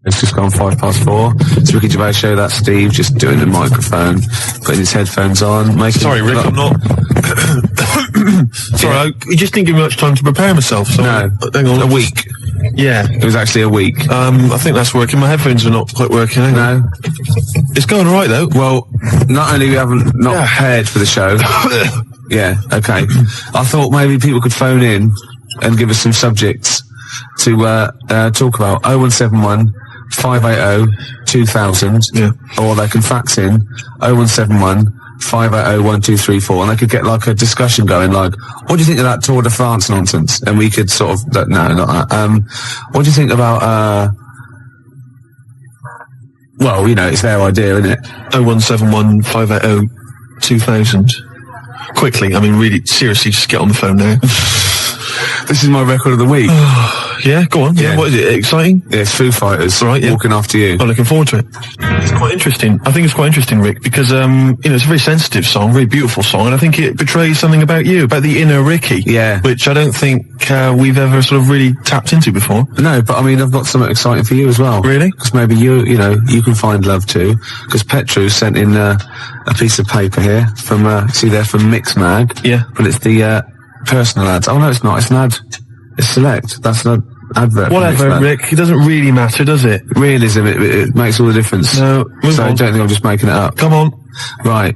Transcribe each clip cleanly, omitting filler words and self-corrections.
It's just gone 4:05. It's Ricky Gervais show. That's Steve just doing the microphone, putting his headphones on. Sorry, Rick, I'm not. Sorry, you just didn't give me much time to prepare myself. So no, hang on. A week. Yeah, it was actually a week. I think that's working. My headphones are not quite working. No, it's going all right though. Well, not only we haven't prepared for the show. Yeah, okay. I thought maybe people could phone in and give us some subjects to talk about. 0171 580 2000, or they can fax in 0171 580 1234, and they could get like a discussion going, like, what do you think of that Tour de France nonsense? And we could sort of, no, not that. What do you think about, well, you know, it's their idea, isn't it? 0171 580 2000. Quickly, I mean, really, seriously, just get on the phone now. This is my record of the week. Yeah, go on. Yeah. What is it? Exciting? Yeah, it's Foo Fighters. Right, Walking After You. I'm looking forward to it. It's quite interesting. I think it's quite interesting, Rick, because, you know, it's a very sensitive song, very beautiful song, and I think it betrays something about you, about the inner Ricky. Yeah. Which I don't think we've ever sort of really tapped into before. No, but I mean, I've got something exciting for you as well. Really? Because maybe you can find love too. Because Petru sent in a piece of paper here from, see there, from Mix Mag. Yeah. But it's the personal ads. Oh, no, it's not. It's an ad. It's Select. That's an advert. Whatever, Rick. It doesn't really matter, does it? Realism, it makes all the difference. No, so I don't think I'm just making it up. Come on. Right.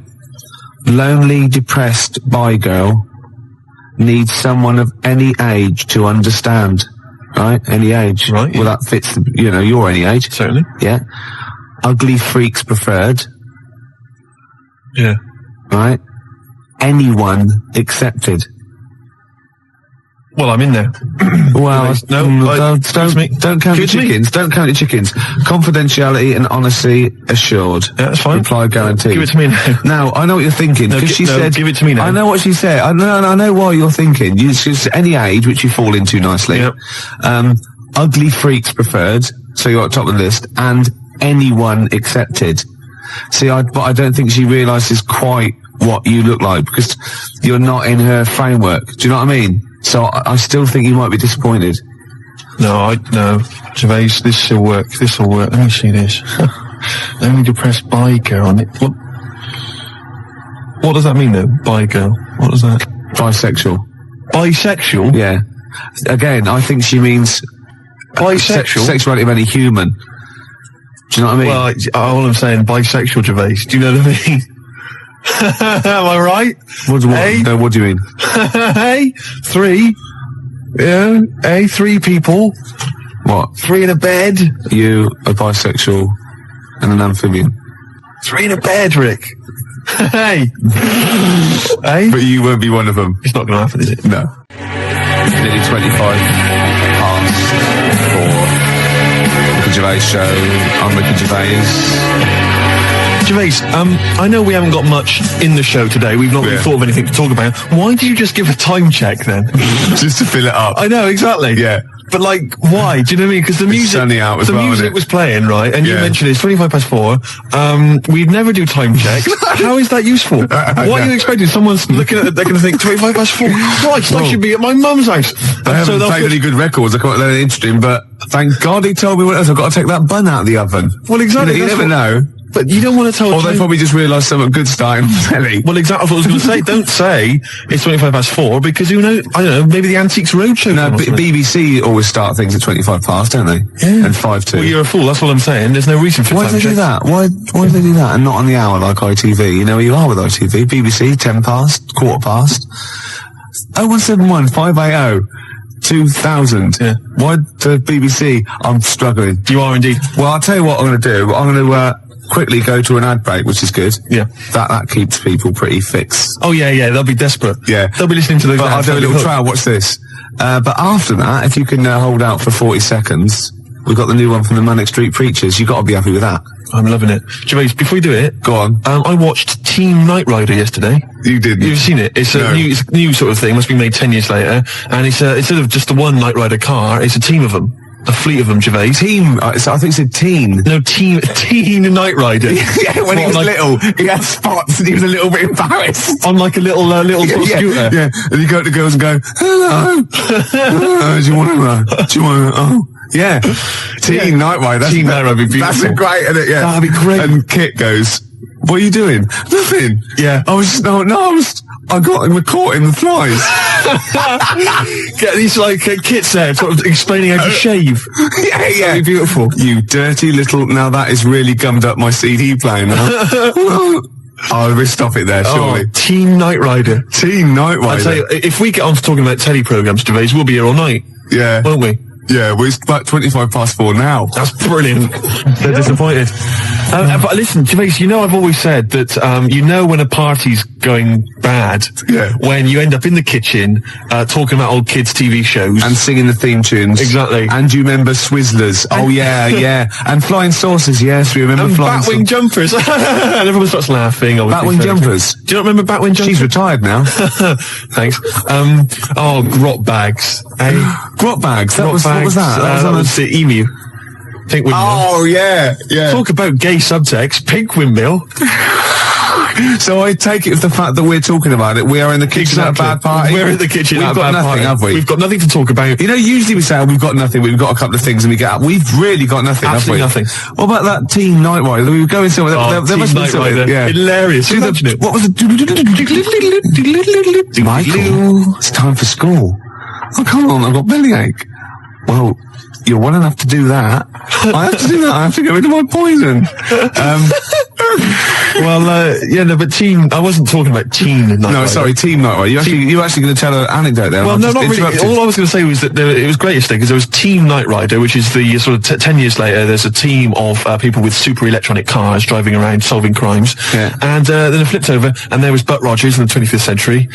Lonely, depressed bi girl needs someone of any age to understand. Right? Any age. Right. Well, that fits, your any age. Certainly. Yeah. Ugly freaks preferred. Yeah. Right? Anyone accepted. Well, I'm in there. Well, don't count your chickens. Me. Don't count your chickens. Confidentiality and honesty assured. Yeah, that's fine. Reply guaranteed. Give it to me now. Now, I know what you're thinking. Because she said... give it to me now. I know what she said. I know why you're thinking. She's any age, which you fall into nicely. Yep. Ugly freaks preferred, so you're at the top of the list, and anyone accepted. See, but I don't think she realises quite what you look like, because you're not in her framework. Do you know what I mean? So I still think you might be disappointed. No, Gervais, this will work. Let me see this. Only depressed bi girl on it. What does that mean, though? Bi girl. What does that? Bisexual. Bisexual? Yeah. Again, I think she means bisexual. Sexuality of any human. Do you know what I mean? Well, all I'm saying, bisexual, Gervais. Do you know what I mean? Am I right? What do you mean? Hey, three. Yeah, hey, three people. What? Three in a bed. You, a bisexual, and an amphibian. Three in a bed, Rick. Hey. Hey? But you won't be one of them. It's not going to happen, is it? No. It's nearly 25 past 4. Ricky Gervais show. I'm Ricky Gervais. Gervais, I know we haven't got much in the show today. We've not really thought of anything to talk about. Why did you just give a time check then? Just to fill it up. I know, exactly. Yeah. But why? Do you know what I mean? Because the music, music was playing, right? And you mentioned it's 25 past 4. We'd never do time checks. How is that useful? What are you expecting? Someone's looking at it, they're going to think 25 past 4. Christ, I should be at my mum's house. They haven't played any good records. I can't let it interesting, but thank God he told me what else. I've got to take that bun out of the oven. Well, exactly. You never know. But you don't want to tell... Or they probably just realised something good starting on telly. Well, exactly what I was going to say. Don't say it's 25 past 4, because who knows, I don't know, maybe the Antiques Roadshow... No, BBC always start things at 25 past, don't they? Yeah. And 5 to. Well, you're a fool, that's what I'm saying. There's no reason for Why do they do that? Why do they do that and not on the hour like ITV? You know where you are with ITV. BBC, 10 past, quarter past. 0171 580 2000. Yeah. Why the BBC? I'm struggling. You are indeed. Well, I'll tell you what I'm going to do. I'm going to quickly go to an ad break, which is good. Yeah. That keeps people pretty fixed. Oh, yeah, they'll be desperate. Yeah. They'll be listening to those. But I'll do a little trial. Watch this. But after that, if you can hold out for 40 seconds, we've got the new one from the Manic Street Preachers. You've got to be happy with that. I'm loving it. Gervais, before we do it... Go on. I watched Team Knight Rider yesterday. You didn't? You've seen it. It's a new sort of thing. Must be made 10 years later. And it's instead of just the one Knight Rider car, it's a team of them. A fleet of them, Gervais. Team, I think it said teen. No, teen Knight Rider. Yeah, when he was little, he had spots and he was a little bit embarrassed. On like a little sort of scooter. Yeah, and you go to girls and go, hello. Do you want to, Yeah. Teen Night Ride. Teen Night Ride would be beautiful. That's great, isn't it? Yeah. That'd be great. And Kit goes, what are you doing? Nothing. Yeah. I got caught in the flies. Get these kits there, sort of explaining how to shave. Yeah. That'd be beautiful. You dirty little. Now that is really gummed up my CD player now. Oh, we'll stop it there, surely. Teen Night Rider. Teen Night Rider. I'd say if we get on to talking about telly programmes, Gervais, we'll be here all night. Yeah. Won't we? Yeah, well, it's about 4 now. That's brilliant. They're disappointed. But listen, Gervais, I've always said that, when a party's going bad, when you end up in the kitchen, talking about old kids' TV shows. And singing the theme tunes. Exactly. And you remember Swizzlers. Oh, yeah. And Flying Saucers, yes, we remember Flying Saucers. Batwing Jumpers. And everyone starts laughing. Batwing Jumpers. Do you not remember Batwing Jumpers? She's retired now. Thanks. Grot Bags. Grot Bags? What was that? That was the Emu. Pink Windmill. Oh, yeah. Talk about gay subtext. Pink Windmill. So I take it with the fact that we're talking about it, we are in the kitchen at a bad party. We're in the kitchen at a bad party. We've got nothing, have we? We've got nothing to talk about. Usually we say, we've got nothing, we've got a couple of things and we get up. We've really got nothing, Absolutely have we? nothing. What about that Teen Night Rider? We were going somewhere. There must be something. Yeah. Hilarious. Imagine it. What was it? Michael, it's time for school. Oh, come on, I've got bellyache. Well, you're well enough to do that. I have to do that. I have to get rid of my poison. But Teen. I wasn't talking about Teen Night Rider. No, sorry, Teen Night Rider. You're actually going to tell an anecdote there. Well, no, not really. All I was going to say was that it was great yesterday because there was Teen Night Rider, which is the sort of 10 years later. There's a team of people with super electronic cars driving around solving crimes. Yeah. And then it flipped over, and there was Butt Rogers in the 25th century,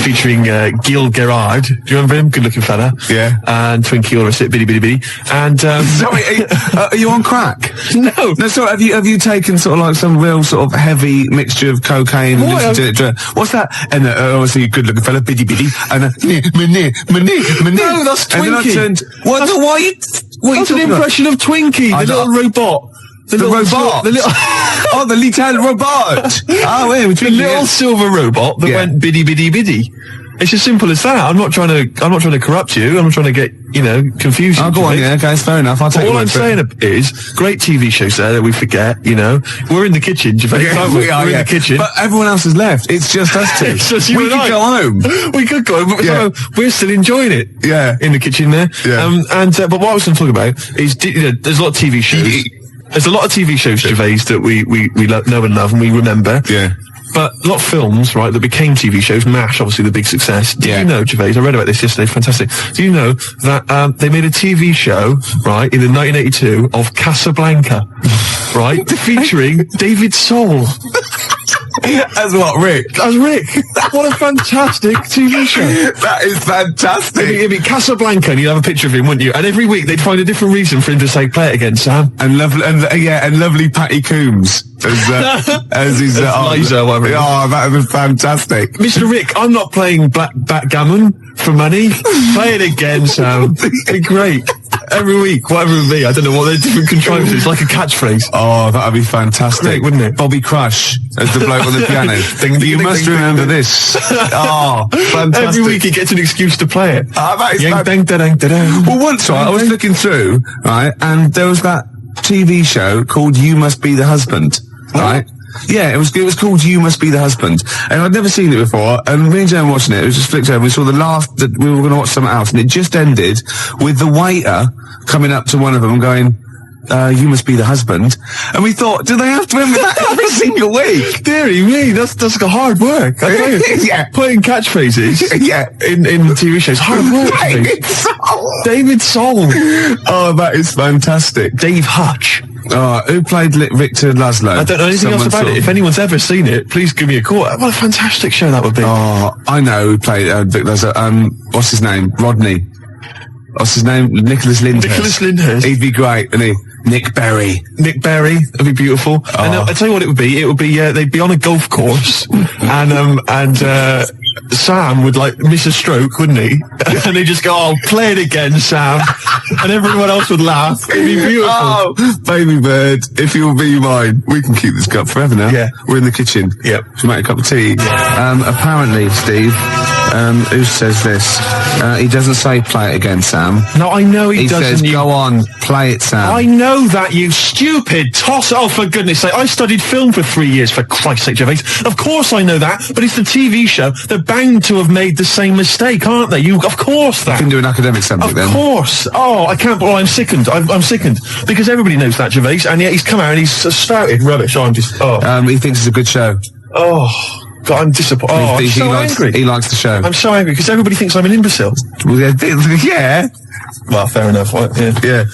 featuring Gil Gerard. Do you remember him? Good-looking fella. Yeah. And Twinkie, all the rest of it, bitty, bitty, bitty. And sorry, are you on crack? No. Sorry. Have you taken sort of like some real sort of heavy mixture of cocaine and listened to it? What's that? And obviously, good-looking fella, bitty, bitty, and no, that's Twinkie. And then I turned. What are you? That's an impression of Twinkie, the little robot. The robot. The little robot. The little silver robot that went biddy biddy biddy. It's as simple as that. I'm not trying to corrupt you. I'm not trying to get, confuse you. Oh, go on, yeah, okay, it's fair enough. I'll take all I'm saying is, great TV shows there that we forget, We're in the kitchen, Gervais, aren't we? We're in the kitchen. But everyone else has left. It's just us two. It's just you we and could I. go home. We could go home, but we're still enjoying it. Yeah. In the kitchen there. Yeah. But what I was going to talk about is, there's a lot of TV shows. There's a lot of TV shows, Gervais, that we know and love and we remember. Yeah. But a lot of films, right, that became TV shows. MASH, obviously, the big success. Did you know, Gervais, I read about this yesterday, fantastic. Do you know that they made a TV show, right, in 1982 of Casablanca, right, featuring David Soul. As what, Rick? As Rick. What a fantastic TV show. That is fantastic. It'd be Casablanca, and you'd have a picture of him, wouldn't you? And every week they'd find a different reason for him to say, play it again, Sam. And lovely Patty Coombs as his Liza, whatever. Oh, that was fantastic. Mr. Rick, I'm not playing backgammon for money. Play it again, Sam. It'd be great. Every week, whatever it would be. I don't know what they're different contrivances. Like a catchphrase. Oh, that'd be fantastic. Great, wouldn't it? Bobby Crush as the bloke on the piano. You must remember this. Oh, fantastic. Every week he gets an excuse to play it. That is Well, once, right, I was looking through, right, and there was that TV show called You Must Be the Husband, right? Yeah, it was called You Must Be the Husband. And I'd never seen it before, and me and Jen were watching it, was just flicked over, we saw the last, that we were going to watch something else, and it just ended with the waiter coming up to one of them and going, you must be the husband. And we thought, do they have to remember that every single week? Deary me, that's like hard work. I tell you. Yeah. Putting catchphrases in TV shows, hard work. David Soul. Oh, that is fantastic. Dave Hutch. Who played Victor Laszlo? I don't know anything else about it. If anyone's ever seen it, please give me a call. What a fantastic show that would be. Oh, I know who played Victor Laszlo. What's his name? Rodney. What's his name? Nicholas Lyndhurst. He'd be great, wouldn't he? Nick Berry. That'd be beautiful. Oh. And I tell you what it would be. It would be, they'd be on a golf course, and Sam would miss a stroke, wouldn't he? And they'd just go, oh, play it again, Sam. And everyone else would laugh. It'd be beautiful. Oh, baby bird, if you'll be mine. We can keep this cup forever now. Yeah. We're in the kitchen. Yep. Should make a cup of tea. Yeah. Apparently, Steve, Who says this? He doesn't say play it again, Sam. No, I know he doesn't. He says, go on, play it, Sam. I know that, you stupid toss. Oh, for goodness sake. I studied film for 3 years, for Christ's sake, Gervais. Of course I know that, but it's the TV show. They're bound to have made the same mistake, aren't they? Of course that. You can do an academic subject then. Of course. Oh, I can't. Oh, I'm sickened. I'm sickened. Because everybody knows that, Gervais, and yet he's come out and he's spouted rubbish. Oh, I'm just... Oh. He thinks it's a good show. Oh... God, I'm disappointed. Oh, I'm so angry. He likes the show. I'm so angry because everybody thinks I'm an imbecile. Well, yeah. Well, fair enough. Yeah.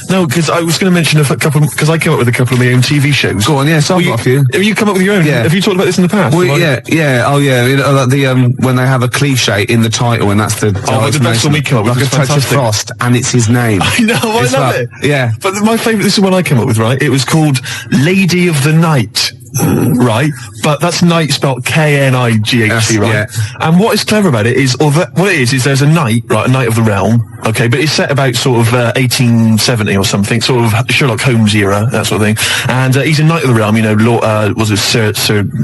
No, because I was going to mention a couple, because I came up with a couple of my own TV shows. Go on, yeah, so I've got a few. Have you come up with your own? Yeah. Have you talked about this in the past? Well, yeah. Oh, yeah. You know, like when they have a cliche in the title, and that's the... like the best one we came up with. Like a touch of frost, and it's his name. I know, I love it. Yeah. But my favourite, this is what I came up with, right? It was called Lady of the Night. Right, but that's night spelled K-N-I-G-H-T, right? Yeah. And what is clever about it is, what it is there's a knight, right, a knight of the realm, okay, but it's set about sort of 1870 or something, sort of Sherlock Holmes era, that sort of thing. And he's a knight of the realm, you know, was it Sir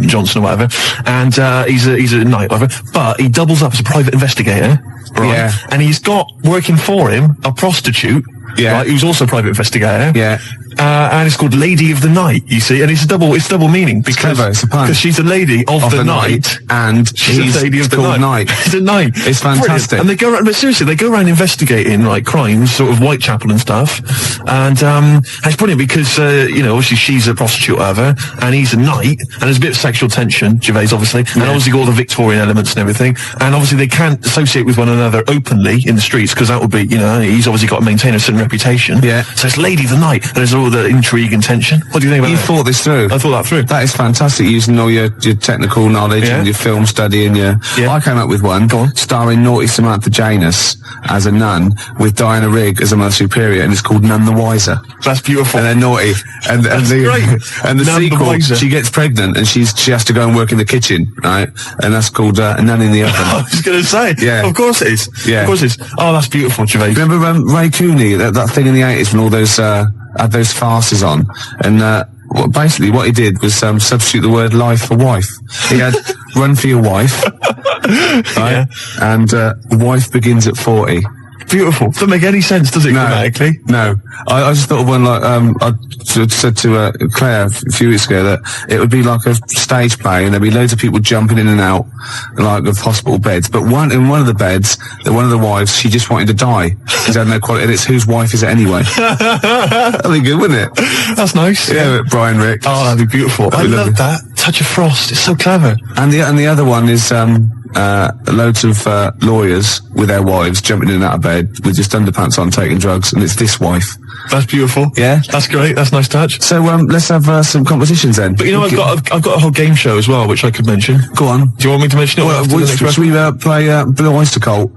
Johnson or whatever? And he's a knight, whatever. But he doubles up as a private investigator, right? Yeah. And he's got working for him a prostitute. Yeah. Right, who's also a private investigator. Yeah. And it's called Lady of the Night, you see, and it's double meaning because she's a lady of the night, and she's a lady of the night. It's a night. It's fantastic. Brilliant. And they go around, but seriously, they go around investigating like crimes, sort of Whitechapel and stuff. And it's brilliant because you know, obviously she's a prostitute, whatever, and he's a knight, and there's a bit of sexual tension, Gervais, obviously, and obviously got all the Victorian elements and everything, and obviously they can't associate with one another openly in the streets because that would be, you know, he's obviously got to maintain a certain reputation. Yeah. So it's Lady of the Night, and there's all the intrigue and tension. What do you think about that? You thought this through. I thought that through. That is fantastic, using all your technical knowledge and your film study and your... Yeah. I came up with one starring naughty Samantha Janus as a nun with Diana Rigg as a Mother Superior, and it's called None the Wiser. That's beautiful. And they're naughty. And great. And the sequel, she gets pregnant and she has to go and work in the kitchen, right? And that's called Nun in the Oven. I was going to say. Yeah. Of course it is. Yeah. Of course it is. Oh, that's beautiful, Gervais. Remember Ray Cooney, that thing in the 80s when all those had those farces on, and basically what he did was substitute the word life for wife. He had run for your wife, right? And wife begins at 40. Beautiful. Doesn't make any sense, does it, grammatically? No. I just thought of one like, I said to Claire a few weeks ago that it would be like a stage play and there'd be loads of people jumping in and out, like, of hospital beds. But in one of the beds, one of the wives, she just wanted to die. She had no quality, and it's whose wife is it anyway? That'd be good, wouldn't it? That's nice. Yeah, Brian Ricks. Oh, that'd be beautiful. I love that. Touch of frost. It's so clever. And the other one is, loads of lawyers with their wives jumping in and out of bed with just underpants on taking drugs, and it's this wife. That's beautiful. Yeah, that's great. That's a nice touch. So let's have some competitions then. But you know, I've got a whole game show as well, which I could mention. Go on. Do you want me to mention it? Well, should we play Blue Oyster Cult?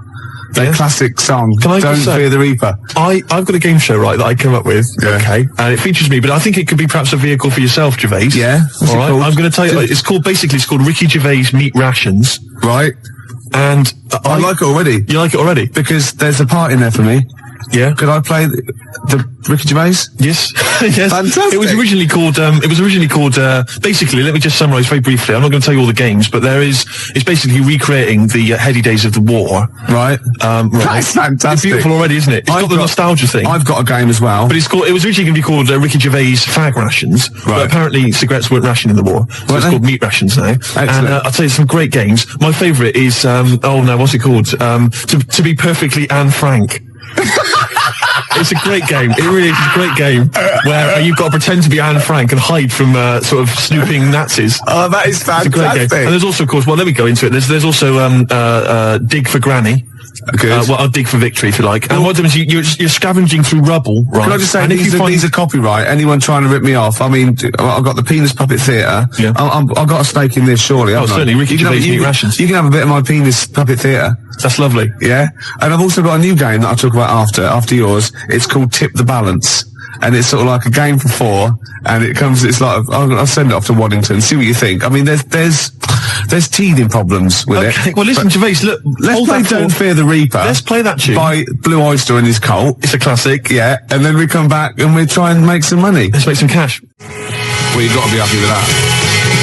Their classic song, Don't Fear the Reaper. I've got a game show, right, that I came up with, okay, and it features me, but I think it could be perhaps a vehicle for yourself, Gervais. Yeah. All right, I'm going to tell you, it's called Ricky Gervais Meat Rations. Right. And I like it already. You like it already? Because there's a part in there for me. Yeah. Could I play the Ricky Gervais? Yes. Yes. Fantastic. It was originally called, basically, let me just summarise very briefly. I'm not going to tell you all the games, but it's basically recreating the heady days of the war. Right. That's fantastic. It's beautiful already, isn't it? It's got the nostalgia thing. I've got a game as well. But it was originally going to be called Ricky Gervais Fag Rations. Right. But apparently cigarettes weren't rationed in the war. So it's called Meat Rations now. Excellent. And I'll tell you some great games. My favourite is, what's it called? To Be Perfectly Anne Frank. It's a great game. It really is a great game where you've got to pretend to be Anne Frank and hide from sort of snooping Nazis. Oh, that is fantastic. It's a great game. And there's also, of course, let me go into it. There's also Dig for Granny. Good. I'll dig for victory if you like. And what happens is you're scavenging through rubble, right? Can I just say, these are copyright. Anyone trying to rip me off? I mean, I've got the Penis Puppet Theatre. Yeah. I've got a stake in this, surely. Oh, certainly. Ricky Gervais Meat Rations. You can have a bit of my Penis Puppet Theatre. That's lovely. Yeah. And I've also got a new game that I'll talk about after yours. It's called Tip the Balance. And it's sort of like a game for 4, and it's like, I'll send it off to Waddington, see what you think. I mean, there's teething problems with it. Well, listen, Gervais, look, let's play Don't Fear the Reaper. Let's play that tune. By Blue Oyster and his cult. It's a classic. Yeah, and then we come back and we try and make some money. Let's make some cash. Well, you've got to be happy with that.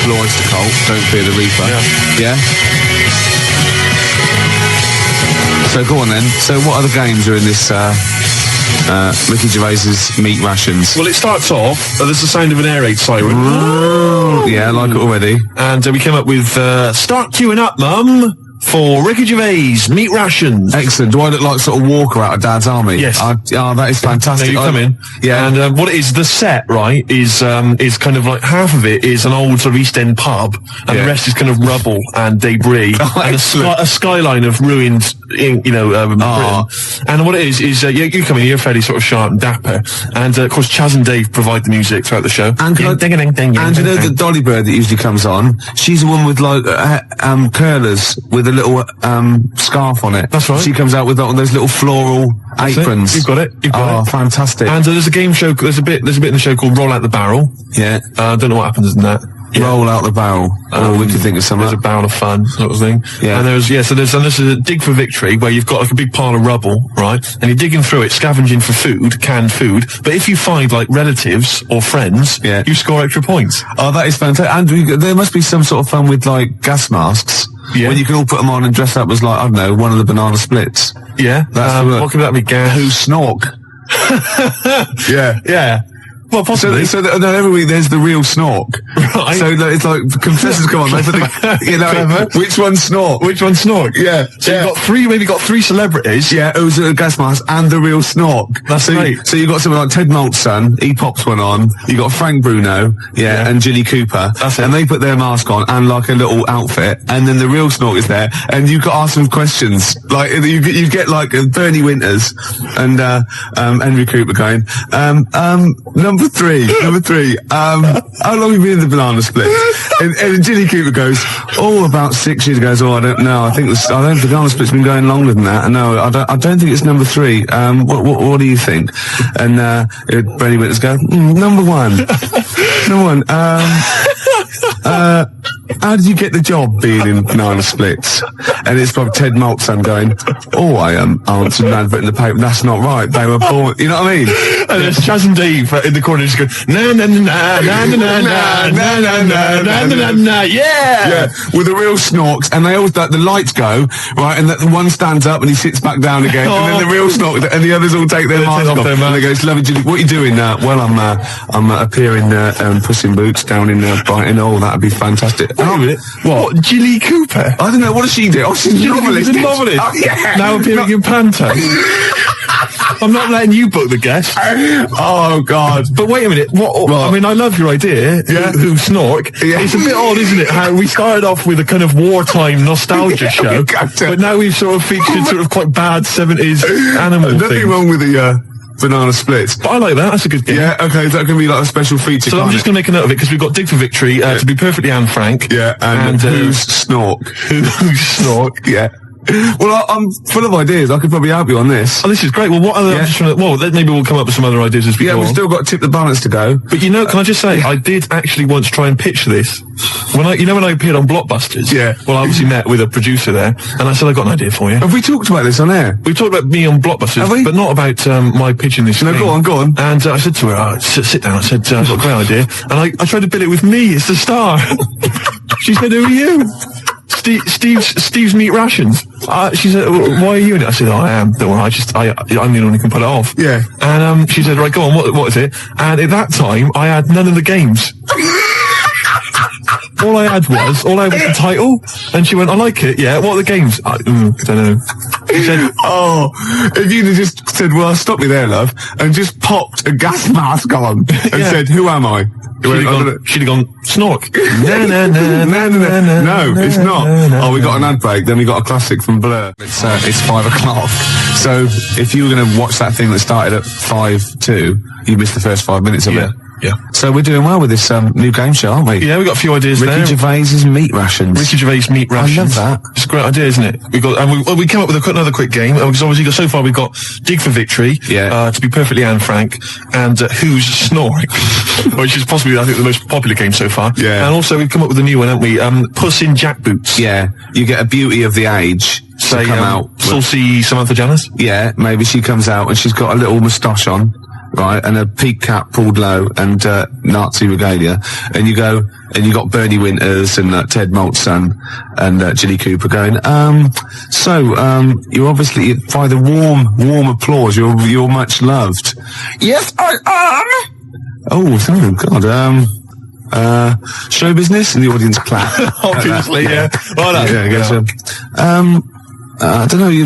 Blue Oyster cult, Don't Fear the Reaper. Yeah? So go on then. So what other games are in this Ricky Gervais's Meat Rations? Well, it starts off, there's the sound of an air raid siren. Yeah, I like it already. And we came up with Start Queuing Up, Mum, for Ricky Gervais, Meat Rations. Excellent. Do I look like sort of Walker out of Dad's Army? Yes. That is fantastic. Now you come in. Yeah. And what it is, the set, right, is kind of like half of it is an old sort of East End pub, and the rest is kind of rubble and debris, and a skyline of ruined, Britain. And what it is you come in, you're fairly sort of sharp and dapper, and of course Chaz and Dave provide the music throughout the show. And you know the Dolly Bird that usually comes on? She's a woman with like curlers with a little scarf on it. That's right. She comes out with those little floral aprons. You've got it. Fantastic. And there's a game show. There's a bit in the show called Roll Out the Barrel. Yeah. I don't know what happens in that. Yeah. Roll out the barrel. We could think of something. There's a barrel of fun, sort of thing. Yeah. And there's a dig for victory where you've got like a big pile of rubble, right? And you're digging through it, scavenging for food, canned food. But if you find like relatives or friends, you score extra points. Oh, that is fantastic. And there must be some sort of fun with like gas masks. Yeah. When you can all put them on and dress up as like, I don't know, one of the banana splits. Yeah. What could that be? Gas? Who snork? Yeah. Yeah. Well, possibly. So every week there's the real snork. Right. So it's like confessors come on. They put which one snork? Which one snork? Yeah. So you've maybe got three celebrities. Yeah, it was a gas mask and the real snork. That's great. So you got someone like Ted Malt's son. He pops one on. You got Frank Bruno. Yeah. And Jilly Cooper. That's it. And they put their mask on and like a little outfit. And then the real snork is there. And you got to ask them questions. Like you get like Bernie Winters and Henry Cooper going. Number three. How long have you been in the banana split? And Jilly Cooper goes, about 6 years ago. I don't know. I think the banana split's been going longer than that. No, I don't think it's number 3. What do you think? And Bernie Winters go, number 1. Number 1. How did you get the job being in banana splits? And it's probably Ted Malt's son going, I answered an advert in the paper. That's not right. They were born. You know what I mean? And there's Chaz and Dave in the corner just going, na na na na na na na na na na na na na. Yeah, with the real snorks, and they always the lights go right, and the one stands up and he sits back down again, and then the real snork, and the others all take their mask off. And they go, "Lovely, Jilly, what are you doing now?" Well, I'm appearing Puss in Boots down in Brighton. Oh, that'd be fantastic. Wait a minute. What? Jilly Cooper? I don't know. What does she do? Oh, she's a novelist. She's a novelist. Oh, yeah. Now appearing in Panto. I'm not letting you book the guest. Oh, God. But wait a minute. What? I mean, I love your idea. Yeah. Who snork. Yeah. It's a bit odd, isn't it? How we started off with a kind of wartime nostalgia show, but now we've sort of featured sort of quite bad 70s animal things. Nothing wrong with the banana splits. But I like that. That's a good game. Yeah, okay. That can be like a special feature. So I'm just going to make a note of it because we've got Dig for Victory, to be perfectly Anne Frank. Yeah, and Who's Snork? Who's Snork? Yeah. Well, I'm full of ideas. I could probably help you on this. Oh, this is great. Well, what other... Yeah. Maybe we'll come up with some other ideas as we go on. We've still got Tip the Balance to go. But can I just say, I did actually once try and pitch this. When I appeared on Blockbusters. Yeah. Well, I obviously met with a producer there, and I said, I got an idea for you. Have we talked about this on air? We talked about me on Blockbusters, but not about my pitching this thing. No, go on. And I said to her, sit down. I said, I've got a great idea. And I tried to bill it with me as the star. She said, who are you? Steve's Meat Rations. She said, why are you in it? I said, I am. Don't worry, I'm the one who can pull it off. Yeah. And she said, right, go on, what is it? And at that time, I had none of the games. All I had was the title, and she went, I like it, yeah, what are the games? I don't know. She said, if you'd have just said, well, stop me there, love, and just popped a gas mask on, and said, who am I? She'd have gone, Snork. No, it's not. We got an ad break, then we got a classic from Blur. It's 5 o'clock. So if you were going to watch that thing that started at 5:02, you missed the first 5 minutes of it. Yeah. So we're doing well with this new game show, aren't we? Yeah, we've got a few ideas there. Ricky Gervais's Meat Rations. Ricky Gervais Meat Rations. I love that. It's a great idea, isn't it? We came up with another quick game, because obviously so far we've got Dig for Victory, to be perfectly Anne Frank, and Who's Snork, which is possibly, I think, the most popular game so far. Yeah. And also we've come up with a new one, haven't we? Puss in Jackboots. Yeah. You get a beauty of the age to come out. Saucy Samantha Janus? Yeah, maybe she comes out and she's got a little moustache on. right, and a peak cap pulled low, and Nazi regalia, and you go, and you got Bernie Winters and Ted Maltson and Ginny Cooper going, you're obviously, by the warm applause, you're much loved. Yes, I am! Oh God, show business, and the audience clap. Obviously, yeah. Well done. I don't know, you're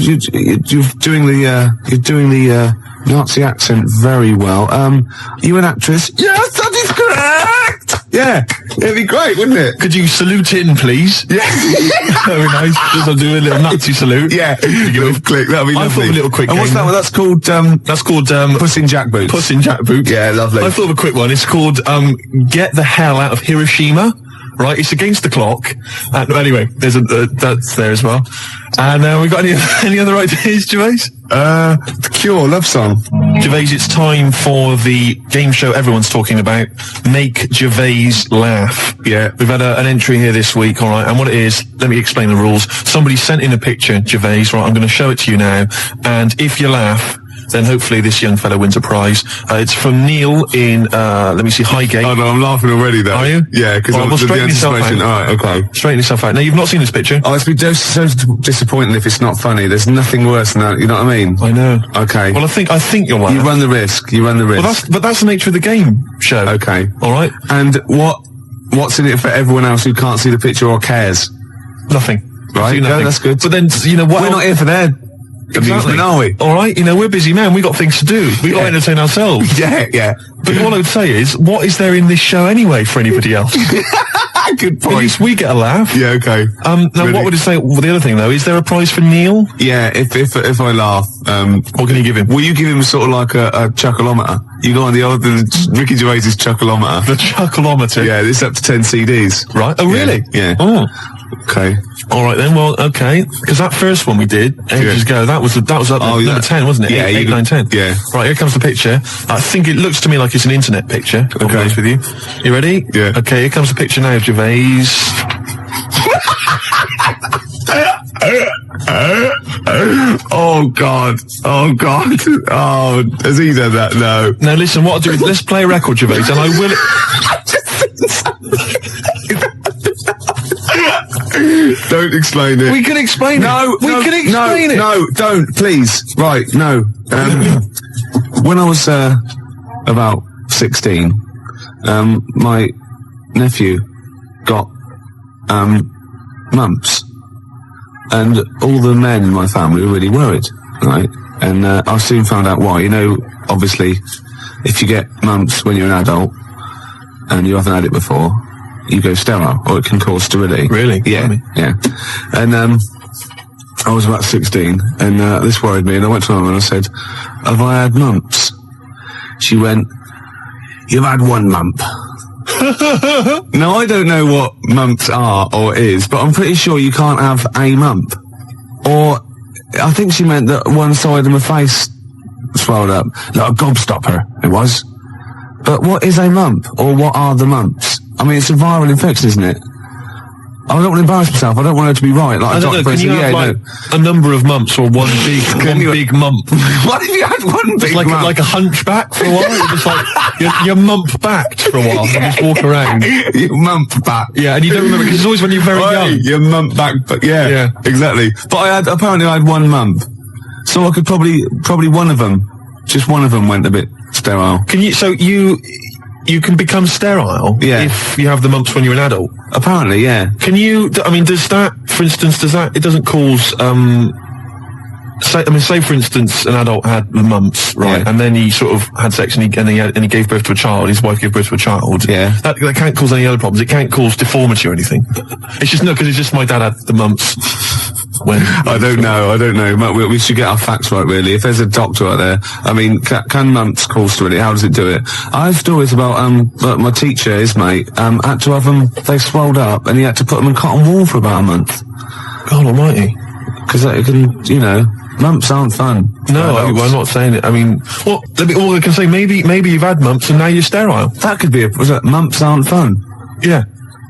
doing the Nazi accent very well. Are you an actress? Yes, that is correct! Yeah, it'd be great, wouldn't it? Could you salute in, please? Yeah. Very nice. Just I'll do a little Nazi salute. Yeah. Little click, that'd be lovely. I thought of a little quick And what's that one? That's called Puss in Jack Boots. Puss in Jack Boots. Yeah, lovely. I thought of a quick one. It's called Get the Hell Out of Hiroshima. Right, it's against the clock. Anyway, there's that's there as well. And we got any other ideas, Gervais? The Cure, love song. Gervais, it's time for the game show everyone's talking about. Make Gervais laugh. Yeah. We've had an entry here this week, alright, and what it is, let me explain the rules. Somebody sent in a picture, Gervais, right, I'm going to show it to you now, and if you laugh, then hopefully this young fellow wins a prize. It's from Neil in, let me see, Highgate. Oh no, I'm laughing already though. Are you? Yeah, because well, straighten yourself out. Alright, okay. Straighten yourself out. Now, you've not seen this picture. Oh, it's been so disappointing if it's not funny. There's nothing worse than that, you know what I mean? I know. Okay. Well, I think you'll laugh. You run the risk. Well, that's the nature of the game show. Okay. Alright? And what's in it for everyone else who can't see the picture or cares? Nothing. Right, nothing. no, that's good. But then, you know what? We're not here for their amusement, are we? Alright, you know, we're busy men, we got things to do. We got to entertain ourselves. Yeah. But what I would say is, what is there in this show anyway for anybody else? Good point. At least we get a laugh. Yeah, okay. Now, Really? what would you say? Well, the other thing though, is there a prize for Neil? Yeah, if I laugh, what can you give him? will you give him sort of like a chuckleometer? You go on the Ricky Gervais's chuckleometer. The chuckleometer? Yeah, it's up to 10 CDs. Right. Oh, really? Yeah. Oh. Okay. All right then. Well, okay. Because that first one we did ages ago, that was up number 10, wasn't it? Yeah, 8, 9, 10. Yeah. Right. Here comes the picture. I think it looks to me like it's an internet picture. I'll be honest with you. You ready? Yeah. Okay. Here comes the picture now of Gervais. Oh God. Oh, has he done that? No. Now listen. What I'll do is let's play a record, Gervais, and I will. Don't explain it. We can explain it. We can explain it. No, don't, please. Right, no. When I was about 16, my nephew got mumps, and all the men in my family were really worried, right? And I soon found out why. You know, obviously, if you get mumps when you're an adult and you haven't had it before, you go sterile, or it can cause sterility. Really? Yeah, yeah. And I was about 16, and this worried me, and I went to her and I said, have I had mumps? She went, you've had one mump. Now, I don't know what mumps are or is, but I'm pretty sure you can't have a mump. Or, I think she meant that one side of my face swelled up, like a gobstopper, it was. But what is a mump, or what are the mumps? I mean, it's a viral infection, isn't it? I don't want to embarrass myself. I don't want her to be right. Like, I don't know. Can you have a number of mumps or one big mump? What if you had one big like mump? Like a hunchback for a while? You're just like, you're mump backed for a while and just walk around. You mump back. Yeah, and you don't remember, because it's always when you're very young. You're mump back, but yeah, exactly. But apparently I had one mump. So I could probably one of them, just one of them went a bit sterile. You can become sterile if you have the mumps when you're an adult? Apparently, yeah. Can you, does that, for instance, it doesn't cause, say for instance, an adult had the mumps, right, and then he sort of had sex and he gave birth to a child, his wife gave birth to a child. Yeah. That can't cause any other problems. It can't cause deformity or anything. It's just, because it's just my dad had the mumps. I don't know. We should get our facts right, really. If there's a doctor out there, I mean, can mumps cause sterility? How does it do it? I have stories about, my teacher, his mate, had to have them, they swelled up, and he had to put them in cotton wool for about a month. God almighty. Because it can, mumps aren't fun. No, I'm not saying it. I mean, all I can say, maybe you've had mumps and now you're sterile. That could be mumps aren't fun. Yeah.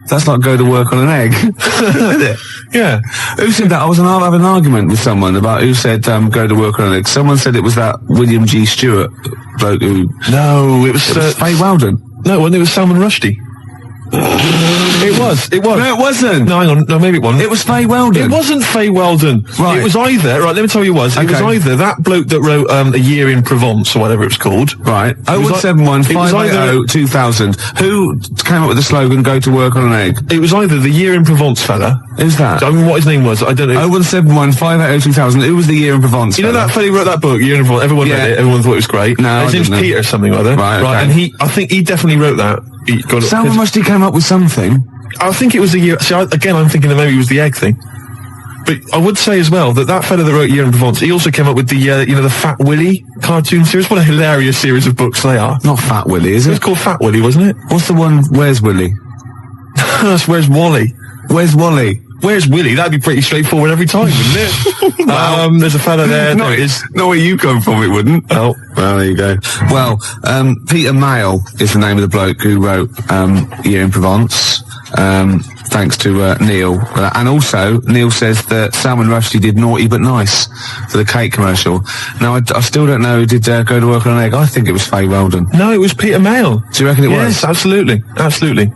That's like go to work on an egg. Isn't it? Yeah. Who said that? I was having an argument with someone about who said go to work on an egg. Someone said it was that William G. Stewart bloke who... No, it was Faye Weldon. No, it was Salman Rushdie. It was. No, it wasn't. No, hang on. No, maybe it wasn't. It was Faye Weldon. It wasn't Faye Weldon. Right. It was either... Right, let me tell you what it was. It was either that bloke that wrote A Year in Provence, or whatever it was called. Right. 0171 580 2000. Who came up with the slogan, go to work on an egg? It was either the Year in Provence fella. Who's that? I mean, what his name was, I don't know. 0171 580 2000. Who was the Year in Provence You know that fella who wrote that book, Year in Provence? Everyone read it. Everyone thought it was great. No, his name's Peter or something or other. Right, okay. And I think he definitely wrote that. Salman Rushdie came up with something. I think it was the year... See, again, I'm thinking that maybe it was the egg thing. But I would say as well that fella that wrote Year in Provence, he also came up with the, the Fat Willy cartoon series. What a hilarious series of books they are. Not Fat Willy, is It it? was called Fat Willy, wasn't it? What's the one, Where's Willy? That's Where's Wally? Where's Wally? Where's Willy? That'd be pretty straightforward every time, wouldn't it? There's a fella there. No, where you come from, it wouldn't. Oh. Well, there you go. Well, Peter Mayle is the name of the bloke who wrote Year in Provence. Thanks to Neil. And also, Neil says that Salman Rushdie did Naughty But Nice for the cake commercial. Now, I still don't know who did go to work on an egg. I think it was Faye Weldon. No, it was Peter Mayle. Do you reckon it was? Yes, absolutely. Absolutely.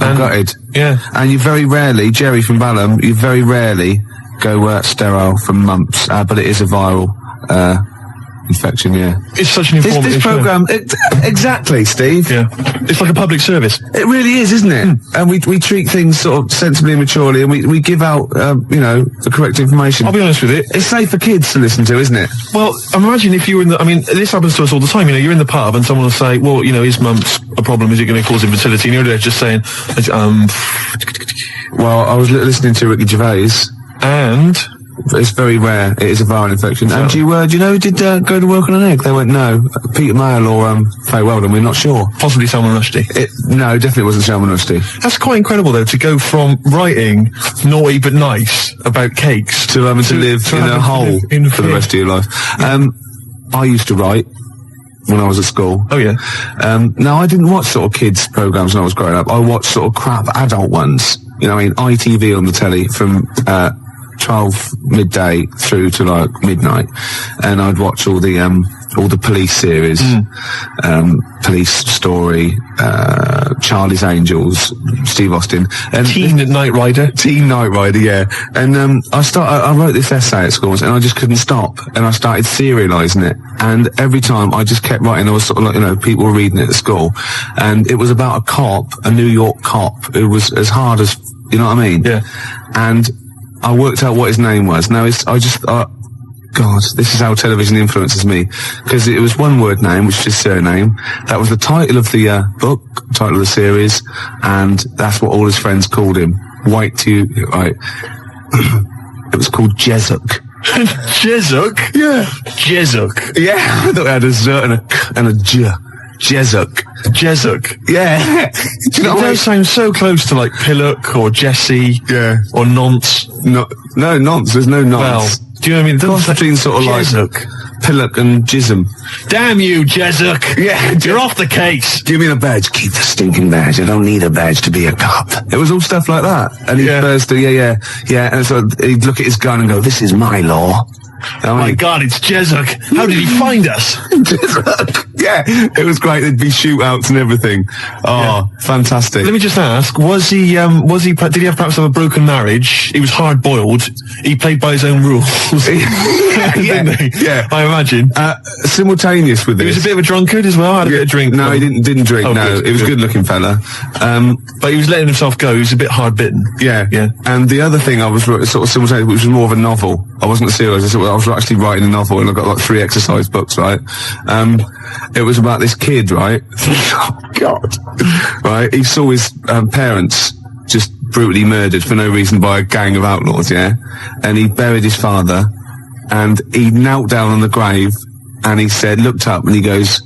I'm gutted. Yeah. And you very rarely, Jerry from Balham, you very rarely go sterile from mumps, but it is a viral infection, yeah. It's such an informative This programme, exactly, Steve. Yeah. It's like a public service. It really is, isn't it? And we treat things sort of sensibly and maturely, and we give out, the correct information. I'll be honest with it. It's safe for kids to listen to, isn't it? Well, imagine if you were in this happens to us all the time, you're in the pub and someone will say, well, is mumps a problem? Is it going to cause infertility? And you're there just saying, Well, I was listening to Ricky Gervais. And... It's very rare. It is a viral infection. And do you know who did go to work on an egg? They went, no. Peter Mayle or Faye Weldon, we're not sure. Possibly Salman Rushdie. No, definitely wasn't Salman Rushdie. That's quite incredible, though, to go from writing Naughty But Nice about cakes to live in a hole for the rest of your life. I used to write when I was at school. Oh, yeah. Now, I didn't watch sort of kids' programmes when I was growing up. I watched sort of crap adult ones. ITV on the telly from 12 midday through to like midnight, and I'd watch all the police series, Police Story, Charlie's Angels, Steve Austin, and Teen Knight Rider, yeah. And I wrote this essay at school, and I just couldn't stop, and I started serialising it, and every time I just kept writing. I was sort of like, people were reading it at school, and it was about a New York cop who was as hard as, you know what I mean? Yeah. And I worked out what his name was. Now, God, this is how television influences me. Because it was one word name, which is his surname. That was the title of the book, title of the series, and that's what all his friends called him. Right. It was called Jezuk. Jezuk? Yeah. Jezuk. Yeah, I thought it had a Z and a J. Jezuk. Yeah. Do you know, it does sound so close to like Pillock or Jesse. Yeah. Or Nonce. No, nonce. There's no nonce. Well, do you know what I mean? The cross between sort of Jezuk. Like Pillock and Jism. Damn you, Jezuk. Yeah. You're off the case. Give me the badge. Keep the stinking badge. I don't need a badge to be a cop. It was all stuff like that. And he'd first do, yeah. And so he'd look at his gun and go, this is my law. Oh my God, it's Jezuk. How did he find us? Jezuk. Yeah, it was great. There'd be shootouts and everything. Oh, fantastic. Let me just ask, did he perhaps have a broken marriage? He was hard boiled. He played by his own rules. Didn't he? Yeah. I imagine. Simultaneous with this. He was a bit of a drunkard as well. Had a bit of drink. No, he didn't drink. Oh, no, he was a good looking fella. But he was letting himself go. He was a bit hard bitten. Yeah. And the other thing I was sort of simultaneous, which was more of a novel. I wasn't serious. I was actually writing a novel, and I got like 3 exercise books, right? It was about this kid, right? Oh, God. Right? He saw his parents just brutally murdered for no reason by a gang of outlaws, yeah? And he buried his father, and he knelt down on the grave, and he said, looked up, and he goes,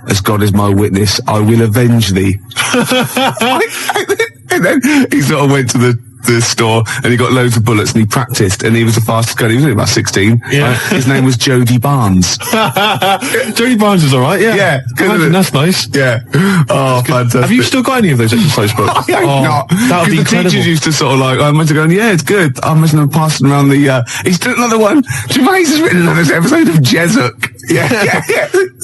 as God is my witness, I will avenge thee. And then he sort of went to the the store, and he got loads of bullets, and he practiced, and he was the fastest guy. He was only about 16. Yeah. His name was Jody Barnes. Jody Barnes is alright, yeah. Yeah, good, Imagine, that's nice. Yeah. Oh, fantastic. Have you still got any of those exercise books? I hope not. That would be the incredible. teachers used to sort of like, I imagine going, yeah, it's good. I imagine them passing around the, he's done another one. Gervais has written another episode of Jezuk. Yeah.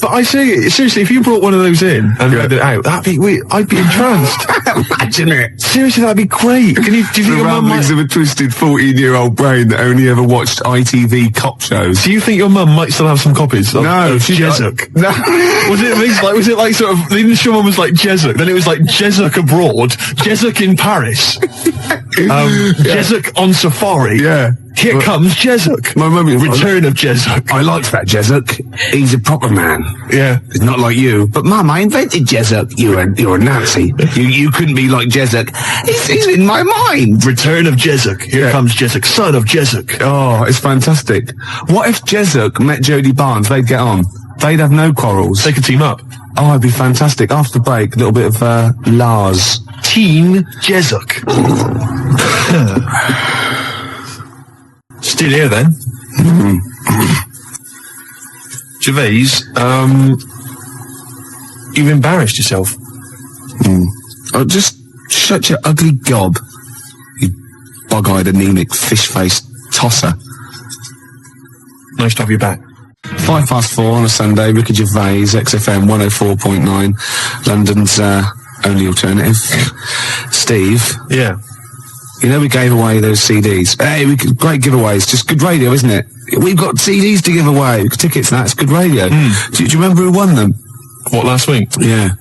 But I say, seriously, if you brought one of those in and read it out, I'd be entranced. Imagine it. Seriously, that'd be great. Do you think The your mum ramblings might... of a twisted 14-year-old brain that only ever watched ITV cop shows. Do you think your mum might still have some copies of Jezuk? No. Was it like sort of, the initial one was like Jezuk, then it was like Jezuk abroad, Jezuk in Paris, Jezuk on safari. Yeah. Here comes Jezuk. My mum... Return of Jezuk. I liked that Jezuk. He's a proper man. Yeah. He's not like you. But Mum, I invented Jezuk. You're a Nazi. You couldn't be like Jezuk. He's in my mind. Return of Jezuk. Here comes Jezuk, son of Jezuk. Oh, it's fantastic. What if Jezuk met Jodie Barnes? They'd get on. They'd have no quarrels. They could team up. Oh, it'd be fantastic. After the break, a little bit of Lars. Teen Jezuk. Still here then. Gervais, you've embarrassed yourself. Oh, just shut your ugly gob. You bug-eyed, anemic, fish-faced tosser. Nice to have you back. 4:05 on a Sunday, Ricky Gervais, XFM 104.9, London's only alternative. Steve. Yeah. You know we gave away those CDs. Hey, great giveaways. Just good radio, isn't it? We've got CDs to give away. Tickets and that's good radio. Do you remember who won them? What, last week? Yeah.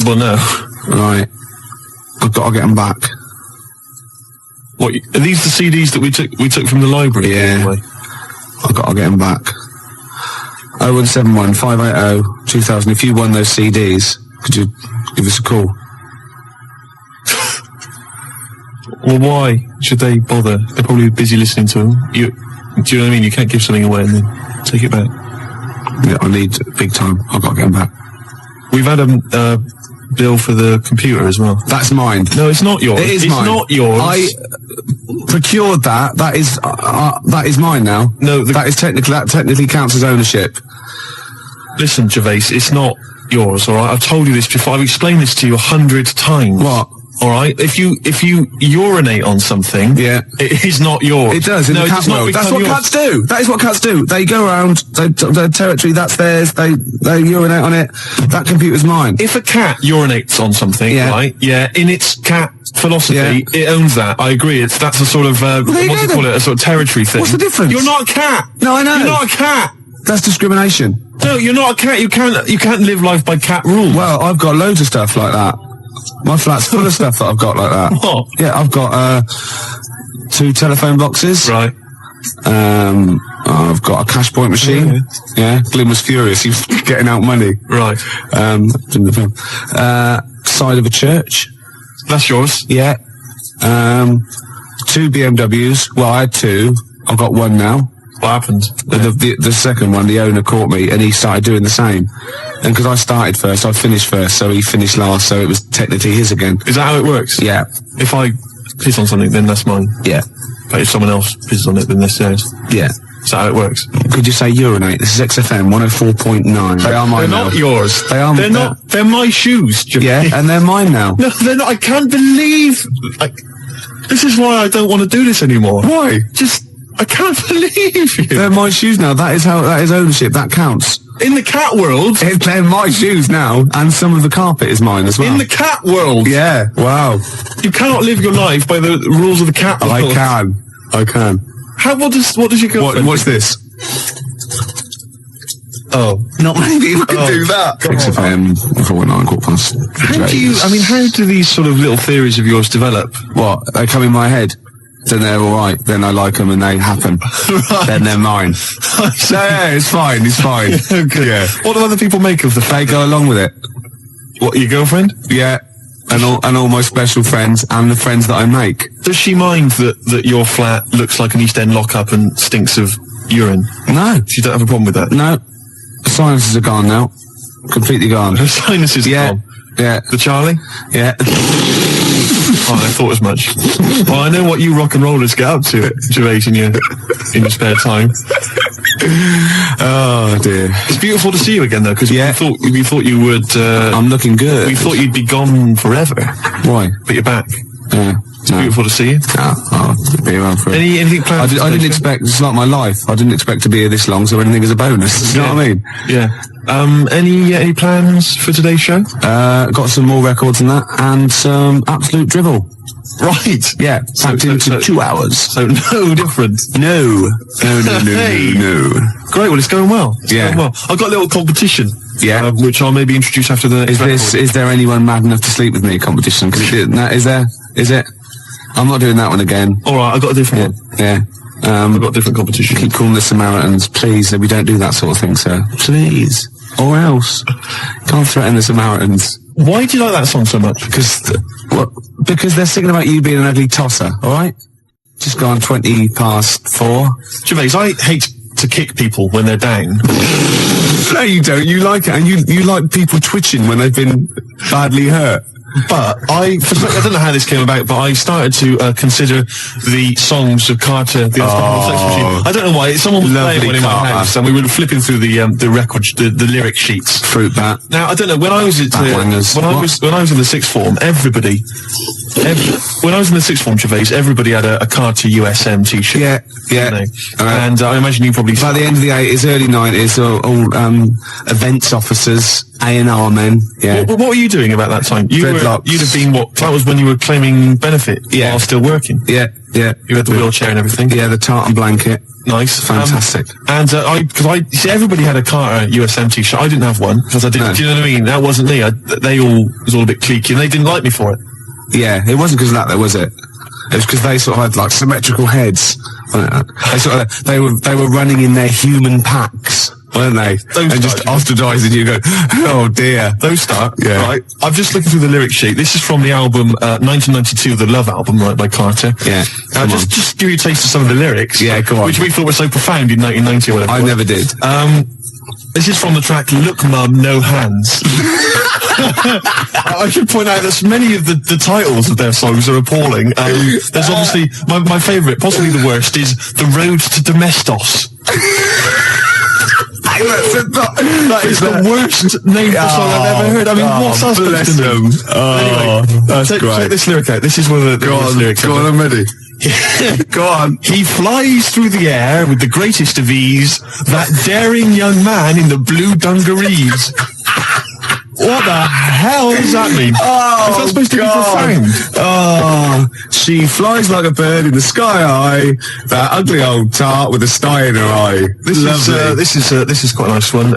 Well, no. Right. I've got to get them back. What, are these the CDs that we took from the library? Yeah. I've got to get them back. 0171 580 2000. If you won those CDs, could you give us a call? Well, why should they bother? They're probably busy listening to them. Do you know what I mean? You can't give something away and then take it back. Yeah, I need big time. I've got to get them back. We've had a bill for the computer as well. That's mine. No, it's not yours. It is mine. It's not yours. I procured that. That is mine now. No, that technically counts as ownership. Listen, Gervais, it's not yours, all right? I've told you this before. I've explained this to you 100 times. What? All right, if you urinate on something, it is not yours. It does in the cat world. That's what cats do. That is what cats do. They go around their territory. That's theirs. They urinate on it. That computer's mine. If a cat urinates on something, right? Yeah, in its cat philosophy, it owns that. I agree. That's a sort of what do you call it? A sort of territory thing. What's the difference? You're not a cat. No, I know. You're not a cat. That's discrimination. No, you're not a cat. You can't live life by cat rules. Well, I've got loads of stuff like that. My flat's full of stuff that I've got like that. What? Yeah, I've got 2 telephone boxes. Right. I've got a cash point machine. Yeah. Glyn was furious. He was getting out money. Right. Side of a church. That's yours. Yeah. 2 BMWs. Well, I had 2. I've got 1 now. What happened? The second one, the owner caught me, and he started doing the same. And because I started first, I finished first, so he finished last, so it was technically his again. Is that how it works? Yeah. If I piss on something, then that's mine. Yeah. But if someone else pisses on it, then that's theirs. Yeah. Is that how it works? Could you say urinate? This is XFM 104.9. They are mine now. They're not yours. They're not. They're my shoes, Jimmy. Yeah, and they're mine now. No, they're not. I can't believe... this is why I don't want to do this anymore. Why? I can't believe you. They're my shoes now. That is ownership. That counts. In the cat world... They're my shoes now, and some of the carpet is mine as well. In the cat world... Yeah, wow. You cannot live your life by the rules of the cat world. I can. What does your girlfriend... What's this? Oh. Not many people can do that. XFM 419 £9:15. How do these sort of little theories of yours develop? What? They come in my head. Then they're alright. Then I like them and they happen. Right. Then they're mine. Yeah, it's fine. Okay. Yeah. What do other people make of the fact? They go along with it. What, your girlfriend? Yeah. And all my special friends and the friends that I make. Does she mind that your flat looks like an East End lockup and stinks of urine? No. She don't have a problem with that? No. The sinuses are gone now. Completely gone. Her sinuses are gone? Yeah. The Charlie? Yeah. Oh, I thought as much. Well, I know what you rock and rollers get up to, Gervais, in your spare time. Oh dear. It's beautiful to see you again, though, because we thought you would. I'm looking good. We thought you'd be gone forever. Why? But you're back. It's No. beautiful to see you. No, I'll be around for it. Anything planned? I didn't expect. It's like my life. I didn't expect to be here this long, so anything is a bonus. You know what I mean? Yeah. Any plans for today's show? Got some more records than that, and some absolute drivel. Right. Yeah. Packed into 2 hours. So no different. No. Hey. No. Great. Well, it's going well. Yeah. I've got a little competition. Yeah. Which I'll maybe introduce after the. Is there anyone mad enough to sleep with me competition? Because is it? I'm not doing that one again. All right. I've got a different one. Yeah. I've got a different competition. Keep calling the Samaritans, please. We don't do that sort of thing, sir. Please. Or else. Can't threaten the Samaritans. Why do you like that song so much? Because they're singing about you being an ugly tosser, alright? Just gone 20 past 4. Gervais, I hate to kick people when they're down. No, you don't. You like it, and you like people twitching when they've been badly hurt. But I don't know how this came about, but I started to consider the songs of Carter, the Unstoppable Sex Machine. I don't know why. Someone was playing one in my house, and we were flipping through the record, the lyric sheets. Fruit bat. Now I don't know. When I was when I was in the sixth form, when I was in the sixth form, Gervais, everybody had a Carter USM T-shirt. Yeah. And I imagine you probably. By the end of the 80s, early 90s, all events officers, A&R men. Yeah. What were you doing about that time? You'd have been what? That was when you were claiming benefit while still working. Yeah. You had the wheelchair and everything. Yeah, the tartan blanket. Nice. Fantastic. Because everybody had a Carter USM T-shirt. I didn't have one because I didn't. No. Do you know what I mean? That wasn't me. It was all a bit cliquey, and they didn't like me for it. Yeah, it wasn't because of that, though, was it? It was because they sort of had like symmetrical heads. They were running in their human packs, weren't they? And just ostracizing you. Go, oh dear. Those start. Yeah. Right. I'm just looking through the lyric sheet. This is from the album 1992, the Love album, right, by Carter. Yeah. Just give you a taste of some of the lyrics. Yeah, go on. Which we thought were so profound in 1990 or whatever. I never did. This is from the track "Look, Mum, No Hands." I should point out that many of the titles of their songs are appalling. There's obviously my favourite, possibly the worst, is "The Road to Domestos." That is the worst name for a song I've ever heard. I mean, what's that supposed to do? Anyway, check this lyric out. This is one of the lyrics. Go on, I'm ready. Go on. He flies through the air with the greatest of ease, that daring young man in the blue dungarees. What the hell does that mean? Oh, is that supposed to be profound? Oh, she flies like a bird in the sky high. That ugly old tart with a sty in her eye. This is quite a nice one.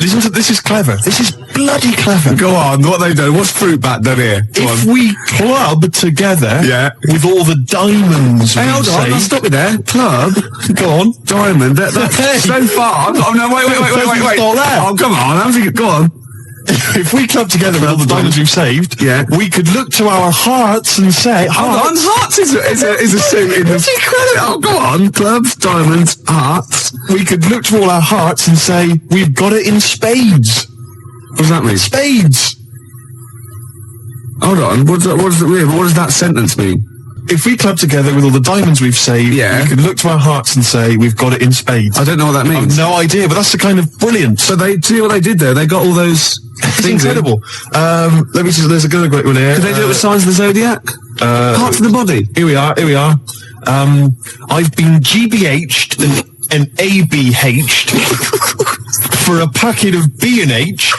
Listen to this. Is clever. This is bloody clever. Go on. What they done? What's Fruit Bat done here? If we club together, with all the diamonds. Hey, hold on. I'll stop you there. Club. Go on. Diamond. That's so far. Oh no! Wait. Oh, come on. Go on. If we club together with all the diamonds we've saved, we could look to our hearts and say, hold on, hearts is a suit in this. Oh, go on, clubs, diamonds, hearts. We could look to all our hearts and say, we've got it in spades. What does that mean? Spades. Hold on, what does that sentence mean? If we club together with all the diamonds we've saved, we can look to our hearts and say, we've got it in spades. I don't know what that means. I have no idea, but that's the kind of brilliance. So do you know what they did there? They got all those things incredible. Let me see, there's a great one here. Could they do it with Signs of the Zodiac? Parts of the body. Here we are. I've been GBH'd and ABH'd for a packet of B&H.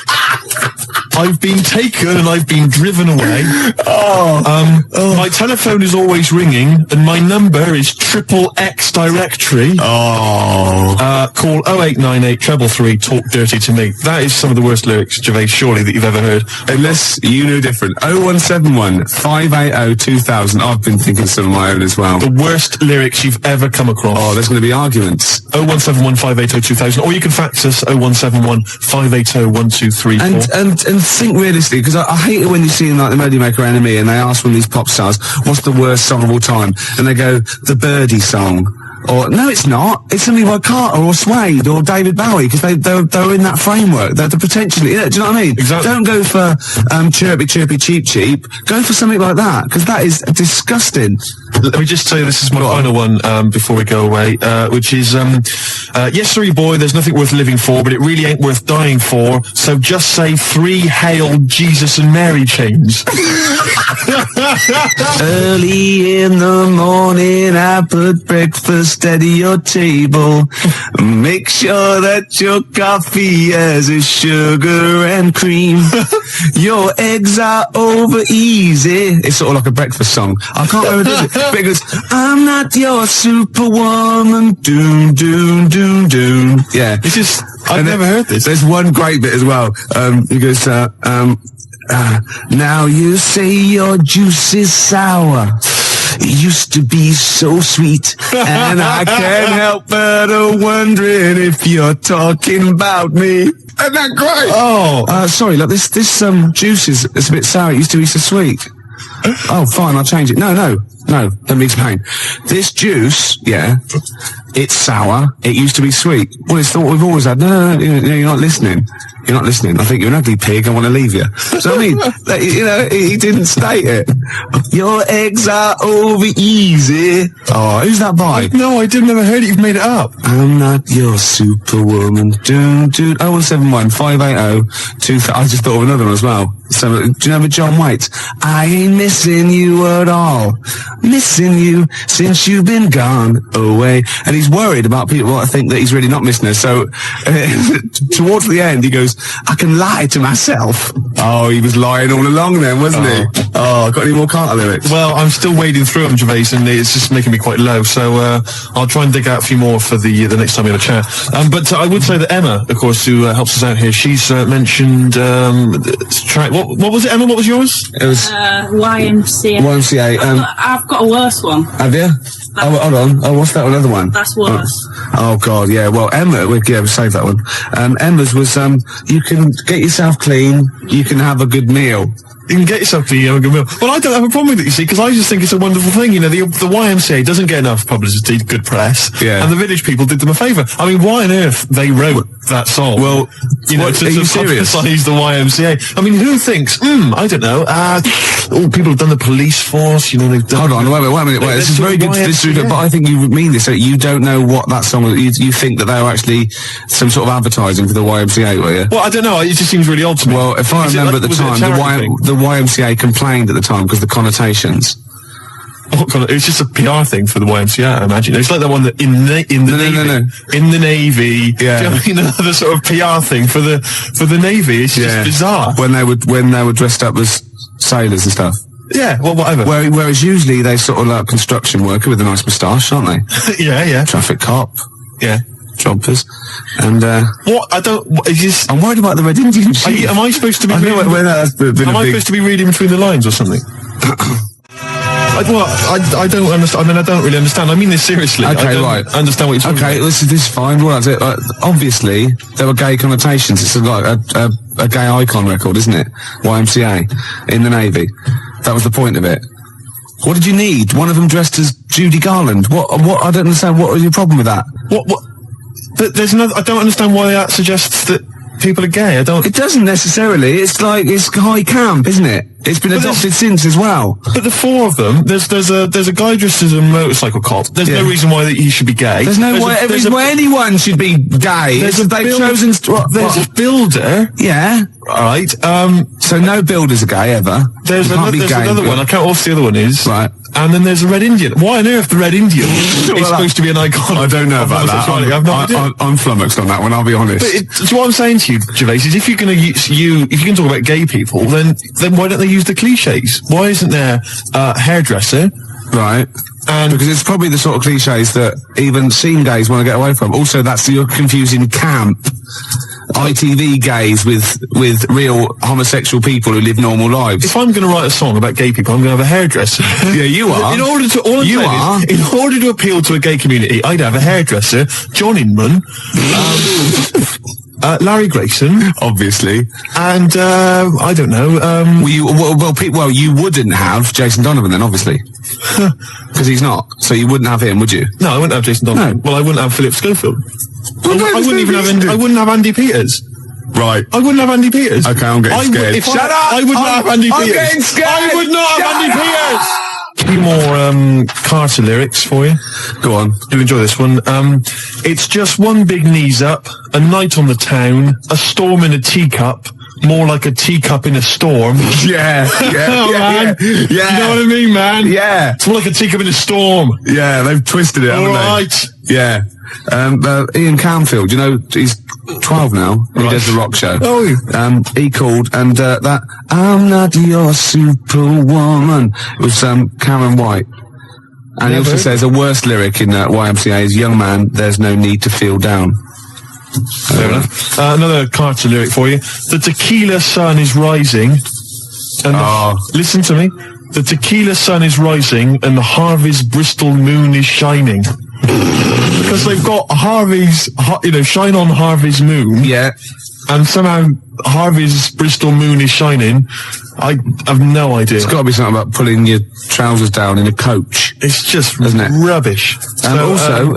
I've been taken and I've been driven away. My telephone is always ringing and my number is XXX directory. Call 0898 333 talk dirty to me. That is some of the worst lyrics, Gervais, surely, that you've ever heard. Unless you know different. 0171 580 2000. I've been thinking some of my own as well. The worst lyrics you've ever come across. Oh, there's going to be arguments. 0171 580 2000. Or you can fax us 0171 580 1234. And think realistically, because I hate it when you see like the Melody Maker Enemy and they ask one of these pop stars, what's the worst song of all time? And they go, the Birdie song. Or no, it's not. It's something by Carter or Suede or David Bowie because they're in that framework. They're potentially. Yeah, do you know what I mean? Exactly. Don't go for chirpy, chirpy, cheap, cheap. Go for something like that because that is disgusting. Let me just tell you, this is my final one before we go away, which is, yes, sorry, boy, there's nothing worth living for, but it really ain't worth dying for, so just say 3 Hail Jesus and Mary chains. Early in the morning, I put breakfast at your table. Make sure that your coffee has a sugar and cream. Your eggs are over easy. It's sort of like a breakfast song. I can't remember it. Because I'm not your superwoman. Doom, doom, doom, doom. Yeah. This is, I've never heard this. There's one great bit as well. He goes, now you say your juice is sour. It used to be so sweet. And I can't help but wondering if you're talking about me. Isn't that great? Oh. Sorry, look, this juice is a bit sour. It used to be so sweet. Oh, fine, I'll change it. No, let me explain. This juice, yeah, it's sour. It used to be sweet. Well, it's what we've always had. No, you're not listening. You're not listening. I think you're an ugly pig. I want to leave you. So, I mean, he didn't state it. Your eggs are over easy. Oh, who's that by? No, I didn't ever heard it. You've made it up. I'm not your superwoman. Dude, 0171 580 2000. I just thought of another one as well. So, do you remember John Waite? I ain't missing you at all. Missing you since you've been gone away. And he's worried about people that think that he's really not missing her. So, towards the end, he goes, I can lie to myself. Oh, he was lying all along then, wasn't he? Oh, got any more Carter lyrics? Well, I'm still wading through them, Gervais, and it's just making me quite low. So I'll try and dig out a few more for the next time we have a chat. But I would say that Emma, of course, who helps us out here, she's mentioned track. What was it, Emma? What was yours? It was YMCA. YMCA. I've got a worse one. Have you? Oh, hold on. Oh, what's that other one? That's worse. Oh God, yeah. Well, Emma, we'll save that one. Emma's was, you can get yourself clean, you can have a good meal. You can get yourself to a good meal. Well, I don't have a problem with it, you see, because I just think it's a wonderful thing. You know, the YMCA doesn't get enough publicity, good press, yeah. And the Village People did them a favour. I mean, why on earth they wrote that song? Well, you know, to publicise the YMCA. I mean, who thinks? I don't know. People have done the police force. You know, they've done. Hold on, wait a minute. This is very good. But I think you mean this. So you don't know what that song was. You think that they were actually some sort of advertising for the YMCA, were you? Well, I don't know. It just seems really odd to me. Well, if I remember at the time, the YMCA complained at the time because the connotations. Oh, God, it's just a PR thing for the YMCA, I imagine. It's like that one that in the Navy. Yeah. Do you know what I mean? Another sort of PR thing for the Navy. It's just bizarre. When they were dressed up as sailors and stuff. Yeah, well, whatever. Whereas usually they sort of like construction worker with a nice moustache, aren't they? Yeah. Traffic cop. Yeah. Jumpers. And, what? I don't, I'm worried about the Red Indian sheep. Am I supposed to be reading? Am I supposed to be reading between the lines or something? I don't understand. I mean, I don't really understand. I mean this seriously. Okay, I don't right. understand what you're talking about. Okay, this is fine. Well, that's it. Obviously, there were gay connotations. It's like a gay icon record, isn't it? YMCA in the Navy. That was the point of it. What did you need? One of them dressed as Judy Garland. What? I don't understand. What was your problem with that? What? There's another. I don't understand why that suggests that people are gay. It doesn't necessarily. It's high camp, isn't it? It's been adopted since as well. But the four of them, there's a guy dressed as a motorcycle cop. There's no reason why he should be gay. There's no reason why anyone should be gay. There's a builder. Yeah. Right. So no builders are gay ever. There's another one. I can't remember what the other one is. Right. And then there's a Red Indian. Why on earth the Red Indian is supposed to be an icon? I don't know about that. I'm flummoxed on that one, I'll be honest. So what I'm saying to you, Gervais, is if you're going to if you can talk about gay people, then why don't they use the cliches? Why isn't there a hairdresser? Right. And because it's probably the sort of cliches that even scene gays want to get away from. Also, you're confusing camp ITV gays with real homosexual people who live normal lives. If I'm going to write a song about gay people, I'm going to have a hairdresser. Yeah, you are. In order to appeal to a gay community, I'd have a hairdresser, John Inman. Larry Grayson, obviously, and I don't know. You wouldn't have Jason Donovan then, obviously, because he's not. So you wouldn't have him, would you? No, I wouldn't have Jason Donovan. No. Well, I wouldn't have Philip Schofield. Well, I wouldn't even have. I wouldn't have Andy Peters. Right. I wouldn't have Andy Peters. Okay, I'm getting scared. Shut up! I would not have Andy Peters. I'm getting scared. I would not have Andy Peters. A few more Carter lyrics for you. Go on. You'll enjoy this one. It's just one big knees up, a night on the town, a storm in a teacup, more like a teacup in a storm. Yeah. Man. You know what I mean, man? Yeah. It's more like a teacup in a storm. Yeah, they've twisted it, haven't All they? right. Yeah. Ian Canfield, you know, he's 12 now. He does the rock show. Oh. He called, and that I'm not your superwoman. It was Karen White. And he also says a worse lyric in YMCA is, young man, there's no need to feel down. Fair enough. Another Carter lyric for you. The tequila sun is rising. And listen to me. The tequila sun is rising and the Harvey's Bristol moon is shining. Because they've got Harvey's, shine on Harvey's moon. Yeah. And somehow Harvey's Bristol moon is shining. I have no idea. It's got to be something about pulling your trousers down in a coach. It's just isn't it? Rubbish. And also,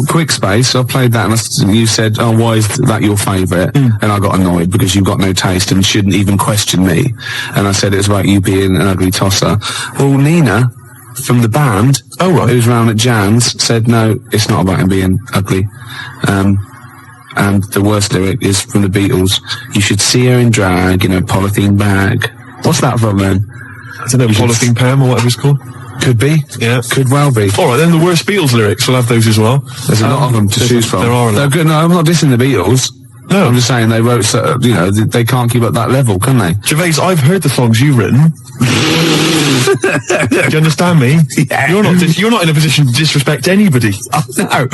Quick Space, I played that and you said, oh, why is that your favourite? And I got annoyed because you've got no taste and shouldn't even question me. And I said it was about you being an ugly tosser. Well, Nina, from the band, who's round at Jan's, said, no, it's not about him being ugly. And the worst lyric is from the Beatles. You should see her in drag in a polythene bag. What's that from then? I don't know, polythene Pam or whatever it's called. Could be. Yeah. Could well be. Alright, then the worst Beatles lyrics, we'll have those as well. There's a lot of them to choose from. There are a lot. No, I'm not dissing the Beatles. No. I'm just saying they wrote, they can't keep up that level, can they? Gervais, I've heard the songs you've written. Do you understand me? Yeah. You're not in a position to disrespect anybody. Oh, no, I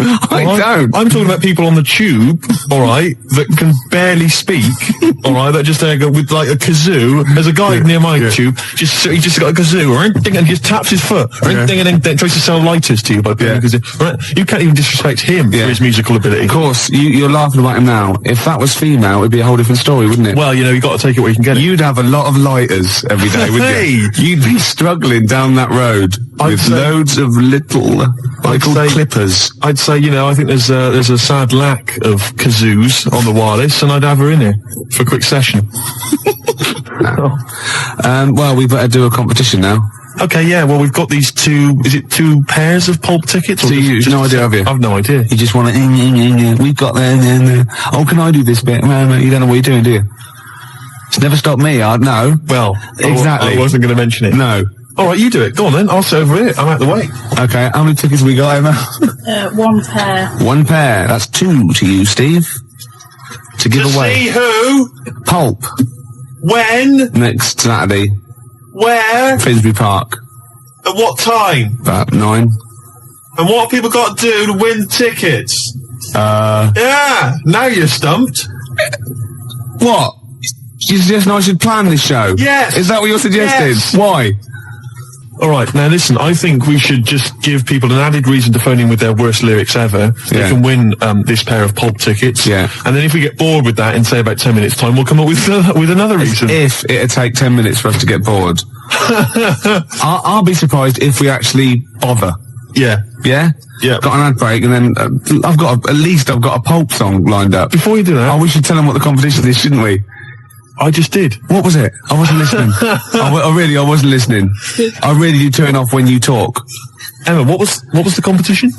don't. I'm talking about people on the tube, alright, that can barely speak, alright, that just go with like a kazoo. There's a guy near my tube, he just got a kazoo, right, and he just taps his foot, and then tries to sell lighters to you by playing a kazoo. Right? You can't even disrespect him for his musical ability. Of course, you're laughing about him now. If that was female, it'd be a whole different story, wouldn't it? Well, you've got to take it where you can get it. You'd have a lot of lighters every day, wouldn't you? You'd be struggling down that road with loads of little clippers. I'd say, I think there's a sad lack of kazoos on the wireless, and I'd have her in here for a quick session. Well, we better do a competition now. Okay, yeah, well, we've got these two pairs of pulp tickets? So you've no idea, have you? I've no idea. You just want to, we've got there. Oh, can I do this bit? Man, you don't know what you're doing, do you? It's never stopped me, no. Well, exactly. I wasn't going to mention it. No. All right, you do it. Go on then. I'll sit over it. I'm out the way. Okay, how many tickets have we got, Emma? One pair. One pair. That's two to you, Steve. To give away. See who? Pulp. When? Next Saturday. Where? Finsbury Park. At what time? About 9. And what have people got to do to win tickets? Yeah, now you're stumped. What? You suggesting I should plan this show? Yes. Is that what you're suggesting? Yes. Why? All right, now listen, I think we should just give people an added reason to phone in with their worst lyrics ever. They can win this pair of pulp tickets. Yeah. And then if we get bored with that in, say, about 10 minutes' time, we'll come up with another reason. If it'd take 10 minutes for us to get bored. I'll be surprised if we actually bother. Yeah. Yeah? Yeah. Got an ad break, and then I've got a pulp song lined up. Before you do that... Oh, we should tell them what the competition is, shouldn't we? I just did. What was it? I wasn't listening. I wasn't listening. I really do turn off when you talk. Emma, what was the competition?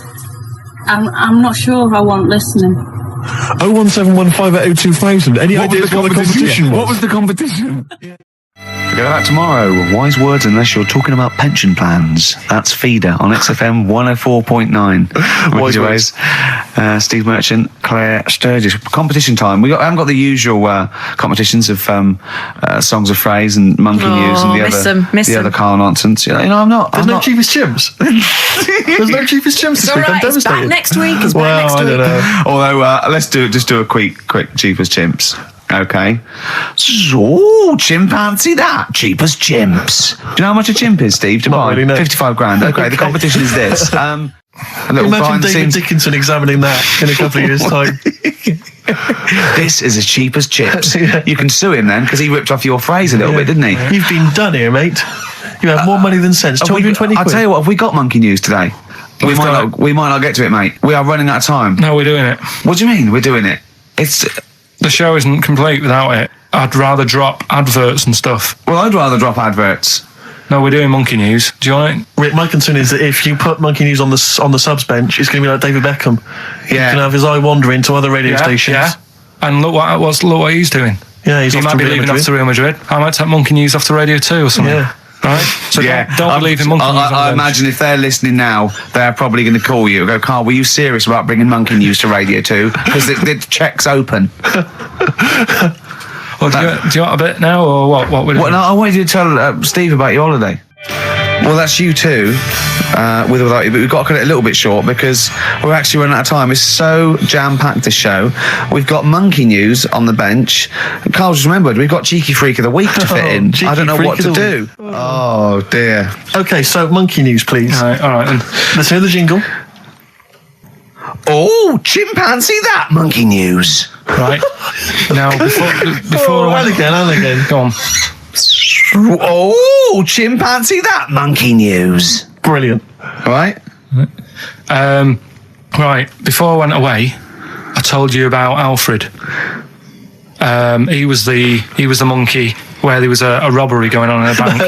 I'm not sure if I want listening. 01715802000. Any ideas what the competition was? What was the competition? Forget about tomorrow. Wise words unless you're talking about pension plans. That's Feeder on XFM 104.9. Wise Gervais, Steve Merchant, Claire Sturgis. Competition time. I haven't got the usual competitions of songs of phrase and monkey news and the other car nonsense. I'm not. There's no cheapest chimps. There's no cheapest chimps this week. I'm devastated. It's back next week. I don't know. Although let's do a quick cheapest chimps. Okay. So, chimpanzee that. Cheapest chimps. Do you know how much a chimp is, Steve, to buy? Really, no. 55 grand. Okay, the competition is this. A little Imagine behind the David scenes. Dickinson examining that in a couple of years' time. This is as cheap as chips. Yeah. You can sue him then, because he ripped off your phrase a little bit, didn't he? You've been done here, mate. You have more money than sense. 220 I'll quid. tell you what, have we got monkey news today? We might not get to it, mate. We are running out of time. No, we're doing it. What do you mean, we're doing it? It's... The show isn't complete without it. I'd rather drop adverts and stuff. Well, I'd rather drop adverts. No, we're doing monkey news. Do you want it? Rick, my concern is that if you put Monkey News on the subs bench, it's going to be like David Beckham. Yeah. He can have his eye wandering to other radio stations. Yeah. And look what he's doing. Yeah, he's He off might to be Real leaving Madrid. off to Real Madrid. I might take monkey news off the radio too or something. Yeah. Right? So don't be leaving monkey news on the I bench. imagine if they're listening now, they're probably going to call you and go, Carl, were you serious about bringing monkey news to Radio 2? Because the check's open. Well, do you want a bit now or what we're doing? Well, no, I wanted you to tell Steve about your holiday. Well, that's you too, with or without you, but we've got to cut it a little bit short because we're actually running out of time. It's so jam-packed, this show. We've got monkey news on the bench. Carl just remembered, we've got Cheeky Freak of the Week to fit in. I don't know what to do. Oh, dear. Okay, so Monkey News, please. All right then. Let's hear the jingle. Oh, chimpanzee that monkey news. Right. Now, before And again. Go on. Oh, chimpanzee that monkey news. Brilliant. Right? Right, before I went away, I told you about Alfred. He was the monkey where there was a robbery going on in a bank.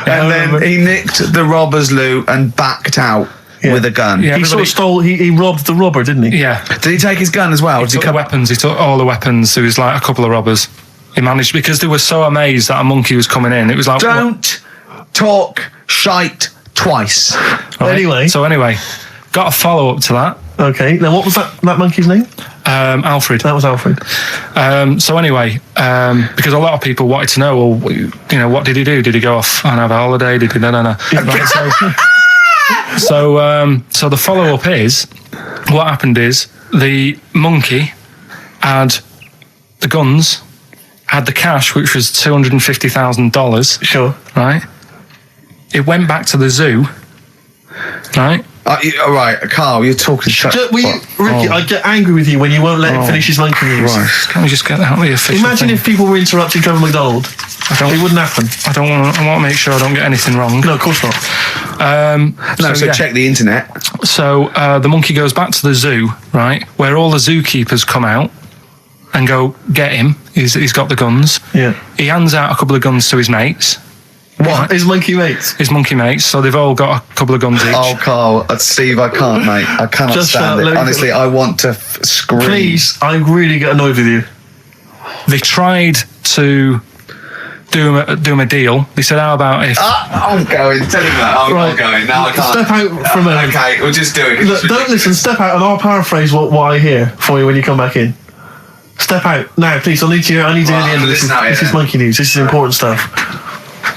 And then he nicked the robber's loot and backed out with a gun. Yeah, He sort of stole, he robbed the robber, didn't he? Yeah. Did he take his gun as well? He took the weapons. He took all the weapons. There was like a couple of robbers. He managed, because they were so amazed that a monkey was coming in. It was like, Don't talk shite twice. Right? So anyway, got a follow-up to that. Okay, now what was that monkey's name? Alfred. That was Alfred. So anyway, because a lot of people wanted to know, well, you know, what did he do? Did he go off and have a holiday? Did he? No. Right, so the follow-up is, what happened is the monkey had the guns, had the cash, which was $250,000. Sure. Right. It went back to the zoo. Right. All right, Carl, you're talking shit. Ricky, I get angry with you when you won't let him finish his monkey news. Right. Can we just get that out of the official Imagine thing? if people were interrupting Trevor McDonald. It wouldn't happen. I want to make sure I don't get anything wrong. No, of course not. So check the internet. So the monkey goes back to the zoo, right, where all the zookeepers come out and go, get him. He's got the guns. Yeah. He hands out a couple of guns to his mates. What? His monkey mates? His monkey mates. So they've all got a couple of guns each. Oh, Carl, Steve, I can't, mate. I cannot Just stand it. let me- Honestly, I want to scream. Please, I really get annoyed with you. They tried to do him a deal. They said, how about if... I'm going. Tell him that. I'm going. No, I can't. Step out from a... Okay, we'll just do it. Look, don't listen, step out and I'll paraphrase what I hear for you when you come back in. Step out. Now, please, I need to hear the end of this. This is monkey news. This is important stuff.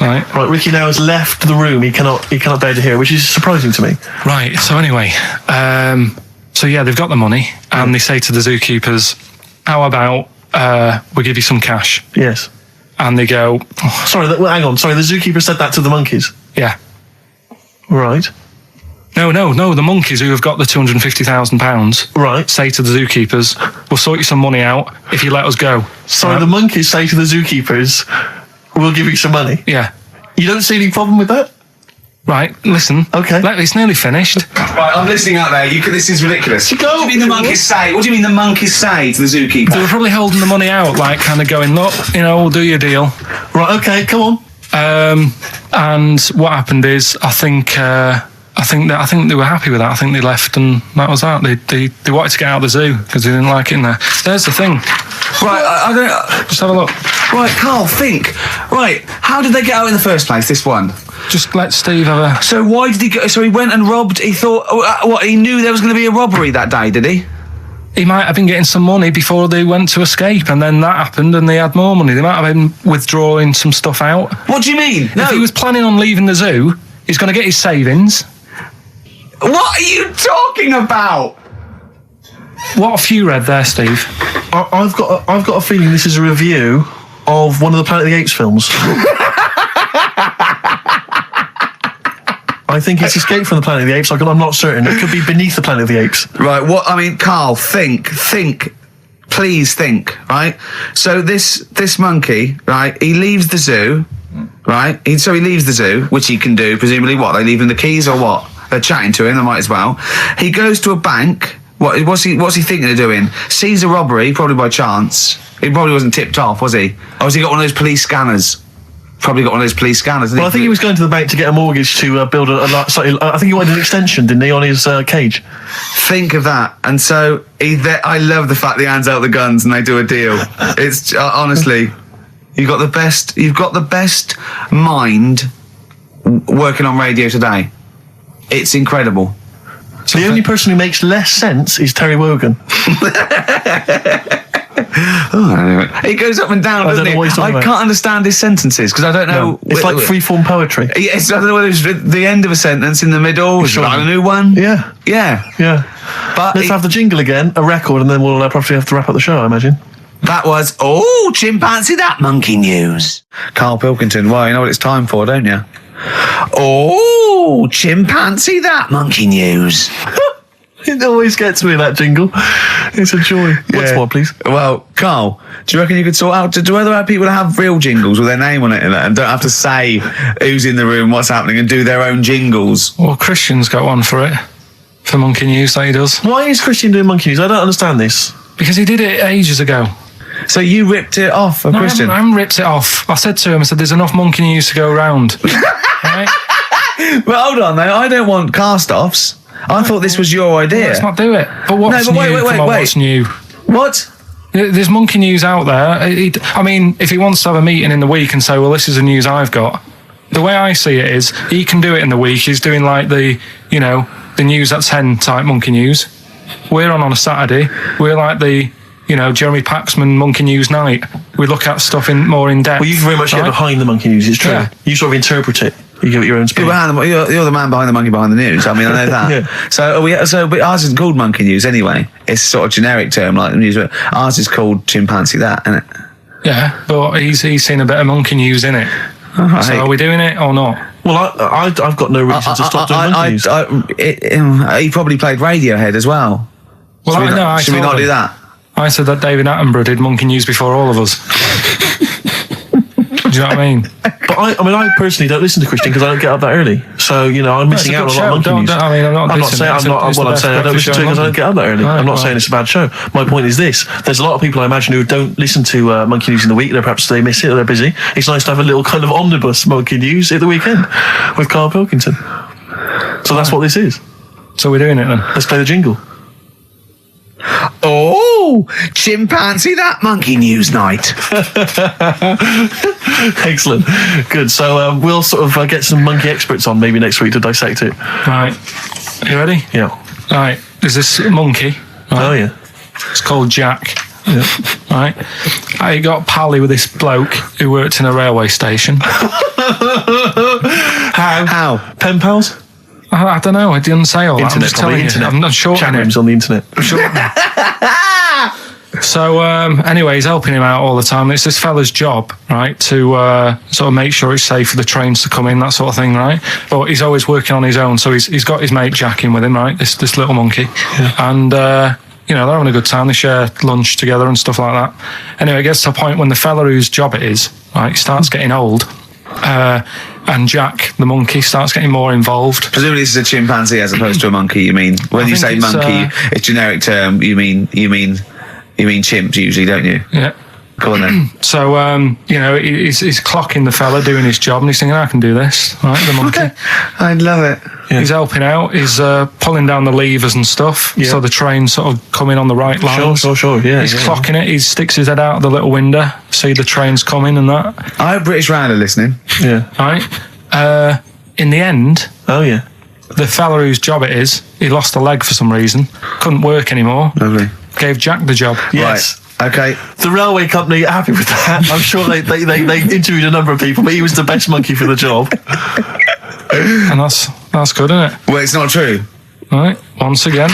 Right. Ricky now has left the room. He cannot bear to hear, which is surprising to me. Right, so anyway, so yeah, they've got the money, and they say to the zookeepers, how about we give you some cash? Yes. And they go, oh, Sorry, hang on. Sorry, the zookeeper said that to the monkeys. yeah. Right. No, the monkeys who have got the £250,000 Right. say to the zookeepers, we'll sort you some money out if you let us go. Sorry, the monkeys say to the zookeepers, we'll give you some money. Yeah. You don't see any problem with that? Right, listen. Okay. It's nearly finished. Right, I'm listening out there. This is ridiculous. Go. What do you mean the monkeys say? What do you mean the monkeys say to the zookeeper? They were probably holding the money out, like kind of going, look, we'll do your deal. Right, okay, come on. And what happened is, I think they were happy with that. I think they left, and that was that. They wanted to get out of the zoo because they didn't like it in there. There's the thing. Right, I don't... Just have a look. Right, Carl, think. Right, how did they get out in the first place, this one? Just let Steve have a... So why did he go... So he went and robbed... He thought... What, he knew there was going to be a robbery that day, did he? He might have been getting some money before they went to escape, and then that happened and they had more money. They might have been withdrawing some stuff out. What do you mean? If he was planning on leaving the zoo, he's going to get his savings. What are you talking about? What have you read there, Steve? I've got a feeling this is a review of one of the Planet of the Apes films. I think it's escaped from the Planet of the Apes. I'm not certain. It could be beneath the Planet of the Apes. Right, Carl, think. Please think, right? So this monkey, right, he leaves the zoo, right? So he leaves the zoo, which he can do, presumably what? They leave him the keys or what? They're chatting to him, they might as well. He goes to a bank. What's he thinking of doing? Sees a robbery, probably by chance. He probably wasn't tipped off, was he? Or has he got one of those police scanners? Probably got one of those police scanners. Well, I think he was going to the bank to get a mortgage to build I think he wanted an extension, didn't he, on his cage? Think of that. And so I love the fact that he hands out the guns and they do a deal. It's honestly, you've got the best mind working on radio today. It's incredible. The only person who makes less sense is Terry Wogan. He goes up and down, doesn't he? I can't understand his sentences because I don't know. No, it's like free-form poetry. Yes, I don't know whether it's the end of a sentence, in the middle, is a new one. Yeah. But let's have the jingle again, a record, and then we'll probably have to wrap up the show, I imagine. That was chimpanzee that monkey news. Karl Pilkington, well, you know what it's time for, don't you? Chimpanzee that monkey news. It always gets me, that jingle. It's a joy. What's more, please? Well, Carl, do you reckon you could sort out do other people have real jingles with their name on it and don't have to say who's in the room, what's happening, and do their own jingles? Well, Christian's got one for it, for Monkey News, that he does. Why is Christian doing Monkey News? I don't understand this. Because he did it ages ago. So you ripped it off of Christian? I haven't ripped it off. I said to him, there's enough Monkey News to go around. Right? Well, hold on, though. I don't want cast-offs. I thought this was your idea. Let's not do it. But what's new? What's new? What? There's Monkey News out there. I mean, if he wants to have a meeting in the week and say, well, this is the news I've got, the way I see it is he can do it in the week. He's doing like the news at 10 type Monkey News. We're on a Saturday. We're like the, Jeremy Paxman Monkey News night. We look at stuff more in depth. Well, you very much get behind the Monkey News, it's true. Yeah. You sort of interpret it. You give it your own spin. You're the man behind the monkey behind the news. I mean, I know that. Yeah. But ours isn't called Monkey News anyway. It's sort of generic term like the news. But ours is called Chimpanzee That, isn't it? Yeah, but he's seen a bit of Monkey News in it. Right. So are we doing it or not? Well, I've got no reason to stop doing Monkey News. He probably played Radiohead as well. Well, should we not do that? I said that David Attenborough did Monkey News before all of us. Do you know what I mean? But I personally don't listen to Christian because I don't get up that early. So, I'm missing out on a lot of Monkey News. I'm not saying I don't listen to it because I don't get up that early. I'm not saying it's a bad show. My point is this. There's a lot of people I imagine who don't listen to Monkey News in the week. Perhaps they miss it or they're busy. It's nice to have a little kind of omnibus Monkey News at the weekend with Karl Pilkington. So that's what this is. So we're doing it then. Let's play the jingle. Chimpanzee That Monkey News night. Excellent. Good. So we'll sort of get some monkey experts on maybe next week to dissect it. Right. Are you ready? Yeah. Right. There's this monkey. Right? Oh, yeah. It's called Jack. Yeah. Right. I got pally with this bloke who worked in a railway station. How? Pen pals? I don't know. I didn't say all that. I'm just telling you. I'm not sure. Chat rooms on the internet. So anyway, he's helping him out all the time. It's this fella's job, right, to sort of make sure it's safe for the trains to come in, that sort of thing, right? But he's always working on his own, so he's got his mate Jack in with him, right? This little monkey, and they're having a good time. They share lunch together and stuff like that. Anyway, it gets to a point when the fella whose job it is, right, starts getting old. And Jack, the monkey, starts getting more involved. Presumably this is a chimpanzee as opposed to a monkey, you mean? When you say monkey, it's generic term, you mean chimps usually, don't you? Yeah. Go on then. So, he's clocking the fella doing his job and he's thinking, I can do this, right, the monkey. I love it. Yeah. He's helping out, he's pulling down the levers and stuff, so the train's sort of coming on the right lines. Sure, yeah. He's clocking it, he sticks his head out of the little window, see the trains coming and that. I hope British Rand are listening. Yeah. Right? In the end... Oh, yeah. The fella whose job it is, he lost a leg for some reason, couldn't work anymore. Lovely. Gave Jack the job. Yes. Right. Okay. The railway company are happy with that. I'm sure they interviewed a number of people, but he was the best monkey for the job. And that's good, isn't it? Well, it's not true. Right, once again.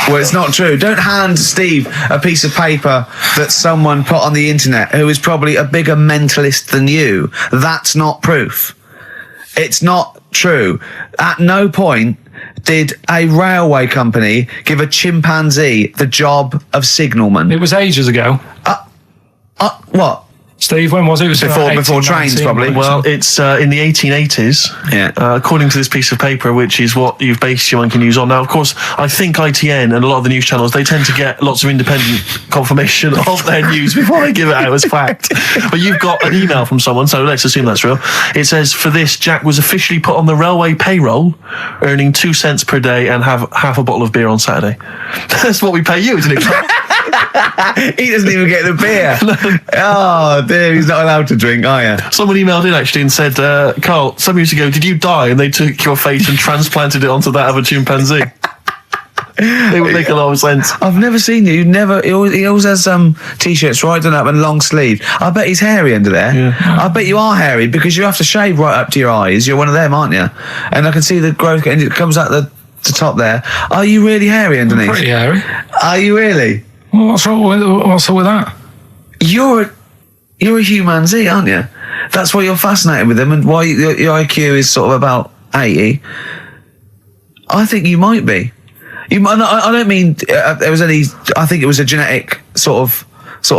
Well, it's not true. Don't hand Steve a piece of paper that someone put on the internet who is probably a bigger mentalist than you. That's not proof. It's not true. At no point did a railway company give a chimpanzee the job of signalman. It was ages ago. What? Steve, when was it? It was before trains, probably. Well, it's in the 1880s, according to this piece of paper, which is what you've based your monkey news on. Now, of course, I think ITN and a lot of the news channels, they tend to get lots of independent confirmation of their news before they give it out as fact. But you've got an email from someone, so let's assume that's real. It says, for this, Jack was officially put on the railway payroll, earning 2 cents per day and have half a bottle of beer on Saturday. That's what we pay you, isn't it? He doesn't even get the beer. Oh, dear, he's not allowed to drink, are you? Someone emailed in, actually, and said, Carl, some years ago, did you die? And they took your face and transplanted it onto that of a chimpanzee. It would make a lot of sense. I've never seen you. He always has some T-shirts right done up and long sleeve. I bet he's hairy under there. Yeah. I bet you are hairy because you have to shave right up to your eyes. You're one of them, aren't you? And I can see the growth, and it comes out the top there. Are you really hairy underneath? Pretty hairy. Are you really? Well, what's wrong with that? You're a humanzee, aren't you? That's why you're fascinated with them, and why your IQ is sort of about 80. I think you might be. You might. I don't mean there was any. I think it was a genetic sort of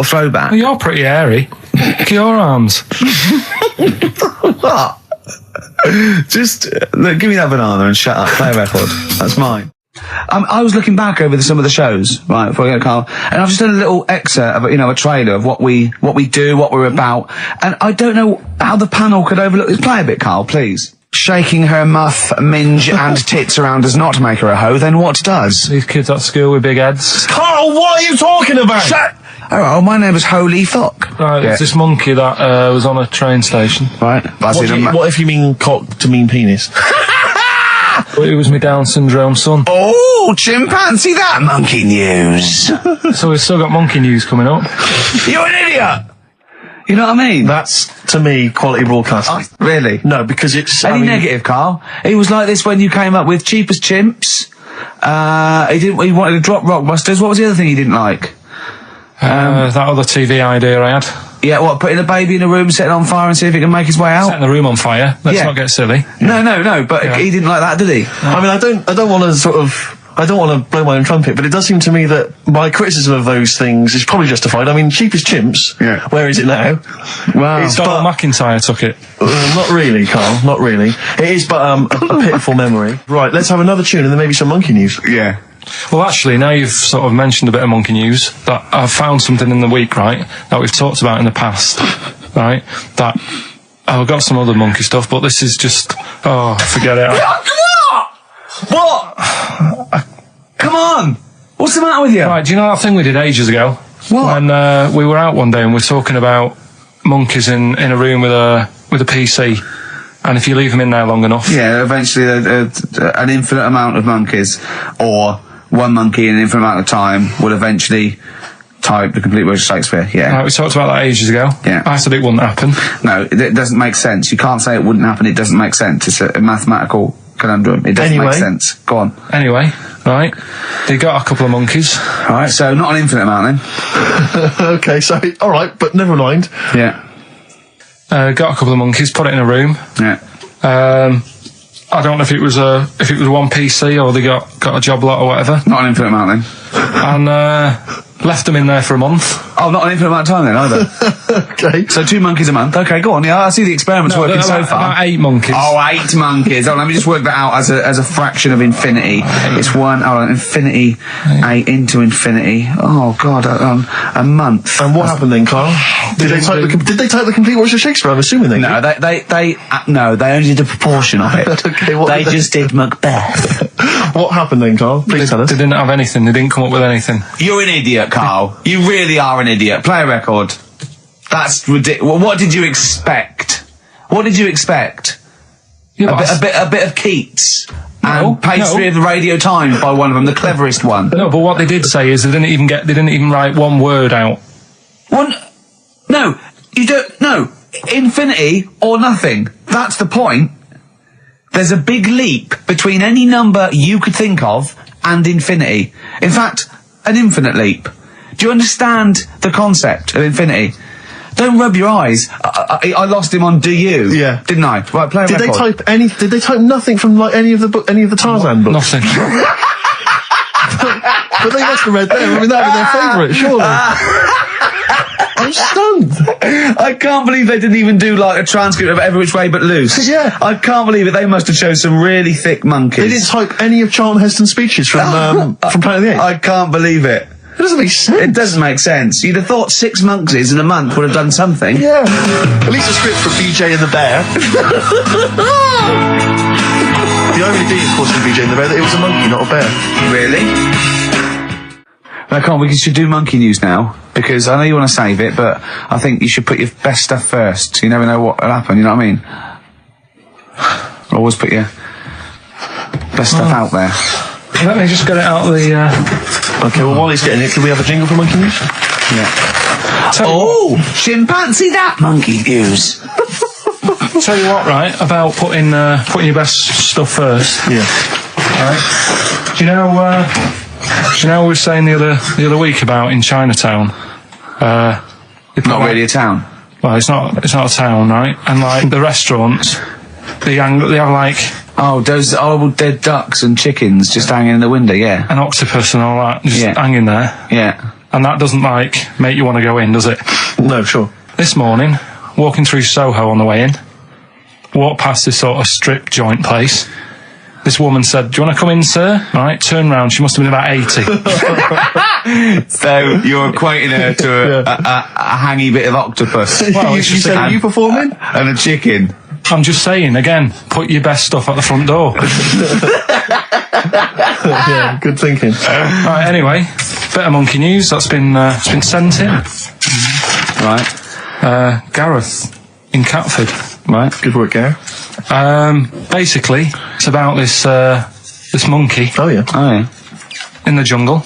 throwback. Well, you're pretty hairy. Look at your arms. What? Just look, give me that banana and shut up. Play a record. That's mine. I was looking back over some of the shows, right, before I get Carl, and I've just done a little excerpt of, a trailer of what we do, what we're about, and I don't know how the panel could overlook this. Play a bit, Carl, please. Shaking her muff, minge, and tits around does not make her a hoe, then what does? These kids at school with big heads. Carl, what are you talking about? Shut! Oh, my name is Holy Fuck. Right, Yeah. It's this monkey that was on a train station. Right. What if you mean cock to mean penis? It was my Down syndrome son. Oh, chimpanzee, that monkey news. So we've still got monkey news coming up. You're an idiot! You know what I mean? That's, to me, quality broadcasting. Really? No, because it's... Any negative, Carl? He was like this when you came up with Cheap as Chimps. He wanted to drop Rockbusters. What was the other thing he didn't like? That other TV idea I had. Yeah, what, putting a baby in a room, setting it on fire and see if it can make his way out? Setting the room on fire. Let's not get silly. No, but he didn't like that, did he? I mean, I don't want to blow my own trumpet, but it does seem to me that my criticism of those things is probably justified. I mean, Cheap as Chimps, where is it now? Wow. Donald McIntyre took it. Not really, Carl, not really. It is but a pitiful memory. Right, let's have another tune and then maybe some monkey news. Yeah. Well, actually, now you've sort of mentioned a bit of monkey news, that I've found something in the week, right, that we've talked about in the past, right, that I've got some other monkey stuff, but this is just, forget it. What? Come on! What's the matter with you? Right, do you know that thing we did ages ago? What? When we were out one day and we were talking about monkeys in a room with a PC, and if you leave them in there long enough... Yeah, eventually an infinite amount of monkeys, or one monkey in an infinite amount of time, will eventually type the complete words of Shakespeare, yeah. Right, we talked about that ages ago. Yeah. I said it wouldn't happen. No, it doesn't make sense. You can't say it wouldn't happen, it doesn't make sense. It's a mathematical conundrum. It doesn't make sense. Go on. Anyway, right, they got a couple of monkeys. Alright, so not an infinite amount then. Okay, so, alright, but never mind. Yeah. Got a couple of monkeys, put it in a room. Yeah. I don't know if it was one PC or they got a job lot or whatever. Not an infinite amount then. And left them in there for a month. Oh, not an infinite amount of time then either. Okay. So 2 monkeys a month. Okay, go on. Yeah, I see the experiment's working so far. About 8 monkeys. Oh, 8 monkeys. Oh, let me just work that out as a fraction of infinity. It's infinity, 8 into infinity. Oh God, a month. And what happened then, Carl? Did they type the complete words of Shakespeare? I'm assuming they No, did. they only did a proportion of it. Okay, they just did Macbeth. What happened then, Carl? Please tell us. They didn't have anything. They didn't come up with anything. You're an idiot, Carl. You really are an idiot. Play a record. That's ridiculous. What did you expect? What did you expect? Yeah, A bit of Keats and pastry of the Radio Times by one of them, the cleverest one. No, but what they did say is they didn't even write one word out. No, you don't. No, infinity or nothing. That's the point. There's a big leap between any number you could think of and infinity. In fact, an infinite leap. Do you understand the concept of infinity? Don't rub your eyes. I lost him on Do You. Yeah. Didn't I? Right, play a Did record. Did they type nothing from like any of the Tarzan books? Nothing. But they must have read them. I mean, that'd be their favourite, surely. I'm stunned. I can't believe they didn't even do like a transcript of Every Which Way But Loose. Yeah. I can't believe it. They must have chosen some really thick monkeys. They didn't type any of Charlton Heston's speeches from Planet of the Apes. I can't believe it. It doesn't make sense. It doesn't make sense. You'd have thought 6 monkeys in a month would have done something. Yeah. At least a script for BJ and the Bear. The irony being, of course, with BJ and the Bear, that it was a monkey, not a bear. Really? No, we should do monkey news now, because I know you want to save it, but I think you should put your best stuff first. You never know what will happen, you know what I mean? Always put your best stuff out there. Let me just get it out of the... Okay, well, while he's getting it, can we have a jingle for monkey news? Yeah. Chimpanzee that monkey news. Tell you what, right, about putting your best stuff first. Yeah. Right. Do you know we were saying the other week about in Chinatown? Not really a town. Well, it's not a town, right? And like the restaurants, they have like those old dead ducks and chickens just hanging in the window. Yeah. an octopus and all that just hanging there. Yeah. And that doesn't like make you want to go in, does it? No, sure. This morning, walking through Soho on the way in, walked past this sort of strip joint place. This woman said, "Do you want to come in, sir?" Right, turn round. She must have been about 80. So you're equating her to a hangy bit of octopus. Well, you it's just said, a- are you performing? And a chicken. I'm just saying, again, put your best stuff at the front door. Yeah, good thinking. Right, anyway, bit of monkey news that's been sent in. Right. Gareth in Catford. Right. Good work, Gary. Basically, it's about this monkey Oh, yeah. Oh, yeah. in the jungle.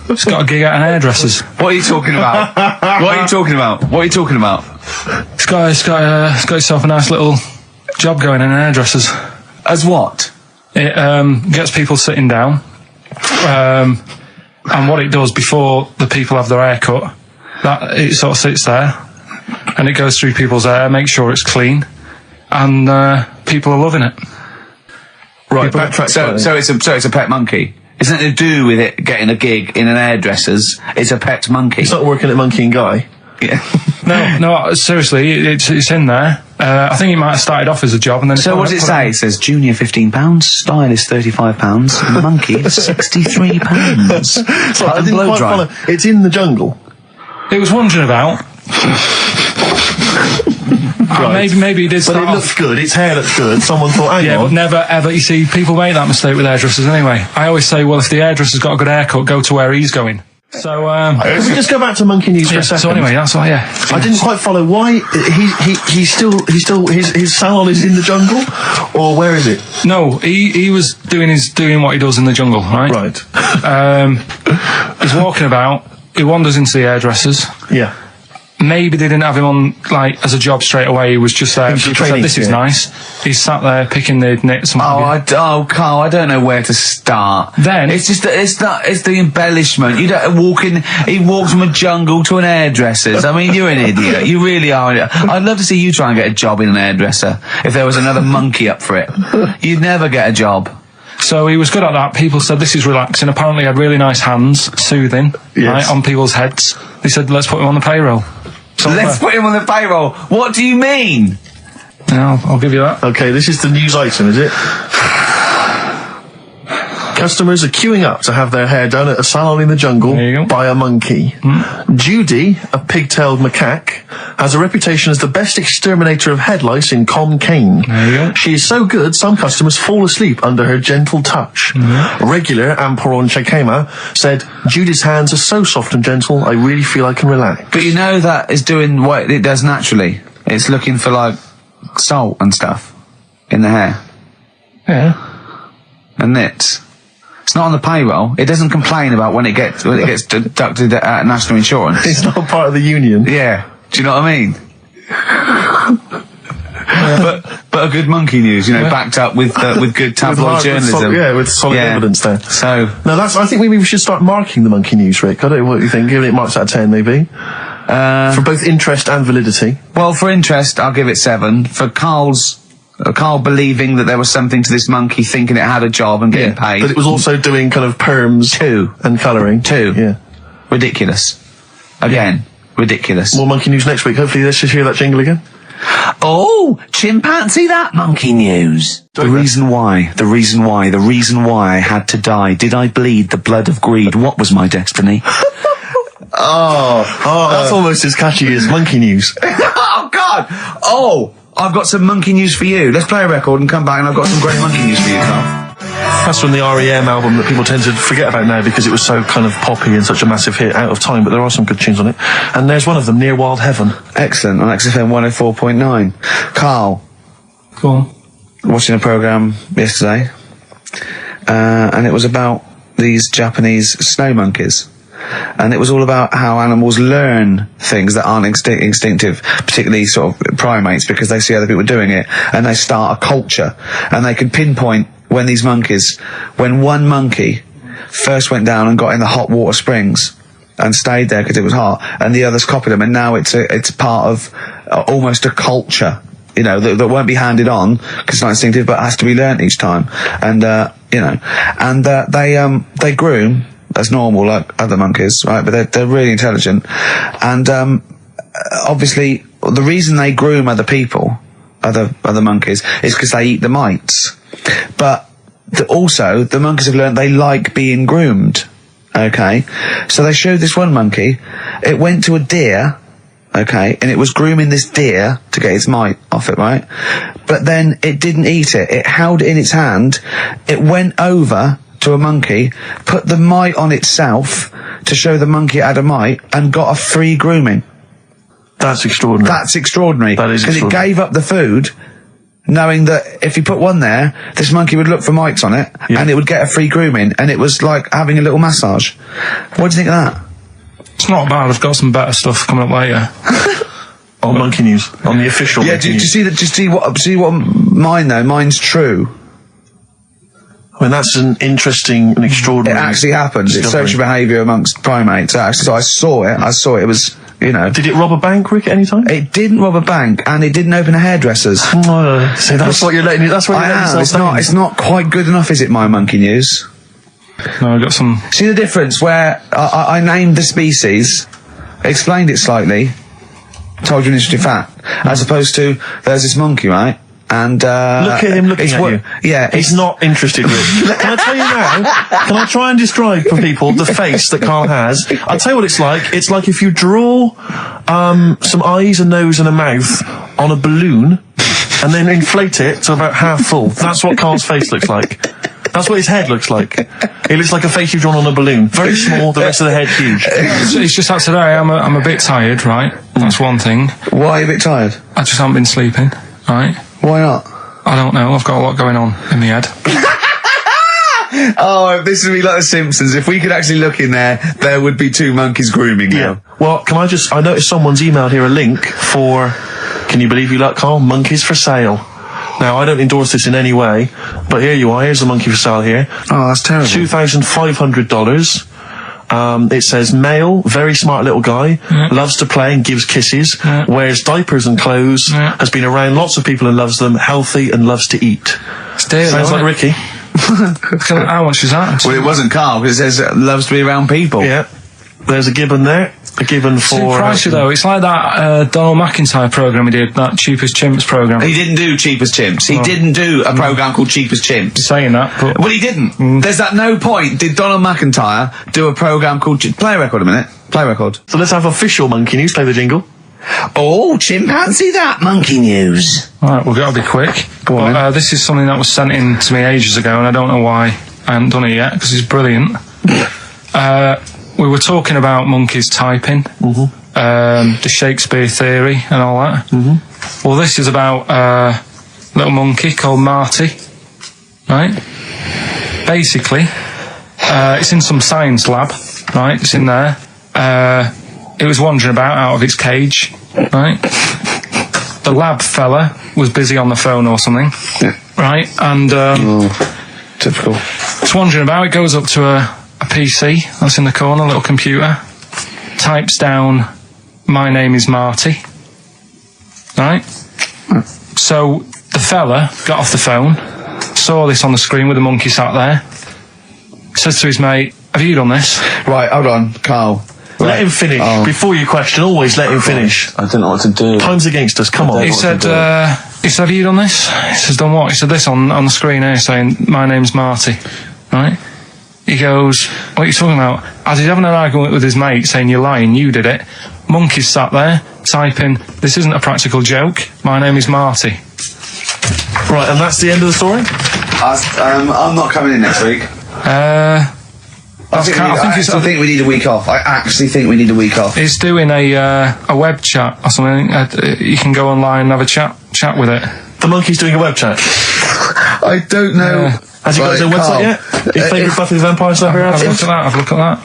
It's got a gig at an hairdresser's. What are you talking about? What are you talking about? What are you talking about? It's got itself a nice little job going in an hairdresser's. As what? It gets people sitting down, and what it does before the people have their hair cut, that it sort of sits there, and it goes through people's hair, makes sure it's clean, and people are loving it. Right, backtrack So it's a pet monkey. It's nothing to do with it getting a gig in an hairdresser's. It's a pet monkey. It's not working at Monkey and Guy. Yeah. No, seriously, it's in there. I think it might have started off as a job, and then. So what does it say? It says junior £15, stylist £35, and monkey £63. So I didn't quite follow. It's in the jungle. It was wandering about. Right. Maybe it did. But Start it off. looks good. Its hair looks good. Someone thought, hang Yeah, on. but never ever. You see, people make that mistake with hairdressers anyway. I always say, well, if the hairdresser's got a good haircut, go to where he's going. So, Can we just go back to monkey news for a second? so anyway, that's why. Yeah, I didn't quite follow why he's still his salon is in the jungle, or where is it? No, he was doing what he does in the jungle, right? Right. He's walking about. He wanders into the hairdressers. Yeah. Maybe they didn't have him on like as a job straight away. He was just there. He was People said, training, this is yeah. nice. He's sat there picking the knits. And what have you. Carl, I don't know where to start. Then- it's just it's the embellishment. You don't walk in. He walks from a jungle to an hairdresser's. I mean, you're an idiot. You really are. An idiot. I'd love to see you try and get a job in an hairdresser. If there was another monkey up for it, you'd never get a job. So he was good at that. People said this is relaxing. Apparently, he had really nice hands, soothing, Yes. right, on people's heads. They said, let's put him on the payroll. So Let's put him on the payroll. What do you mean? Yeah, I'll give you that. Okay, this is the news item, is it? Customers are queuing up to have their hair done at a salon in the jungle There you go. by a monkey. Judy, a pig-tailed macaque, has a reputation as the best exterminator of head lice in Concane. There you go. She is so good, some customers fall asleep under her gentle touch. Regular Amporon Chekema said, Judy's hands are so soft and gentle, I really feel I can relax. But you know that is doing what it does naturally. It's looking for like salt and stuff in the hair Yeah. and nits. It's not on the payroll. It doesn't complain about when it gets deducted at national insurance. It's not part of the union. Yeah. Do you know what I mean? But a good monkey news, backed up with good tabloid journalism. With solid evidence there. So no, I think maybe we should start marking the monkey news, Rick. I don't know what you think. Giving it marks out of 10, maybe. For both interest and validity. Well, for interest, I'll give it 7. For Carl believing that there was something to this monkey, thinking it had a job and getting paid. But it was also doing kind of perms 2 and colouring. 2. Yeah. Ridiculous. Again, ridiculous. More monkey news next week. Hopefully let's just hear that jingle again. Oh, chimpanzee that monkey news. The reason why I had to die. Did I bleed the blood of greed? What was my destiny? That's almost as catchy as monkey news. Oh, God! Oh, I've got some monkey news for you. Let's play a record and come back, and I've got some great monkey news for you, Carl. That's from the REM album that people tend to forget about now because it was so kind of poppy and such a massive hit, Out of Time, but there are some good tunes on it. And there's one of them, Near Wild Heaven. Excellent, on XFM 104.9. Carl. Go on. Watching a programme yesterday, and it was about these Japanese snow monkeys. And it was all about how animals learn things that aren't instinctive, particularly sort of primates, because they see other people doing it, and they start a culture. And they can pinpoint when one monkey first went down and got in the hot water springs and stayed there because it was hot, and the others copied them, and now it's part of almost a culture, that won't be handed on because it's not instinctive, but has to be learnt each time. And they groom as normal like other monkeys, right? But they're really intelligent, and obviously the reason they groom other people, other monkeys, is because they eat the mites. But also the monkeys have learned they like being groomed. Okay, so they showed this one monkey. It went to a deer. Okay, and it was grooming this deer to get its mite off it, right? But then it didn't eat it. It held it in its hand. It went over to a monkey, put the mite on itself to show the monkey it had a mite, and got a free grooming. That's extraordinary. That's extraordinary. That is extraordinary. Because it gave up the food, knowing that if you put one there, this monkey would look for mites on it, and it would get a free grooming, and it was like having a little massage. What do you think of that? It's not bad. I've got some better stuff coming up later. On monkey news, on the official. Yeah, do you see that? Just see what mine though. Mine's true. I mean, that's an interesting and extraordinary. It actually happens. Discovery. It's social behaviour amongst primates. Actually, so I saw it. It was, Did it rob a bank, Rick, at any time? It didn't rob a bank, and it didn't open a hairdresser's. See, that's what you're letting. That's what you're letting yourself down. It's not quite good enough, is it? My monkey news. No, I got some. See the difference where I named the species, explained it slightly, told you an interesting fact, as opposed to there's this monkey, right? And look at him looking at you. Yeah, he's not interested, Rick. Can I tell you now? Can I try and describe for people the face that Carl has? I'll tell you what it's like. It's like if you draw some eyes, a nose, and a mouth on a balloon, and then inflate it to about half full. That's what Carl's face looks like. That's what his head looks like. It looks like a face you've drawn on a balloon. Very small, the rest of the head huge. It's just that today I'm a bit tired, right? That's one thing. Why are you a bit tired? I just haven't been sleeping, right? Why not? I don't know. I've got a lot going on in my head. Oh, this would be like The Simpsons. If we could actually look in there, there would be 2 monkeys grooming now. Yeah. Well, I noticed someone's emailed here a link for, can you believe you luck, Carl? Monkeys for sale. Now, I don't endorse this in any way, but here you are. Here's a monkey for sale here. Oh, that's terrible. $2,500. It says male, very smart little guy, loves to play and gives kisses, wears diapers and clothes, has been around lots of people and loves them, healthy and loves to eat. Sounds like Ricky. How much is that? Well, it wasn't Carl, because it says loves to be around people. Yeah. There's a gibbon there. A gibbon for... It's pricey though. It's like that Donald McIntyre programme he did, that Cheapest Chimps programme. He didn't do Cheapest Chimps. He didn't do a programme called Cheapest Chimps. You're saying that, but... Well, he didn't. There's at no point did Donald McIntyre do a programme called... Play a record a minute. Play a record. So let's have official monkey news. Play the jingle. Oh, chimpanzee that monkey news. Alright, we've got to be quick. Go on, but, this is something that was sent in to me ages ago, and I don't know why I haven't done it yet, because it's brilliant. We were talking about monkeys typing, the Shakespeare theory and all that. Well, this is about a little monkey called Marty, right? Basically, it's in some science lab, right? It's in there. It was wandering about out of its cage, right? the lab fella was busy on the phone or something, right? And typical. it's wandering about. It goes up to a PC that's in the corner, a little computer, types down, "My name is Marty," right? So the fella got off the phone, saw this on the screen with the monkey sat there, says to his mate, "Have you done this?" Right, hold on, Carl. Let him finish. Before you question, always let him finish. I don't know what to do. Time's against us, come on. He said, "Have you done this?" He says, "Done what?" He said, "This on the screen here saying, 'My name's Marty,' right?" He goes, "What are you talking about?" As he's having an argument with his mate saying, "You're lying, you did it," monkey's sat there typing, "This isn't a practical joke, my name is Marty." Right, and that's the end of the story? I'm not coming in next week. I think we need a week off. I actually think we need a week off. He's doing a web chat or something. You can go online and have a chat with it. The monkey's doing a web chat? I don't know. Has he got his own website yet? His favourite Buffy the Vampire Slayer? Have a look at that.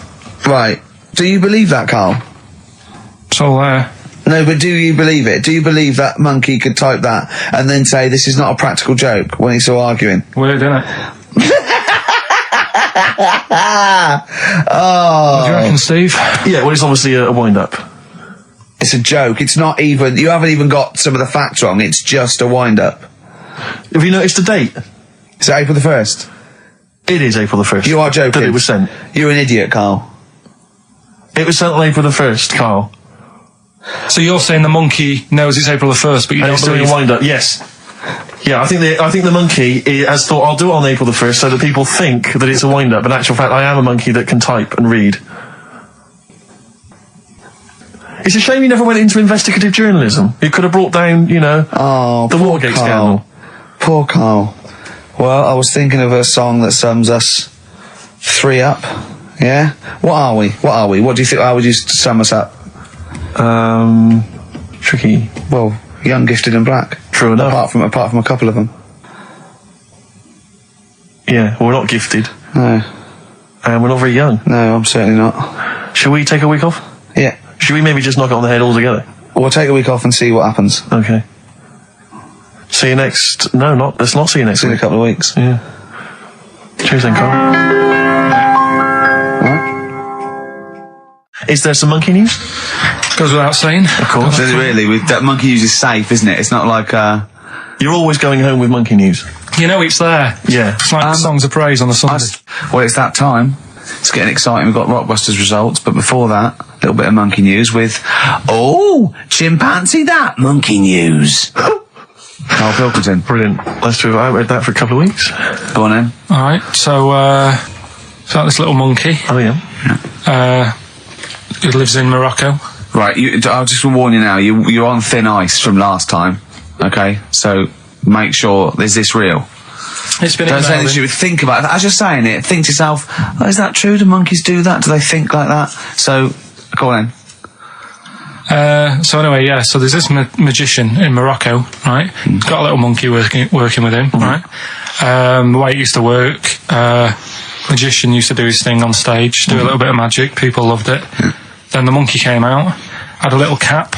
Right. Do you believe that, Carl? It's all there. No, but do you believe it? Do you believe that monkey could type that and then say this is not a practical joke when he's still arguing? Weird, isn't it? Oh. What do you reckon, Steve? Yeah, well, it's obviously a wind-up. It's a joke. It's not even... You haven't even got some of the facts wrong. It's just a wind-up. Have you noticed the date? Is it April the 1st? It is April the 1st. You are joking. That it was sent. You're an idiot, Carl. It was sent on April the 1st, Carl. So you're saying the monkey knows it's April the 1st, but you don't believe... doing a wind-up, yes. Yeah, I think the monkey has thought, I'll do it on April the 1st so that people think that it's a wind-up. In actual fact, I am a monkey that can type and read. It's a shame you never went into investigative journalism. You could have brought down, the Watergate scandal. Poor Carl. Well, I was thinking of a song that sums us three up. Yeah? What are we? What do you think? How would you sum us up? Tricky. Well, young, gifted and black. True enough. Apart from a couple of them. Yeah, we're not gifted. No. And we're not very young. No, I'm certainly not. Shall we take a week off? Yeah. Should we maybe just knock it on the head altogether? We'll take a week off and see what happens. Okay. See you next... No, let's not see you next See you in week. a couple of weeks. Yeah. Cheers then, Carl. Alright. Is there some monkey news? Goes without saying. Of course. Does it really? That monkey news is safe, isn't it? It's not like... You're always going home with monkey news. You know it's there. Yeah. It's like songs of praise on the Sunday. Well, it's that time. It's getting exciting. We've got Rockbusters results, but before that, a little bit of monkey news with... Oh, chimpanzee that monkey news. Karl Pilkington. Brilliant. Let's do it. I read that for a couple of weeks. Go on then. Alright, so, it's like this little monkey. Oh, yeah. Who lives in Morocco. Right, I'll just warn you now, you're on thin ice from last time, okay? So make sure, is this real? It's been Don't say this, you would think about it. As you're saying it, think to yourself, oh, is that true? Do monkeys do that? Do they think like that? So, go on then. So anyway, yeah, so there's this magician in Morocco, right? He's got a little monkey working with him, right? The way it used to work, magician used to do his thing on stage, do a little bit of magic, people loved it. Then the monkey came out, had a little cap,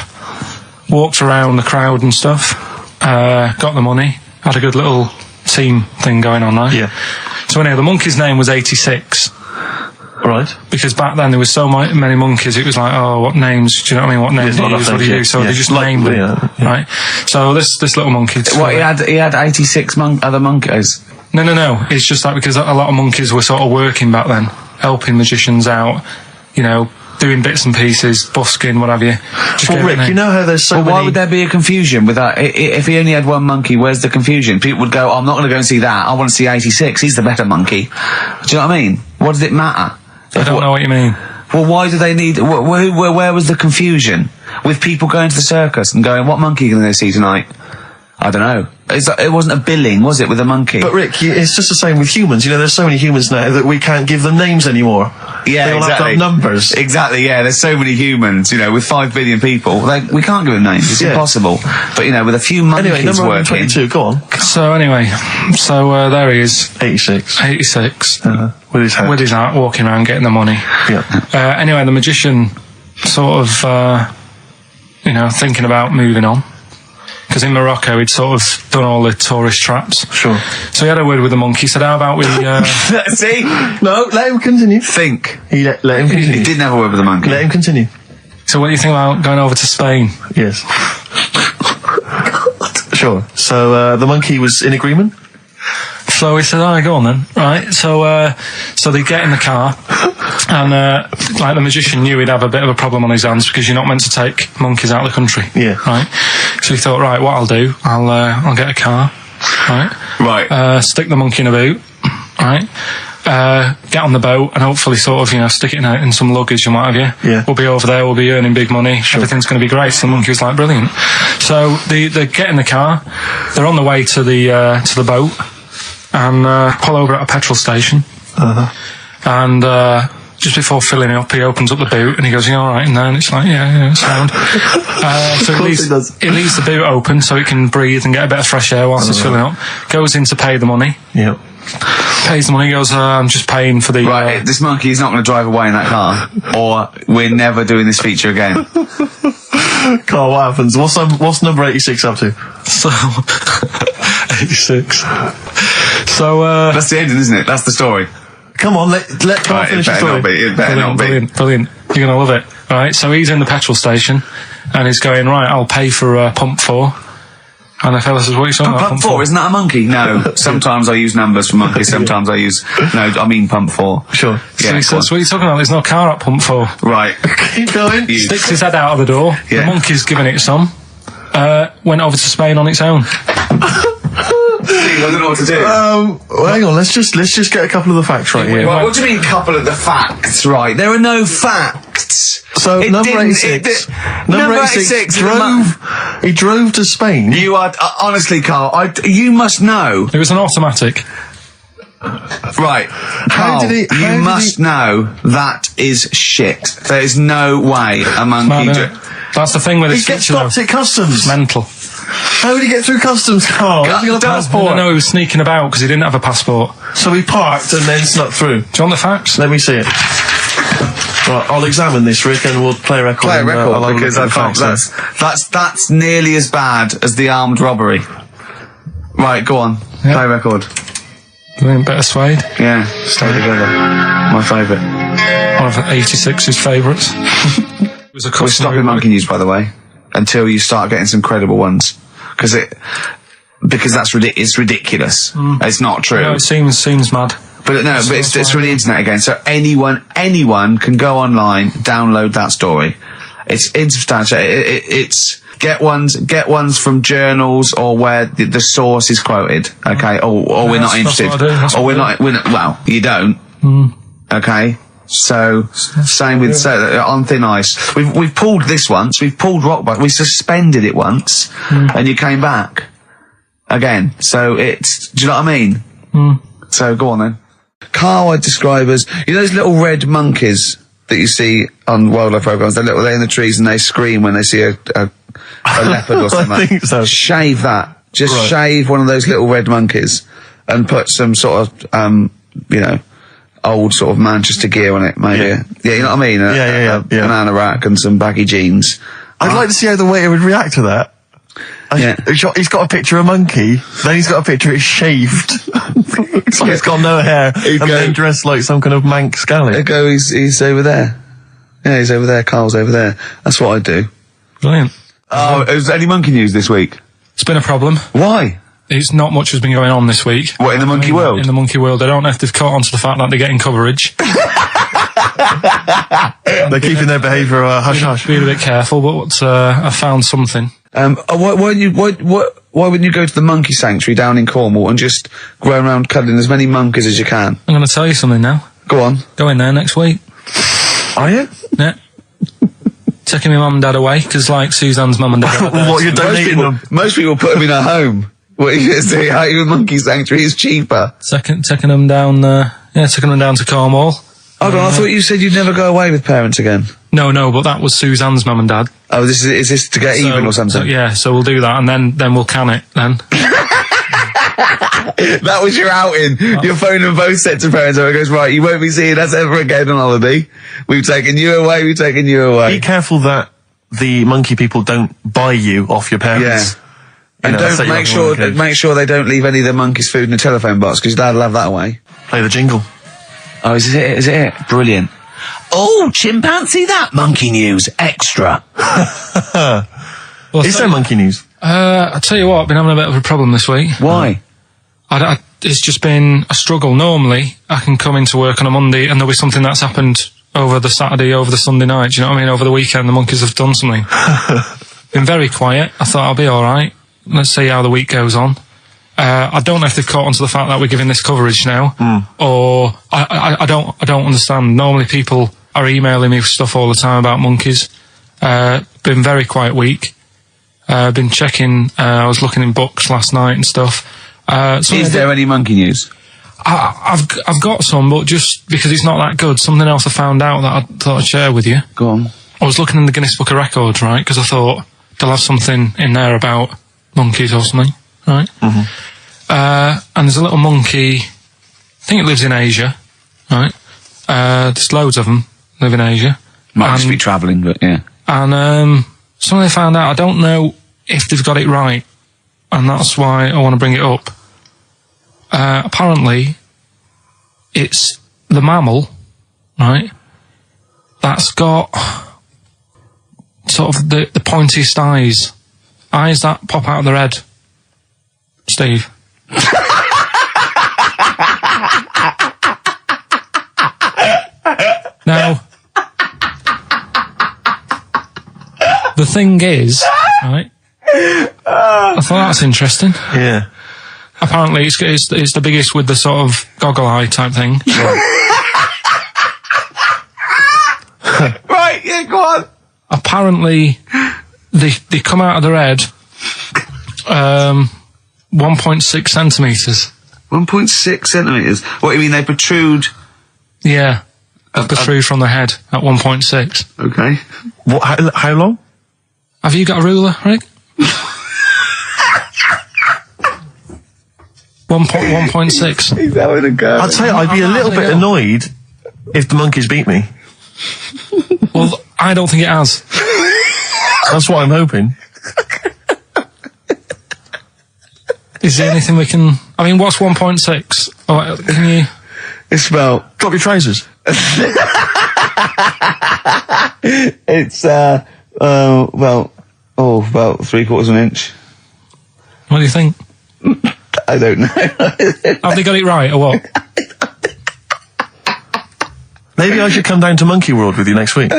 walked around the crowd and stuff, got the money, had a good little team thing going on, right? Yeah. So anyway, the monkey's name was 86. Right. Because back then there was so many monkeys, it was like, oh, what names, do you know what I mean? What names do you use, what do you do? So they just named them, right? So this little monkey... What, he had 86 other monkeys? No. It's just like because a lot of monkeys were sort of working back then, helping magicians out, doing bits and pieces, busking, what have you. Well, Rick, you know how there's so many... Why would there be a confusion with that? If he only had one monkey, where's the confusion? People would go, I'm not going to go and see that. I want to see 86. He's the better monkey. Do you know what I mean? What does it matter? I don't know what you mean. Well, why do they need... Where was the confusion? With people going to the circus and going, what monkey are you going to see tonight? I don't know. It wasn't a billing, was it, with a monkey? But Rick, it's just the same with humans. There's so many humans now that we can't give them names anymore. Yeah, they all have to have numbers. Exactly, yeah. There's so many humans, with 5 billion people. We can't give them names. It's impossible. But, with a few monkeys anyway, number working... 22, go on. So anyway, there he is. 86. 86. With his hat. With his hat, walking around getting the money. Yeah. Anyway, the magician sort of, thinking about moving on. because in Morocco he'd sort of done all the tourist traps. Sure. So he had a word with the monkey, said, how about we... See? No, let him continue. Think. Let him continue. He didn't have a word with the monkey. Let him continue. So what do you think about going over to Spain? Yes. Sure. So the monkey was in agreement? So he said, all right, go on then. Right, so they get in the car, and like the magician knew he'd have a bit of a problem on his hands because you're not meant to take monkeys out of the country. Yeah. Right. So he thought, right, what I'll do, I'll get a car. Right. Right. Stick the monkey in a boot. Right. Get on the boat and hopefully sort of, stick it in some luggage and what have you. Yeah. We'll be over there, we'll be earning big money, everything's going to be great. So the monkey was like, brilliant. So they get in the car, they're on the way to the boat, and pull over at a petrol station. And just before filling it up, he opens up the boot and he goes, all right in there? And it's like, yeah, it's sound. So he leaves the boot open so it can breathe and get a bit of fresh air whilst it's filling up. Goes in to pay the money. Yeah. Pays the money, goes, I'm just paying for the... Right, this monkey is not going to drive away in that car, or we're never doing this feature again. Carl, what happens? What's number 86 up to? So... 86. So, That's the ending, isn't it? That's the story. Come on, let Carl finish the story. It better not be. Brilliant. You're going to love it. Right, so he's in the petrol station, and he's going, right, I'll pay for pump 4. And the fella says, what are you talking about? Pump 4, isn't that a monkey? No. Sometimes I use numbers for monkeys, sometimes I use... No, I mean pump 4. Sure. So he says, what are you talking about? There's no car at pump 4. Right. Keep going. Sticks his head out of the door. Yeah. The monkey's giving it some. Went over to Spain on its own. I don't know what to do. Well, hang on, let's just get a couple of the facts right here. Right, what do you mean, couple of the facts? Right, there are no facts. So number 86 he drove to Spain. You are honestly, Carl. You must know. It was an automatic. Right, Carl. You must know that is shit. There is no way a monkey. That's the thing with He gets stopped at customs. Mental. How did he get through customs, Carl? Has he got a passport? No, he was sneaking about because he didn't have a passport. So he parked and then snuck through. Do you want the facts? Let me see it. Right, I'll examine this, Rick, and we'll play a record. Play a record because I can't. That's nearly as bad as the armed robbery. Right, go on. Yep. Play a record. Better Suede. Yeah, stay together. My favourite. One of 86's favourites. We're stopping monkey news, by the way, until you start getting some credible ones, because that's it's ridiculous. It's not true. No, it seems mad. But no, it's from the internet again. So anyone can go online, download that story. It's insubstantial. It's get ones from journals or where the source is quoted. Okay, or we're not interested. Or we're not. Well, you don't. Okay. So same with on thin ice. We've pulled this once. We've pulled rock back. We suspended it once, and you came back again. So it's. Do you know what I mean? So go on then. Carl, I describe as those little red monkeys that you see on wildlife programs. They're in the trees and they scream when they see a leopard or something. I think so. Shave that. Just shave one of those little red monkeys and put some sort of old sort of Manchester gear on it, maybe. Yeah, you know what I mean? A banana rack and some baggy jeans. I'd like to see how the waiter would react to that. He's got a picture of a monkey, then he's got a picture it's shaved. So he's got no hair, then dressed like some kind of Manx scally. He's over there. Yeah, he's over there. Carl's over there. That's what I do. Brilliant. Oh, is there any monkey news this week? It's been a problem. Why? It's not much has been going on this week. What, in the monkey world? In the monkey world. I don't know if they've caught on to the fact that they're getting coverage. They're keeping their behaviour hush-hush. Be a bit careful, but I found something. Why wouldn't you go to the monkey sanctuary down in Cornwall and just go around cuddling as many monkeys as you can? I'm going to tell you something now. Go on. Go in there next week. Are you? Yeah. Taking my mum and dad away, because like Suzanne's mum and dad. What, you're donating them? Most people put them in a home. What are you going to say? Even monkey sanctuary is cheaper. Taking them down, taking them down to Cornwall. Hold on, I thought you said you'd never go away with parents again. No, but that was Suzanne's mum and dad. Oh, is this to get even or something? So we'll do that, and then we'll can it, then. That was your outing. You're phoning both sets of parents over and goes, right, you won't be seeing us ever again on holiday. We've taken you away. Be careful that the monkey people don't buy you off your parents. And don't make sure they don't leave any of the monkeys' food in the telephone box, because Dad will have that away. Play the jingle. Oh, is it it? Brilliant. Oh, chimpanzee that monkey news extra. Well, is there monkey news? I tell you what, I've been having a bit of a problem this week. Why? It's just been a struggle. Normally, I can come into work on a Monday and there'll be something that's happened over the Saturday, over the Sunday night. Do you know what I mean? Over the weekend, the monkeys have done something. Been very quiet. I thought I'll be all right. Let's see how the week goes on. I don't know if they've caught on to the fact that we're giving this coverage now, or I don't understand. Normally, people are emailing me stuff all the time about monkeys. Been very quiet week. Been checking. I was looking in books last night and stuff. Is there any monkey news? I've got some, but just because it's not that good, something else I found out that I thought I'd share with you. Go on. I was looking in the Guinness Book of Records, right, because I thought they'll have something in there about monkeys or something, right? And there's a little monkey, I think it lives in Asia, right? There's loads of them live in Asia. Might just be travelling, but yeah. And something they found out, I don't know if they've got it right, and that's why I want to bring it up. Apparently, it's the mammal, right, that's got sort of the pointiest eyes that pop out of their head. Steve. Now, the thing is, right, I thought that's interesting. Yeah. Apparently, it's the biggest with the sort of goggle eye type thing. Right, yeah, go on. Apparently, they come out of their head 1.6 centimetres. 1.6 centimetres? What, you mean they protrude? Yeah, protrude from the head at 1.6. Okay. What? How long? Have you got a ruler, Rick? 1.6. He's having a go. I'd say I'd be a little bit annoyed if the monkeys beat me. Well, I don't think it has. That's what I'm hoping. Is there anything we can... I mean, what's 1.6? Oh, can you... It's about... Drop your trousers. It's, about 3/4 of an inch. What do you think? I don't know. Have they got it right, or what? Maybe I should come down to Monkey World with you next week.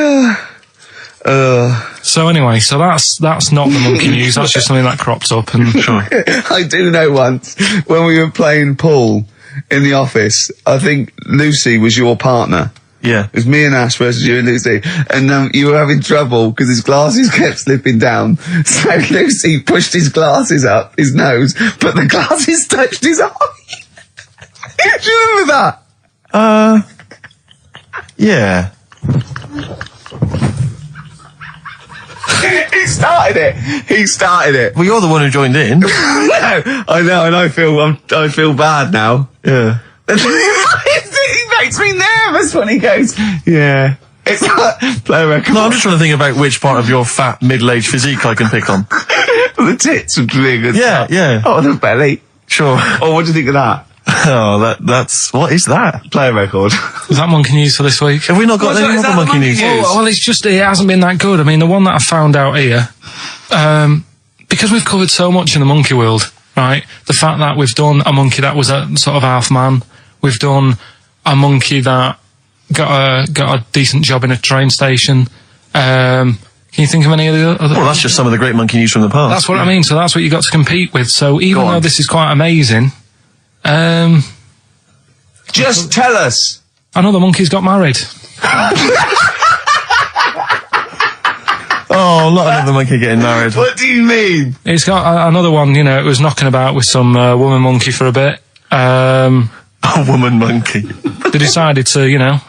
So anyway, so that's not the monkey news. That's just something that cropped up. And Sure. I do know once, when we were playing pool in the office, I think Lucy was your partner. Yeah. It was me and Ash versus you and Lucy. And you were having trouble because his glasses kept slipping down. So Lucy pushed his glasses up his nose, but the glasses touched his eye. Do you remember that? Yeah. He started it. Well, you're the one who joined in. No, I know, and I feel bad now. Yeah. He makes me nervous when he goes, yeah. It's like, play a record. No, I'm just trying to think about which part of your fat, middle-aged physique I can pick on. The tits would be a good Yeah, yeah. Oh, the belly. Sure. Oh, what do you think of that? Oh, that's... What is that? Play a record. is that monkey news for this week? Have we not got any other monkey news? Well, it's just, it hasn't been that good. I mean, the one that I found out here, because we've covered so much in the monkey world, right? The fact that we've done a monkey that was a sort of half man, we've done a monkey that got a decent job in a train station. Can you think of any of the other? Well, that's just some of the great monkey news from the past. That's what I mean. So that's what you got to compete with. So even though this is quite amazing, just tell us. Another monkey's got married. Oh, not another monkey getting married. What do you mean? It's got another one. You know, it was knocking about with some woman monkey for a bit. A woman monkey. They decided to,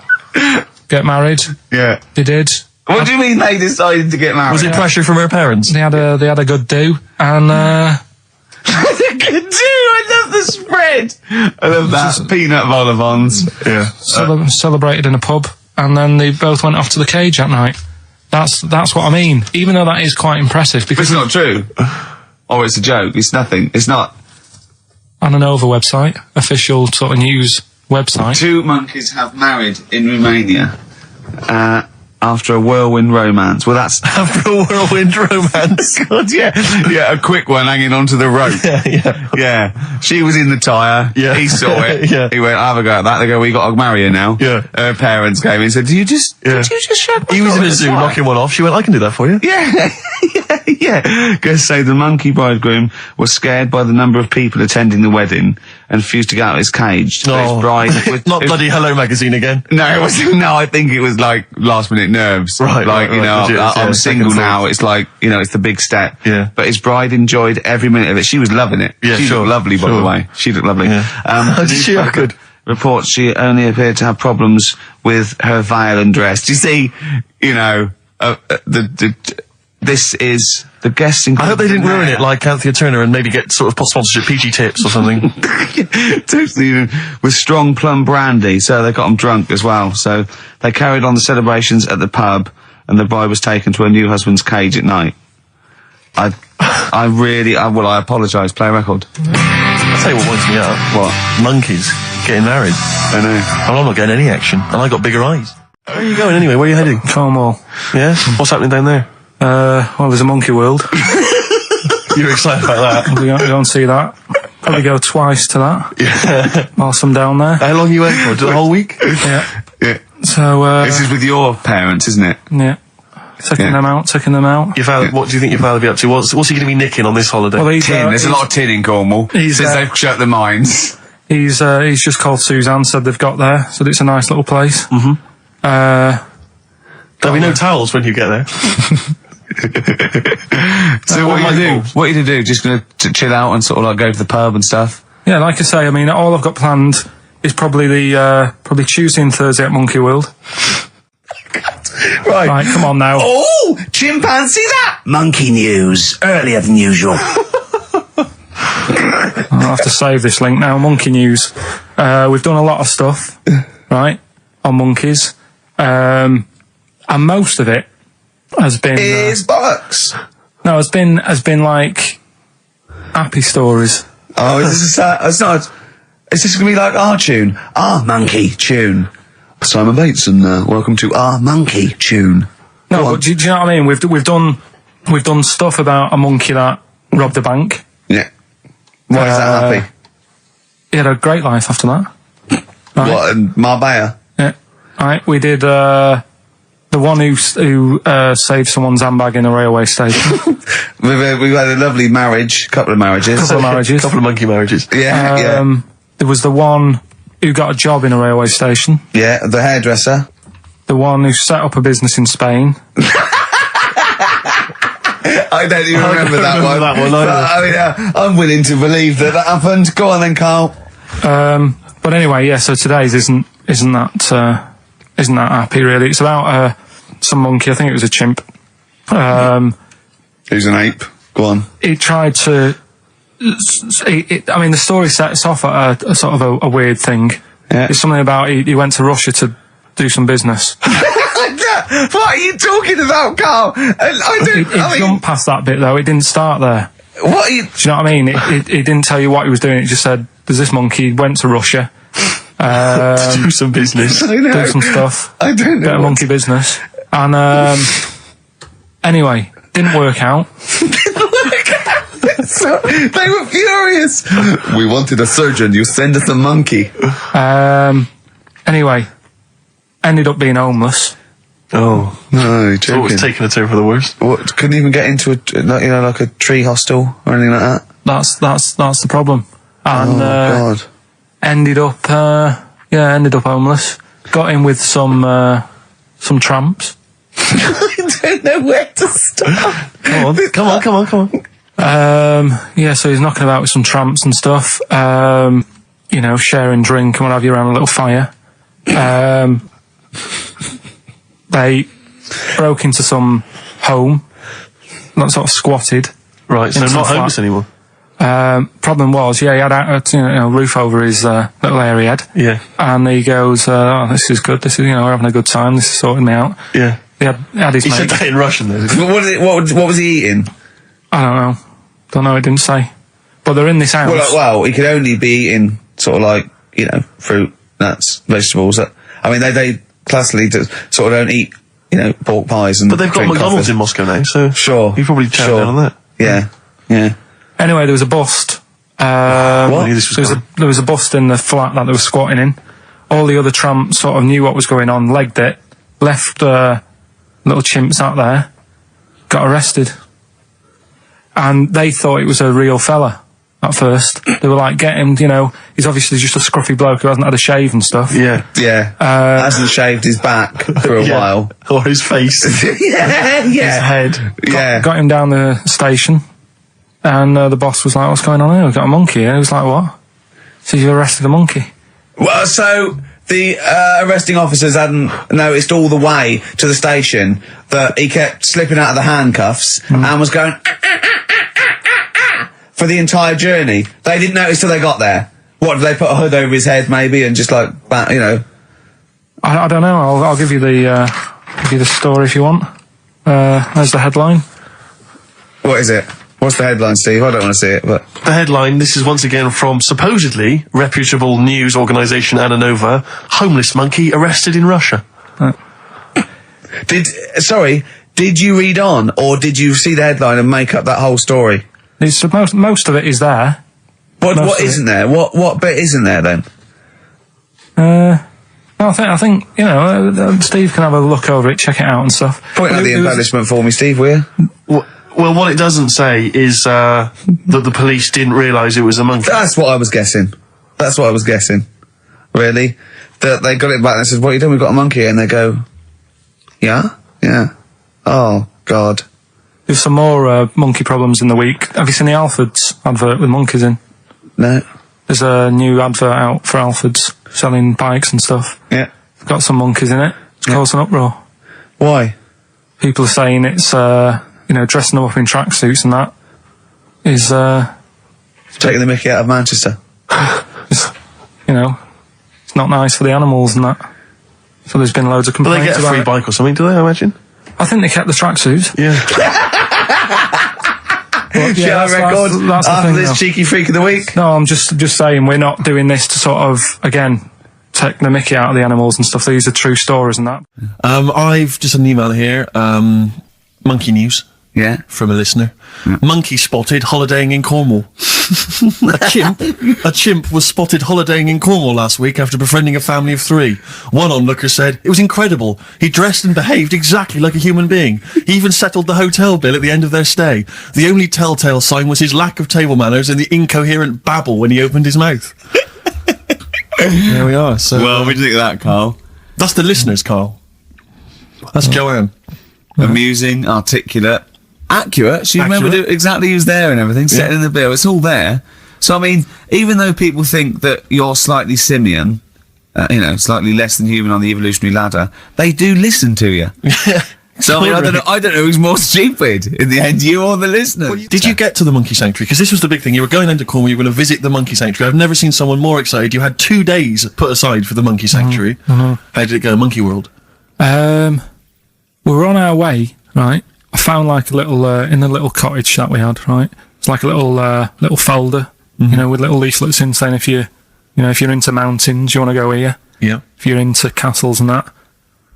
get married. Yeah. They did. What do you mean they decided to get married? Was it pressure from her parents? They had a good do, and good do. I love the spread. I love that. Peanut vol-au-vents. Yeah. Celebrated in a pub, and then they both went off to the cage that night. That's what I mean. Even though that is quite impressive, because It's not true. Or it's a joke? It's nothing. It's not. On an Nova website, official sort of news website. 2 monkeys have married in Romania after a whirlwind romance. Well, that's After a whirlwind romance. God, yeah, a quick one hanging onto the rope. Yeah. She was in the tyre. Yeah. He saw it. Yeah. He went, "I'll have a go at that." They go, "We got to marry her now." Yeah. Her parents came in and said, Did you just shut my He was in door a zoo knocking one off. She went, "I can do that for you." Yeah. Guests say the monkey bridegroom was scared by the number of people attending the wedding and refused to get out of his cage. So his bride Not bloody Hello Magazine again. No, it wasn't. No, I think it was like last minute nerves. Right, Like, right, you know, legit, I'm single second now. thoughts. It's like, you know, it's the big step. Yeah. But his bride enjoyed every minute of it. She was loving it. Yeah, she sure, looked lovely, by sure. the way. She looked lovely. Yeah. Did she? Oh, good. Reports she only appeared to have problems with her veil and dress. Do you see, you know, this is the guests. I hope they didn't ruin it like Anthea Turner and maybe get sort of sponsorship PG tips or something. Totally, with strong plum brandy, so they got them drunk as well. So they carried on the celebrations at the pub, and the bride was taken to her new husband's cage at night. I apologise. Play a record. I'll tell you what winds me up. What? Monkeys getting married. I know. And I'm not getting any action. And I got bigger eyes. Where are you going anyway? Where are you heading? Cornwall. Yeah? What's happening down there? Well, there's a monkey world. You're excited about that? We're going to go and see that. Probably go twice to that. Yeah. Whilst I'm down there. How long you went for? The whole week? Yeah. Yeah. So, This is with your parents, isn't it? yeah. Taking them out. Your father, what do you think your father will be up to? What's he going to be nicking on this holiday? Well, he's, Tin. There's a lot of tin in Cornwall. He's, since they've shut the mines. He's just called Suzanne, said they've got there, said it's a nice little place. There'll be no towels when you get there. So what are you do? What are you to do? Just going to chill out and sort of like go to the pub and stuff? Yeah, like I say, I mean, all I've got planned is probably probably Tuesday and Thursday at Monkey World. Right, come on now. Oh, chimpanzee that! Monkey news, earlier than usual. I'll have to save this link now. Monkey news. We've done a lot of stuff, right, on monkeys. And most of it has been... Is bollocks. No, has been like happy stories. Oh, is this it's not... Is this going to be like our tune? Our monkey tune. Simon Bates and welcome to our monkey tune. No, but do you know what I mean? We've done stuff about a monkey that robbed a bank. Yeah. Why is that happy? He had a great life after that. Right. What, in Marbella? Yeah. Right. We did the one who saved someone's handbag in a railway station. We've had a lovely marriage, couple of marriages. Couple of monkey marriages. Yeah, There was the one who got a job in a railway station. Yeah, the hairdresser. The one who set up a business in Spain. I don't even remember that one. But, I'm willing to believe that happened. Go on then, Carl. But anyway, yeah. So today's isn't that happy really. It's about some monkey. I think it was a chimp. Who's an ape? Go on. He tried to. I mean, the story sets off at a sort of a weird thing. Yeah. It's something about he went to Russia to do some business. What are you talking about, Carl? It jumped past that bit though. It didn't start there. What are you... Do you know what I mean? It didn't tell you what he was doing. It just said, "There's this monkey went to Russia to do some business, do some stuff, I don't know. bit of monkey business." And anyway, didn't work out. So, they were furious. We wanted a surgeon. You send us a monkey. Anyway, ended up being homeless. Oh no, you're joking. So it was taking a turn for the worst. What? Couldn't even get into like a tree hostel or anything like that. That's the problem. And God. ended up homeless. Got in with some tramps. I don't know where to start. Come on. Yeah, so he's knocking about with some tramps and stuff. Sharing drink and what have you around a little fire. They broke into some home, not sort of squatted. Right, so not homeless anymore. Problem was, he had a roof over his little area head. Yeah. And he goes, "Oh, this is good. This is, we're having a good time. This is sorting me out." Yeah. He had his He mate. said that in Russian though. What was he eating? I don't know. Don't know, it didn't say. But they're in this house. Well, he could only be eating sort of like, you know, fruit, nuts, vegetables. I mean, they classically sort of don't eat, you know, pork pies and. But they've got McDonald's in Moscow now, so sure, he probably chopped down on that. Yeah. Anyway, there was a bust. What? There was a bust in the flat that they were squatting in. All the other tramps sort of knew what was going on, legged it, left little chimps out there, got arrested. And they thought it was a real fella at first. They were like, get him, you know, he's obviously just a scruffy bloke who hasn't had a shave and stuff. Yeah. Hasn't shaved his back for a while. Or his face. yeah. His head. Got him down the station, and the boss was like, what's going on here? We've got a monkey here. He was like, what? So you arrested a monkey? Well, so the arresting officers hadn't noticed all the way to the station that he kept slipping out of the handcuffs and was going for the entire journey. They didn't notice till they got there. What, did they put a hood over his head maybe and just like, you know? I don't know. I'll give you the story if you want. There's the headline. What is it? What's the headline, Steve? I don't want to see it, but... The headline, this is once again from supposedly reputable news organisation Ananova, homeless monkey arrested in Russia. Did you read on, or did you see the headline and make up that whole story? Most of it is there. What isn't there? What bit isn't there then? I think you know, Steve can have a look over it, check it out and stuff. Point out the embellishment for me, Steve, will you? Well, what it doesn't say is that the police didn't realise it was a monkey. That's what I was guessing. Really? That they got it back and said, what are you doing? We've got a monkey here. And they go, yeah? Oh, God. There's some more monkey problems in the week. Have you seen the Alfords advert with monkeys in? No. There's a new advert out for Alfords selling bikes and stuff. Yeah. It's got some monkeys in it. It's caused an uproar. Why? People are saying it's, dressing them up in tracksuits and that is, taking the mickey out of Manchester. It's not nice for the animals and that. So there's been loads of complaints But they get a free bike or something, do they, I imagine? I think they kept the tracksuits. Yeah. But, yeah, that's after thing, this though. cheeky freak of the week. No, I'm just saying we're not doing this to sort of, again, take the mickey out of the animals and stuff. These are true stories and that. I've just an email here, monkey news. Yeah. From a listener. Monkey spotted holidaying in Cornwall. A chimp was spotted holidaying in Cornwall last week after befriending a family of 3. One onlooker said, it was incredible. He dressed and behaved exactly like a human being. He even settled the hotel bill at the end of their stay. The only telltale sign was his lack of table manners and the incoherent babble when he opened his mouth. There we are. So, well, what do you think of that, Carl? That's the listeners, Carl. That's Joanne. Amusing, articulate, accurate. She remembered exactly who's there and everything, setting in the bill. It's all there. So, I mean, even though people think that you're slightly simian, slightly less than human on the evolutionary ladder, they do listen to you. So, I mean, I don't know who's more stupid in the end, you or the listener. Did you get to the monkey sanctuary? Because this was the big thing. You were going into Cornwall, you were going to visit the monkey sanctuary. I've never seen someone more excited. You had 2 days put aside for the monkey sanctuary. How did it go, Monkey World? We were on our way, right? I found like a little, in the little cottage that we had, right? It's like a little folder, with little leaflets in saying if you're into mountains, you want to go here. Yeah. If you're into castles and that.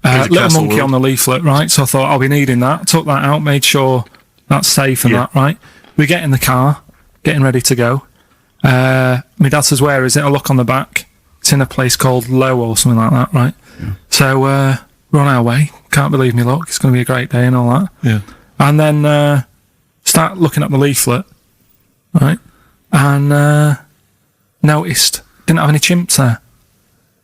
Little monkey on the leaflet, right? So I thought I'll be needing that. Took that out, made sure that's safe and that, right? We get in the car, getting ready to go. My dad says, where is it? I look on the back. It's in a place called Low or something like that, right? Yeah. So, we're on our way. Can't believe me luck. It's going to be a great day and all that. Yeah. And then, start looking at the leaflet, right? And, noticed, didn't have any chimps there.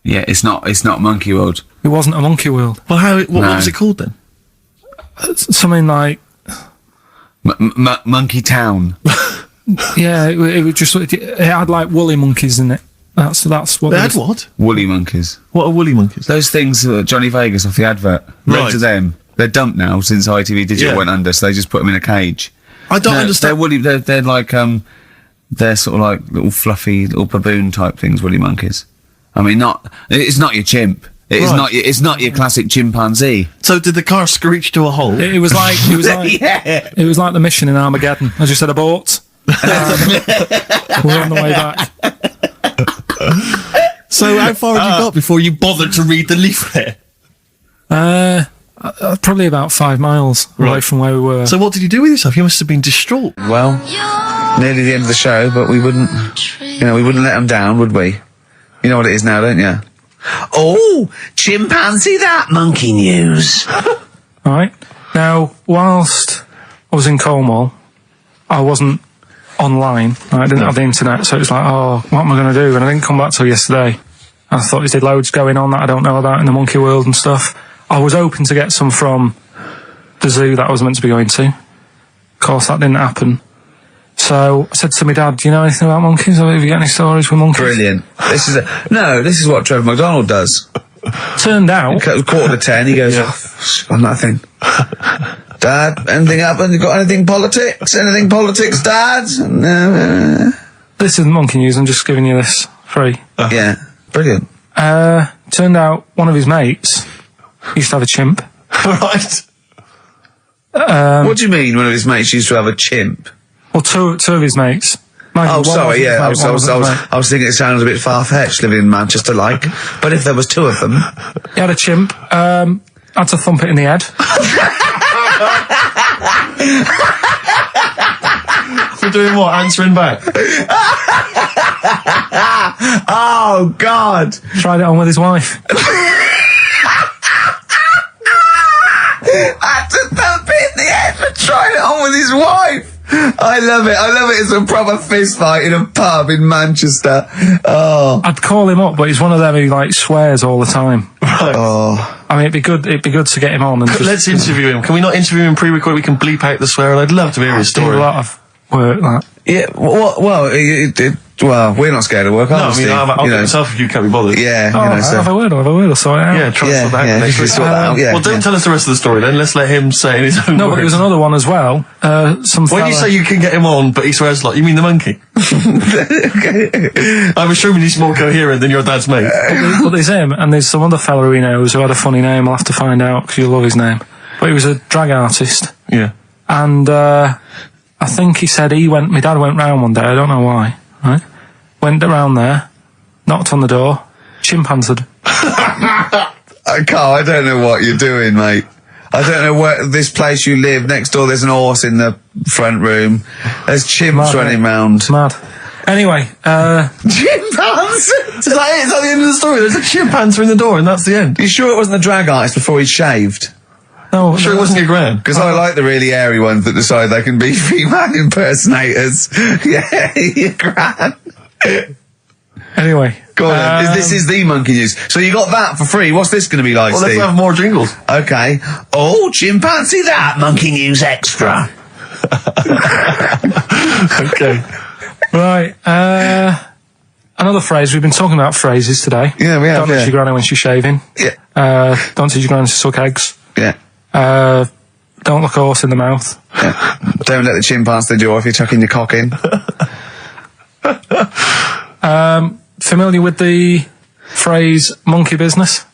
Yeah, it's not Monkey World. It wasn't a monkey world. Well, what was it called then? Something like... Monkey Town. Yeah, it was just... It had like woolly monkeys in it. That's what... They had what? Woolly monkeys. What are woolly monkeys? Those things, Johnny Vegas off the advert. Right. To them. They're dumped now since ITV Digital went under, so they just put them in a cage. I don't understand. They're woolly... They're like, they're sort of like little fluffy, little baboon type things, woolly monkeys. I mean, it's not your chimp. It's not your classic chimpanzee. So did the car screech to a halt? It was like yeah. It was like the mission in Armageddon. I just said abort. We're on the way back. So how far had you got before you bothered to read the leaflet? Probably about 5 miles away from where we were. So what did you do with yourself? You must have been distraught. Well, nearly the end of the show, but we wouldn't let them down, would we? You know what it is now, don't you? Oh, chimpanzee that monkey news. Right. Now, whilst I was in Cornwall, I wasn't online. I didn't have the internet, so it was like, oh, what am I going to do? And I didn't come back till yesterday. I thought there's loads going on that I don't know about in the monkey world and stuff. I was hoping to get some from the zoo that I was meant to be going to. Of course, that didn't happen. So I said to my dad, do you know anything about monkeys? Or have you got any stories with monkeys? Brilliant. This is what Trevor McDonald does. Turned out... 9:45, he goes, got nothing. Dad, anything happened? You got anything politics? Anything politics, Dad? No. This isn't monkey news, I'm just giving you this free. Yeah, brilliant. Turned out one of his mates used to have a chimp. Right. What do you mean one of his mates used to have a chimp? Well, two of his mates. Oh, sorry, yeah, I was thinking it sounded a bit far-fetched living in Manchester, like. But if there was two of them... He had a chimp, had to thump it in the head. For doing what? Answering back? Oh, God! Tried it on with his wife. Had to thump it in the head for trying it on with his wife! I love it. It's a proper fist fight in a pub in Manchester. Oh. I'd call him up, but he's one of them who, like, swears all the time. Right. Oh. I mean, it'd be good to get him on and just... Let's interview him. Can we not interview him pre-record? We can bleep out the swear, and I'd love to hear his story. Do a lot of work, that. Yeah, well, we're not scared of work, No, are we, I mean, Steve? I'll get myself if you can't be bothered. Yeah, Have a word, I'll sort it out. Yeah, try to sort that out next week. sort that out, yeah. Well, don't tell us the rest of the story then. Let's let him say in his own No, words. but there was another one as well. When you say you can get him on, but he swears a lot, you mean the monkey? I'm assuming he's more coherent than your dad's mate. But there's him, and there's some other fella he knows who had a funny name. I'll have to find out, because you'll love his name. But he was a drag artist. Yeah. And, I think he said my dad went round one day, I don't know why, right? Went around there, knocked on the door, chimpanzeed. Carl, I don't know what you're doing, mate. I don't know where this place you live, next door there's an horse in the front room. There's chimps running round. Mad. Anyway, Chimpanzee! Is that it? Is that the end of the story? There's a chimpanzee in the door and that's the end. You sure it wasn't the drag artist before he shaved? no, Sure it wasn't your gran? Because I like the really airy ones that decide they can be female impersonators. Yeah, your gran. Anyway. Go on then. This is the monkey news. So you got that for free. What's this going to be like, Well, let's Steve? have more jingles. Okay. Oh, chimpanzee that. Monkey news extra. Okay. Right, another phrase. We've been talking about phrases today. Yeah, we have, Don't touch yeah. your granny when she's shaving. Yeah. Don't teach your granny to suck eggs. Yeah. Don't look a horse in the mouth. Yeah. Don't let the chimpanzee do if you're tucking your cock in. Familiar with the phrase monkey business?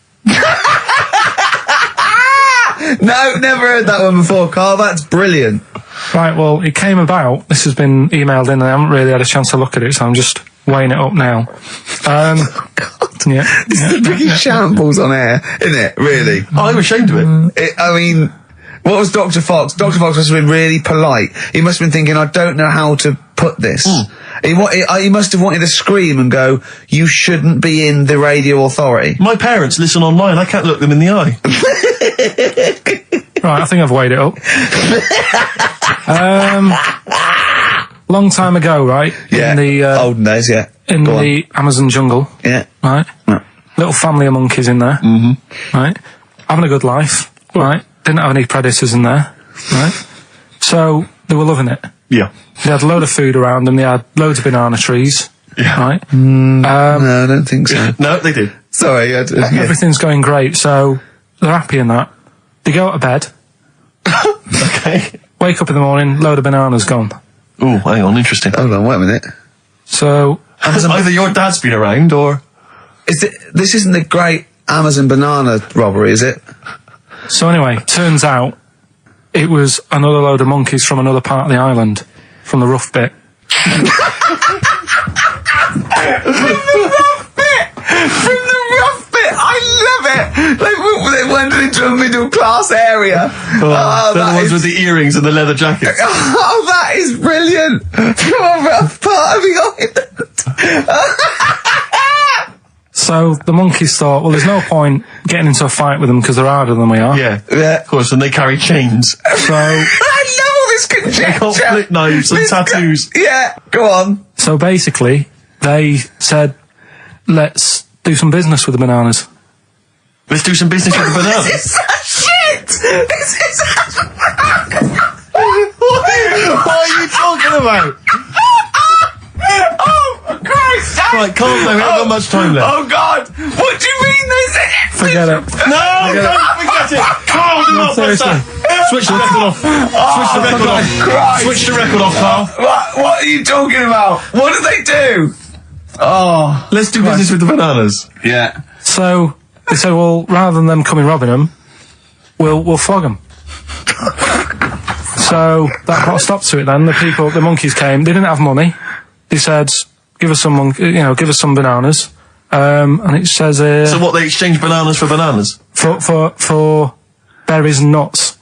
No, never heard that one before, Carl. That's brilliant. Right, well, it came about. This has been emailed in and I haven't really had a chance to look at it, so I'm just weighing it up now. This is a big shambles on air, isn't it? Really? I'm ashamed of it. I mean, what was Dr. Fox? Dr. Fox must have been really polite. He must have been thinking, I don't know how to put this. He must have wanted to scream and go, you shouldn't be in the radio authority. My parents listen online. I can't look them in the eye. Right, I think I've weighed it up. Long time ago, right? Yeah. In the, olden days, yeah. in the Amazon jungle. Yeah. Right? Yeah. Little family of monkeys in there. Mm-hmm. Right? Having a good life. Right? Didn't have any predators in there. Right? So, they were loving it. Yeah. They had a load of food around them. They had loads of banana trees. Yeah. Right? No, I don't think so. No, they did. Sorry. Yeah. Everything's going great. So, they're happy in that. They go to bed. Okay. Wake up in the morning, load of bananas gone. Ooh, hang on, interesting. Hold on, wait a minute. So, Either your dad's been around or... This isn't the great Amazon banana robbery, is it? So anyway, turns out it was another load of monkeys from another part of the island, from the rough bit. From the rough bit, I love it. They went into a middle class area. They're the ones with the earrings and the leather jackets. Oh, that is brilliant. From a rough part of the island. So the monkeys thought, well, there's no point getting into a fight with them because they're harder than we are. Yeah, of course, and they carry chains. So I love all this conjecture. They got flip knives and tattoos. Yeah, go on. So basically, they said, let's do some business with the bananas. Let's do some business with the bananas. This is shit. This is. What are you talking about? Oh, Christ! Right, calm down. We haven't got much time left. Oh, God! What do you mean this is... Forget it. No, don't forget it. Carl, do not press that. Switch the record off. Switch the record off. Christ. Switch the record off, Carl. What are you talking about? What do they do? Oh. Let's do business with the bananas. Yeah. So they said, well, rather than them coming robbing them, we'll flog them. So that put a stop to it then. The monkeys came. They didn't have money. They said, give us some bananas. And it says here... So what, they exchange bananas for bananas? For berries and nuts.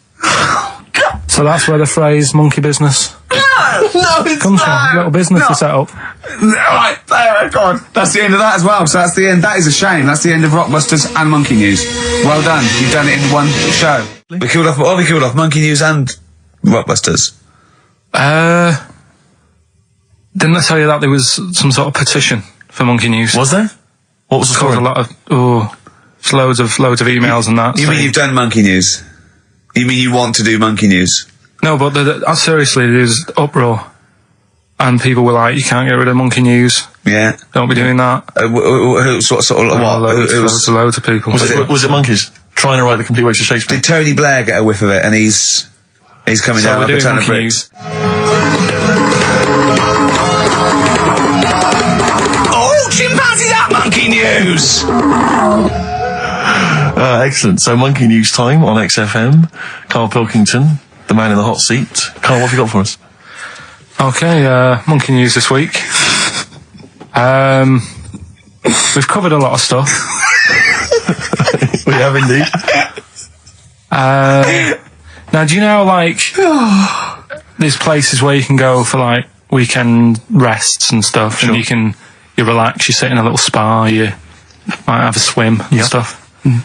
So that's where the phrase monkey business No, it's comes from. Little business to set up. Right, there, God. That's the end of that as well. So that's the end. That is a shame. That's the end of Rockbusters and Monkey News. Well done. You've done it in one show. We killed off Monkey News and Rockbusters. Didn't I tell you that there was some sort of petition for Monkey News? Was there? What was the story? A lot of it's loads of emails and that. You mean you've done Monkey News? You mean you want to do Monkey News? No, but seriously, there's uproar, and people were like, "You can't get rid of Monkey News. Yeah, don't be doing that." Loads of people. Was it monkeys trying to write the complete works of Shakespeare? Did Tony Blair get a whiff of it? And he's coming down like a ton of bricks. Oh, chimpanzee, that Monkey News. Excellent. So Monkey News time on XFM. Karl Pilkington, the man in the hot seat. Karl, what have you got for us? Okay, Monkey News this week. We've covered a lot of stuff. We have indeed. Now, do you know, like, there's places where you can go for, like, weekend rests and stuff, Sure. and you relax, you sit in a little spa, you might have a swim and stuff. Mm.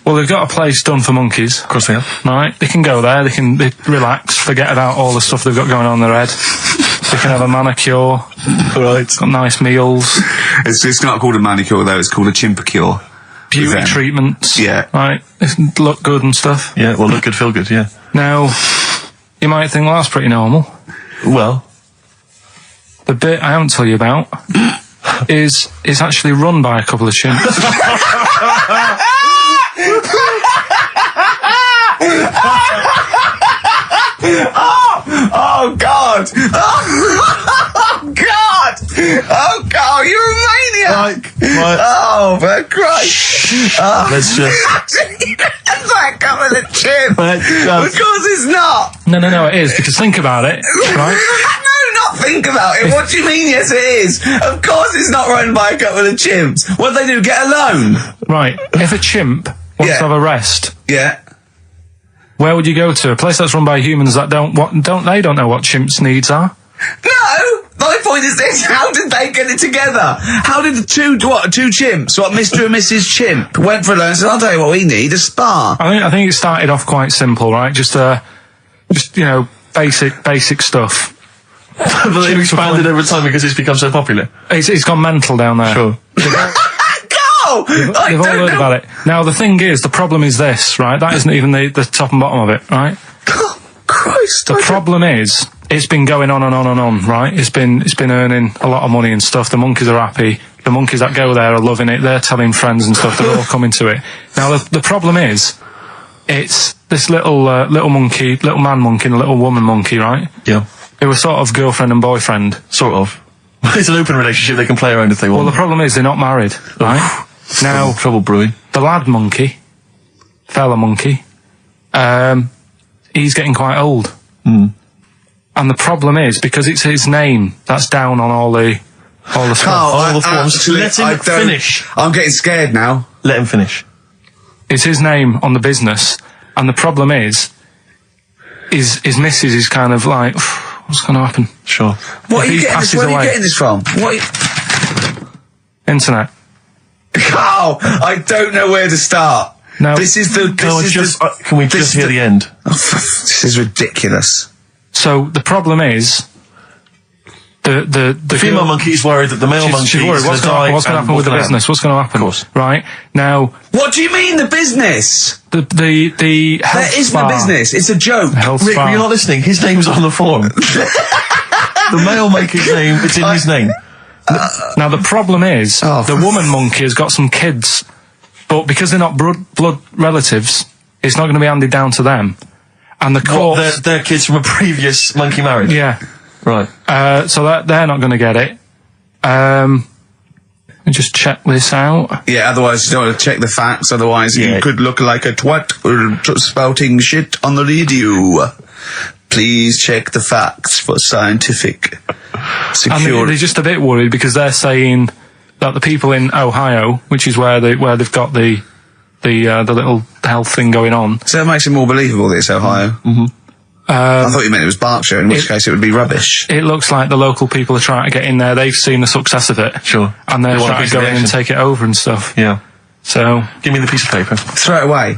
Well, they've got a place done for monkeys. Of course they have. Right? They can go there, they relax, forget about all the stuff they've got going on in their head. They can have a manicure. Right. Got nice meals. It's not called a manicure, though. It's called a chimpacure. Beauty treatments. Yeah. Right? They look good and stuff. Yeah, well, look good, feel good, yeah. Now, you might think, well, that's pretty normal. Well, the bit I haven't told you about is actually run by a couple of chimps. Oh God! Oh God! Oh God! You're a maniac! Right. Oh, for Christ! Let's just... That's like coming a chimp. Of course it's not. No, it is, because think about it, right? No, not think about it. What do you mean? Yes, it is. Of course, it's not run by a couple of chimps. What do they do? Get a loan? Right. If a chimp wants to have a rest, Yeah. where would you go to? A place that's run by humans that don't know what chimps' needs are? No. My point is this: how did they get it together? How did the two chimps, Mr. and Mrs. Chimp, went for a loan and said, "I'll tell you what we need: a spa." I think it started off quite simple, right? Just basic stuff. But they've expanded over time because it's become so popular. It's gone mental down there. Sure. Go! They've all heard about it. Now, the thing is, the problem is this, right? That isn't even the top and bottom of it, right? Oh, Christ! The problem is, it's been going on and on and on, right? It's been earning a lot of money and stuff. The monkeys are happy. The monkeys that go there are loving it. They're telling friends and stuff. They're all coming to it. Now, the problem is, it's this little monkey, little man monkey and a little woman monkey, right? Yeah. Who were sort of girlfriend and boyfriend. Sort of. It's an open relationship. They can play around if they want. Well, the problem is they're not married, right? Now, trouble brewing. The lad monkey, fella monkey, he's getting quite old. Mm. And the problem is, because it's his name that's down on all the stuff. All the forms. Let him finish. I'm getting scared now. Let him finish. It's his name on the business. And the problem is his missus is kind of like, what's going to happen? Sure. Where are you getting this from? Internet. Carl, I don't know where to start. No. Can we just hear the end? This is ridiculous. So the problem is, the female monkey is worried that the male monkey she's worried. What's going to happen with the business? What's going to happen? Of course. Right now. What do you mean the business? The health That isn't spa. a business. It's a joke. Health Rick, spa. you're not listening. His name's on the form. The male monkey's name, it's in his name. Now the problem is, the woman monkey has got some kids, but because they're not blood relatives, it's not going to be handed down to them. And the court, they're kids from a previous monkey marriage. yeah, Right. so that they're not going to get it. Let me just check this out. Yeah, otherwise you don't want to check the facts, otherwise you could look like a twat spouting shit on the radio. Please check the facts for scientific security. And they're just a bit worried because they're saying that the people in Ohio, which is where they've got the little health thing going on. So that makes it more believable that it's Ohio. Mm-hmm. I thought you meant it was Berkshire, in which case it would be rubbish. It looks like the local people are trying to get in there. They've seen the success of it. Sure. And they're trying to go in and take it over and stuff. Yeah. So. Give me the piece of paper. Throw it away.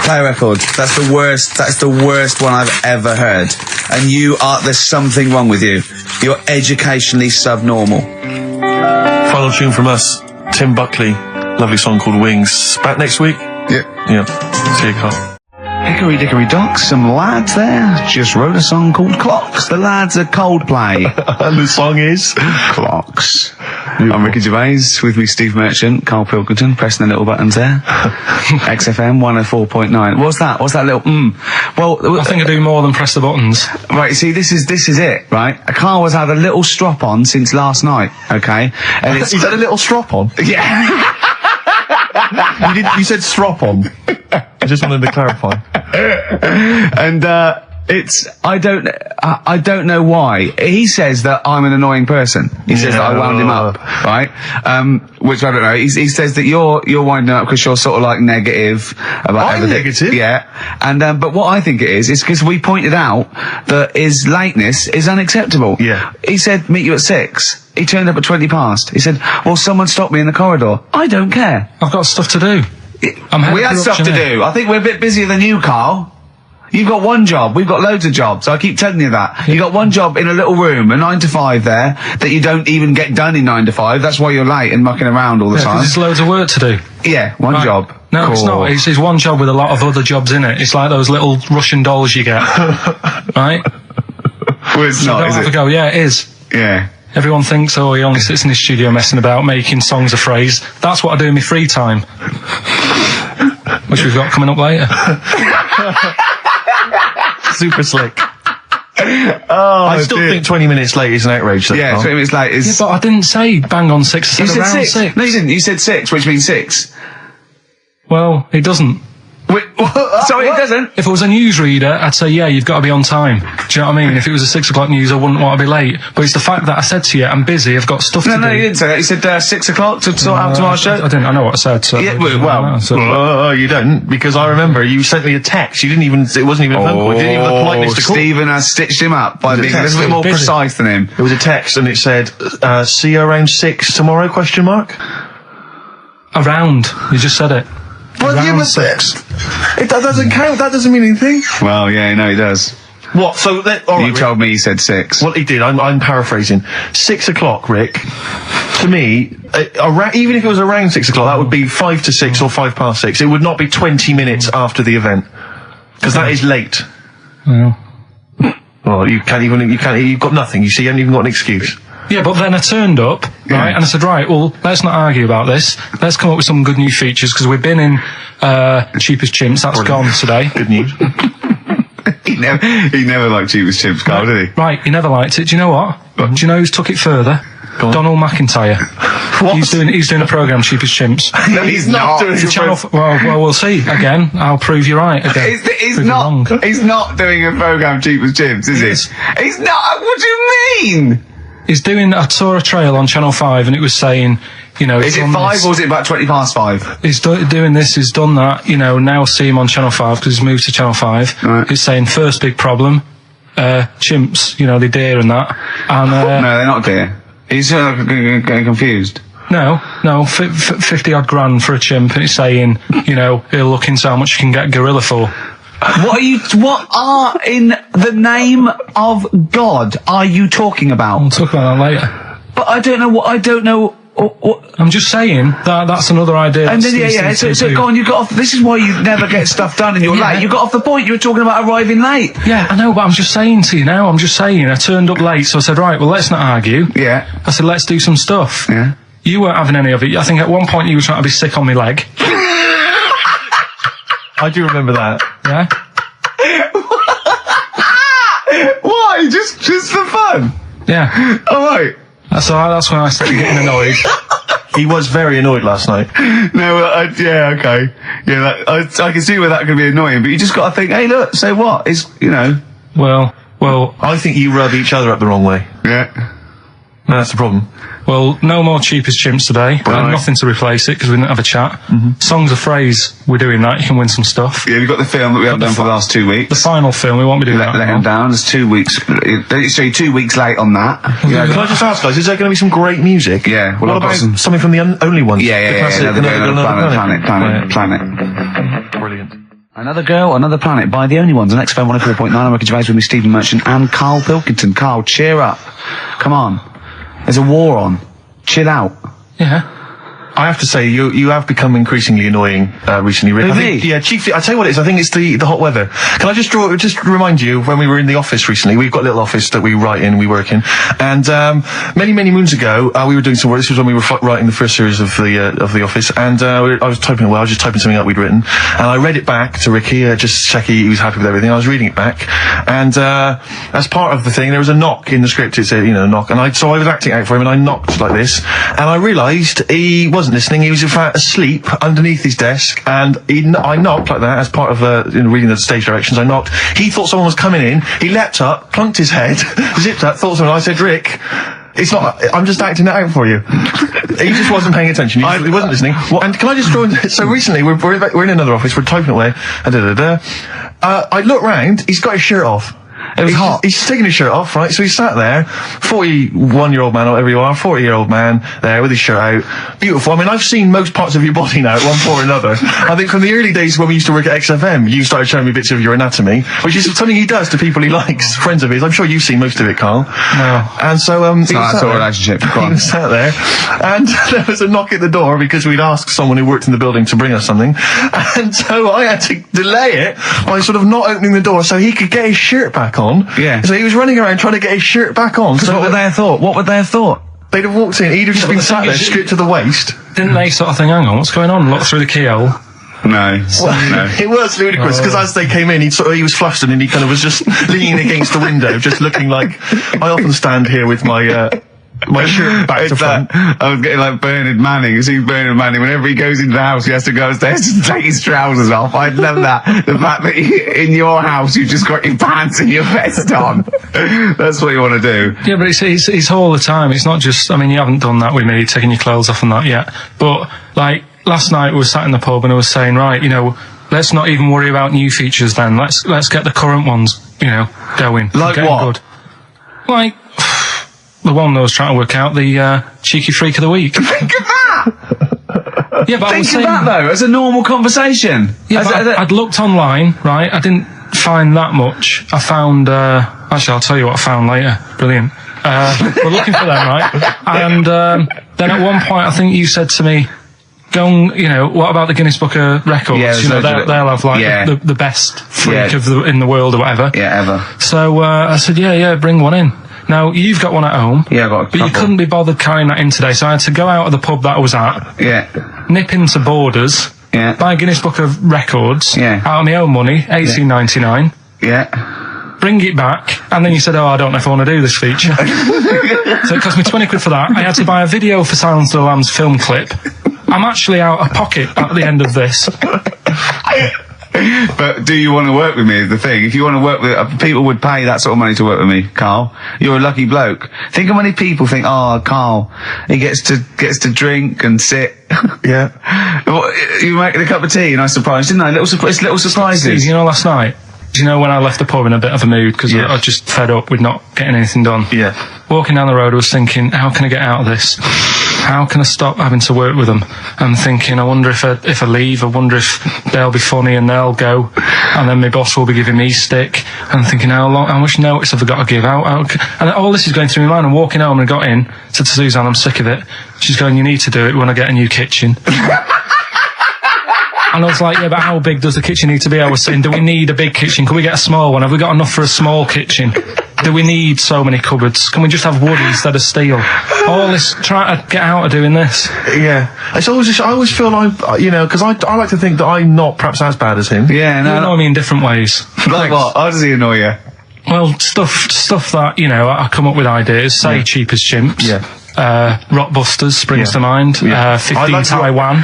Play a record. That's the worst one I've ever heard. And there's something wrong with you. You're educationally subnormal. Final tune from us. Tim Buckley. Lovely song called Wings. Back next week? Yeah. Yeah. See you, Carl. Hickory dickory dock, some lads there just wrote a song called Clocks. The lads are Coldplay. And the song is? Clocks. I'm Ricky Gervais, with me Steve Merchant, Karl Pilkington, pressing the little buttons there. XFM 104.9. What's that little Well, I think I do more than press the buttons. right, see, this is it, right? Karl has had a little strop on since last night, okay? And He's had a little strop on? Yeah. You said strop on. I just wanted to clarify. And I don't know why. He says that I'm an annoying person. He says that I wound him up, right? Which I don't know. He says that you're winding up because you're sort of like negative about I'm everything. negative? Yeah. And but what I think it is because we pointed out that his lateness is unacceptable. Yeah. He said meet you at 6. He turned up at 20 past. He said, well, someone stopped me in the corridor. I don't care. I've got stuff to do. We had stuff to do. I think we're a bit busier than you, Carl. You've got one job. We've got loads of jobs. I keep telling you that. You've got one job in a little room, a 9 to 5 there, that you don't even get done in 9 to 5. That's why you're late and mucking around all the time. There's loads of work to do. Yeah, one job. No, it's not. It's one job with a lot of other jobs in it. It's like those little Russian dolls you get. Right? Well, it's not, is Have a it? go. Yeah, it is. Yeah. Everyone thinks, he only sits in his studio messing about, making songs a phrase. That's what I do in my free time. Which we've got coming up later. Super slick. I still think 20 minutes late is an outrage. Though, Yeah, Carl. 20 minutes late is... Yeah, but I didn't say bang on 6. I You said said around 6. No, you didn't. You said 6, which means 6. Well, it doesn't. Wait, sorry, it doesn't. If I was a newsreader, I'd say, yeah, you've got to be on time. Do you know what I mean? If it was a 6 o'clock news, I wouldn't want to be late. But it's the fact that I said to you, I'm busy, I've got stuff to do. No, you didn't say that. You said 6 o'clock to sort out tomorrow's show. I didn't. I know what I said. So Yeah, well, you don't, because I remember you sent me a text. You didn't even, it wasn't even a phone call. You didn't even have the politeness to call. Stephen has stitched him up by being a little bit more Busy. precise than him. It was a text and it said, see you around 6 tomorrow, question mark? Around. You just said it. Well, Around yeah, but 6. That doesn't count. That doesn't mean anything. Well, yeah, no, he does. What? So that, all right, You Rick. told me he said 6. Well, he did. I'm paraphrasing. 6 o'clock, Rick. To me, even if it was around 6 o'clock, that would be 5 to 6 or 5 past 6. It would not be 20 minutes after the event, because that is late. Yeah. Well, you've got nothing. You see, you haven't even got an excuse. Yeah, but then I turned up, right, and I said, right, well, let's not argue about this. Let's come up with some good new features, because we've been in Cheapest Chimps. That's gone today. Good news. He never liked Cheapest Chimps, Carl, did he? Right, you never liked it. Do you know what? Do you know who's took it further? Donald McIntyre. What? He's doing a programme, Cheapest Chimps. No, he's not doing It's a channel. Well, we'll see. Again, I'll prove you right. Again, He's Prove you wrong. not. He's not doing a program cheap as Jim's, is Yes. he? He's not. What do you mean? He's doing. I saw a trail on Channel 5, and it was saying, you know, Is it 5 or is it about 20 past 5? He's doing this, he's done that, you know, now see him on Channel 5 because he's moved to Channel 5. Right. It's saying first big problem, chimps, you know, they deer and that. And, No, they're not dear. He's getting confused. no, 50 odd grand for a chimp, and it's saying, you know, he'll look into how much you can get gorilla for. What are in the name of God are you talking about? We'll talk about that later. But I don't know what. I'm just saying that's another idea. And then, so go on, you got off. This is why you never get stuff done and you're late. You got off the point. You were talking about arriving late. Yeah, I know, but I'm just saying to you now, I turned up late, so I said, right, well, let's not argue. Yeah. I said, let's do some stuff. Yeah. You weren't having any of it. I think at one point you were trying to be sick on my leg. I do remember that. Yeah? Why? Just for fun? Yeah. All right. That's when I started getting annoyed. He was very annoyed last night. No, yeah, okay. Yeah, I can see where that could be annoying, but you just got to think, hey, look, say what? It's, you know. Well, I think you rub each other up the wrong way. Yeah. And that's the problem. well, no more Cheapest Chimps today. Right. Nothing to replace it because we didn't have a chat. Mm-hmm. Songs of Phrase, we're doing that. You can win some stuff. Yeah, we've got the film that we haven't done for the last 2 weeks. The final film, we won't be doing that. Let him down. There's 2 weeks. So you're 2 weeks late on that. Yeah. Can I just ask, guys, is there going to be some great music? Yeah, well, What I've got about something from the only ones? Yeah, The classic, another planet. Brilliant. Another girl, another planet by the only ones on XFM 104.9. I'm Ricky Gervais with me, Stephen Merchant and Karl Pilkington. Karl, cheer up. Come on. There's a war on. Chill out. Yeah. I have to say, you have become increasingly annoying recently, Rick. I think, yeah, chiefly, I tell you what it is, I think it's the hot weather. Can I just remind you, when we were in the office recently, we've got a little office that we write in, we work in, and many moons ago, we were doing some work. This was when we were writing the first series of the office, and I was typing away, I was just typing something up we'd written, and I read it back to Ricky, just check he was happy with everything. I was reading it back, and as part of the thing, there was a knock in the script. It said, knock, and so I was acting out for him, and I knocked like this, and I realised he wasn't listening. He was in fact asleep underneath his desk, and I knocked like that as part of reading the stage directions. I knocked. He thought someone was coming in. He leapt up, plunked his head, zipped up, thought someone. I said, "Rick, it's not. I'm just acting it out for you." He just wasn't paying attention. He wasn't listening. And can I just throw in? So recently we're in another office. We're typing away. I look round. He's got his shirt off. It was hot. He's taking his shirt off, right? So he sat there, 41-year-old man, or whatever you are, 40-year-old man there with his shirt out. Beautiful. I mean, I've seen most parts of your body now, at one point or another. I think from the early days when we used to work at XFM, you started showing me bits of your anatomy, which is something he does to people he likes, friends of his. I'm sure you've seen most of it, Karl. No. And so, That's a relationship. Go he on. was sat there, and there was a knock at the door because we'd asked someone who worked in the building to bring us something, and so I had to delay it by sort of not opening the door so he could get his shirt back on. Yeah. So he was running around trying to get his shirt back on. So What would they have thought? What would they have thought? they'd have walked in, he'd have just been sat there stripped to the waist. Didn't they sort of think, hang on, what's going on? Look through the keyhole. No. It was ludicrous because as they came in, he was flustered and he kind of was just leaning against the window, just looking like. I often stand here with my shirt back to front. I was getting like Bernard Manning. You see Bernard Manning, whenever he goes into the house, he has to go upstairs to take his trousers off. I love that. The fact that in your house, you've just got your pants and your vest on. That's what you want to do. Yeah, but it's all the time. It's not just, I mean, you haven't done that with me, taking your clothes off and that yet. But, like, last night we were sat in the pub and I was saying, right, let's not even worry about new features then. Let's get the current ones, going. Like Getting what? Good. Like, the one that I was trying to work out, the cheeky freak of the week. Think of that! Yeah, but I was Think of saying, that, though, as a normal conversation. yeah, but I'd looked online, right? I didn't find that much. I found, actually, I'll tell you what I found later. Brilliant. We're looking for them, right? And then at one point, I think you said to me, go and, what about the Guinness Book of Records? Yeah, they'll have, like, the best freak in the world or whatever. Yeah, ever. So I said, yeah, bring one in. Now, you've got one at home. Yeah, I've got a But you couple. couldn't be bothered carrying that in today, so I had to go out of the pub that I was at, Yeah. nip into Borders, Yeah. buy a Guinness Book of Records, Yeah. out of my own money, $18.99, Yeah. bring it back, and then you said, oh, I don't know if I want to do this feature. So it cost me 20 quid for that. I had to buy a video for Silence of the Lambs film clip. I'm actually out of pocket at the end of this. But do you want to work with me is the thing. If you want to work with... people would pay that sort of money to work with me, Carl. You're a lucky bloke. Think how many people think, oh, Carl, he gets to drink and sit. Yeah. Well, you making a cup of tea and I surprised, didn't I? It's little surprises. You know, last night, do you know when I left the pub in a bit of a mood because I just fed up with not getting anything done? Yeah. Walking down the road, I was thinking, how can I get out of this? How can I stop having to work with them? I'm thinking, I wonder if I leave, I wonder if they'll be funny and they'll go, and then my boss will be giving me stick. And I'm thinking, how much notice have I got to give out? And all this is going through my mind. I'm walking home and I got in, said to Suzanne, I'm sick of it. She's going, you need to do it when I get a new kitchen. And I was like, yeah, but how big does the kitchen need to be? I was saying, do we need a big kitchen? Can we get a small one? Have we got enough for a small kitchen? Do we need so many cupboards? Can we just have wood instead of steel? All this, trying to get out of doing this. Yeah. It's always just, I always feel like, because I like to think that I'm not perhaps as bad as him. Yeah, no. You annoy me in different ways. Like what? How does he annoy you? Well, stuff that, I come up with ideas, say Cheap as Chimps. Yeah. Rockbusters springs to mind. Yeah. 15 like Taiwan.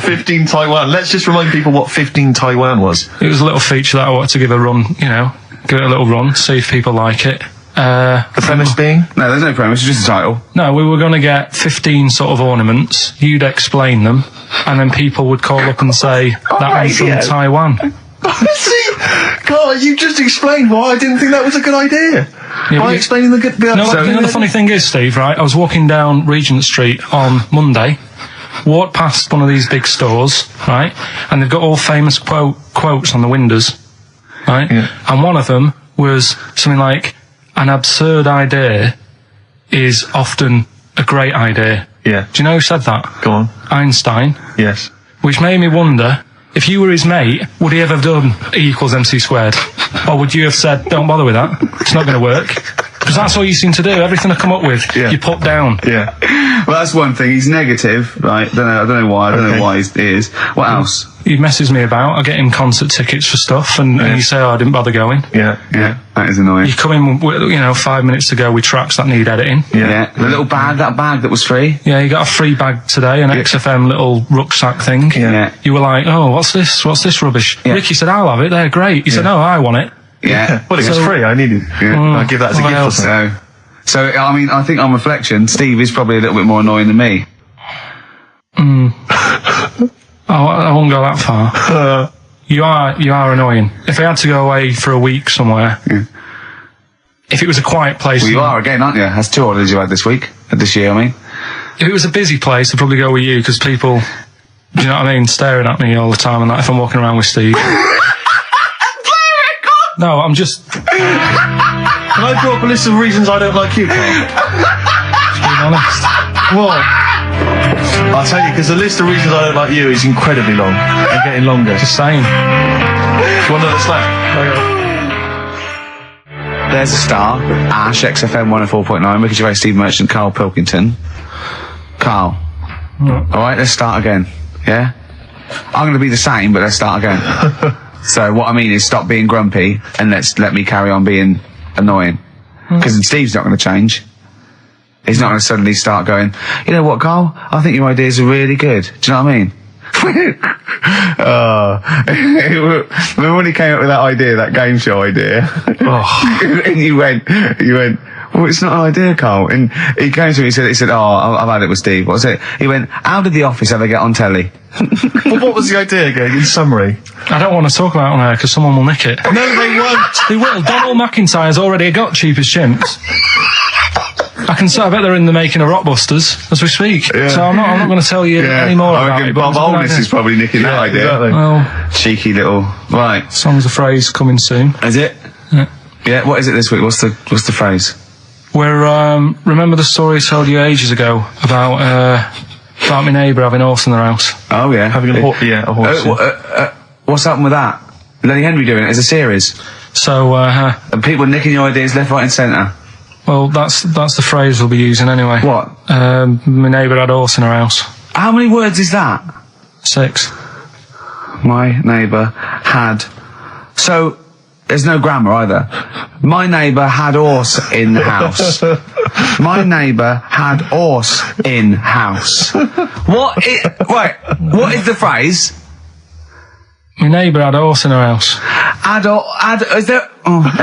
15 Taiwan. Let's just remind people what 15 Taiwan was. It was a little feature that I wanted to give a run, give it a little run, see if people like it. The premise being? No, there's no premise, it's just a title. No, we were going to get 15 sort of ornaments, you'd explain them, and then people would call up and say, that one's from Taiwan. See? God, you just explained why I didn't think that was a good idea. Yeah, By explaining the good... the funny thing is, Steve, right, I was walking down Regent Street on Monday, walked past one of these big stores, right, and they've got all famous quotes on the windows, right, and one of them was something like, an absurd idea is often a great idea. Yeah. Do you know who said that? Go on. Einstein. Yes. Which made me wonder, if you were his mate, would he ever have done E equals MC squared? Or would you have said, don't bother with that, it's not going to work? Because that's all you seem to do. Everything I come up with, you put down. Yeah. Well, that's one thing. He's negative, right? I don't know why. I don't know why he is. What else? He messes me about. I get him concert tickets for stuff, and you say, oh, I didn't bother going. Yeah. That is annoying. You come in, 5 minutes to go with tracks that need editing. Yeah. The little bag, that bag that was free. Yeah, you got a free bag today, an XFM little rucksack thing. Yeah. You were like, oh, what's this? What's this rubbish? Yeah. Ricky said, I'll have it. They're great. He said, no, I want it. Yeah. Well, it was free. I needed it. I'll give that as a gift or something. So, I mean, I think on reflection, Steve is probably a little bit more annoying than me. I won't go that far. You are annoying. If I had to go away for a week somewhere, if it was a quiet place... Well, you are again, aren't you? That's 2 holidays you had this year, I mean. If it was a busy place, I'd probably go with you, because people, do you know what I mean, staring at me all the time and that if I'm walking around with Steve. No, I'm just... Can I draw up a list of reasons I don't like you, Carl? Just being honest. What? I'll tell you, because the list of reasons I don't like you is incredibly long and getting longer. Just saying. Do you want another slap? There's a star. Ash, XFM 104.9, Ricky Gervais, Steve Merchant, Karl Pilkington. Carl. Alright, let's start again. Yeah? I'm going to be the same, but let's start again. So what I mean is stop being grumpy and let me carry on being annoying. Because Steve's not going to change. He's not going to suddenly start going, you know what, Carl? I think your ideas are really good. Do you know what I mean? Remember when he came up with that idea, that game show idea? And you went, well, it's not an idea, Carl. And he came to me, he said, oh, I've had it with Steve. What was it? He went, how did The Office ever get on telly? Well, what was the idea again, in summary? I don't want to talk about it on air because someone will nick it. No, they won't. They will. Donald McIntyre's already got Cheap as Chimps. I bet they're in the making of Rockbusters as we speak. Yeah. So I'm not going to tell you any more about it. Bob Oldness is probably nicking that idea. Exactly. Well, cheeky little... Right. Song's a phrase coming soon. Is it? Yeah, what is it this week? What's the phrase? We're, remember the story I told you ages ago about my neighbour having a horse in their house? Oh, yeah. Having a horse. What's happened with that? Lenny Henry doing it as a series? So, and people nicking your ideas left, right and centre? Well, that's the phrase we'll be using anyway. What? My neighbour had a horse in her house. How many words is that? 6. My neighbour had... So, There's no grammar either. My neighbour had horse in the house. My neighbour had horse in house. What is the phrase? My neighbour had a horse in her house. Are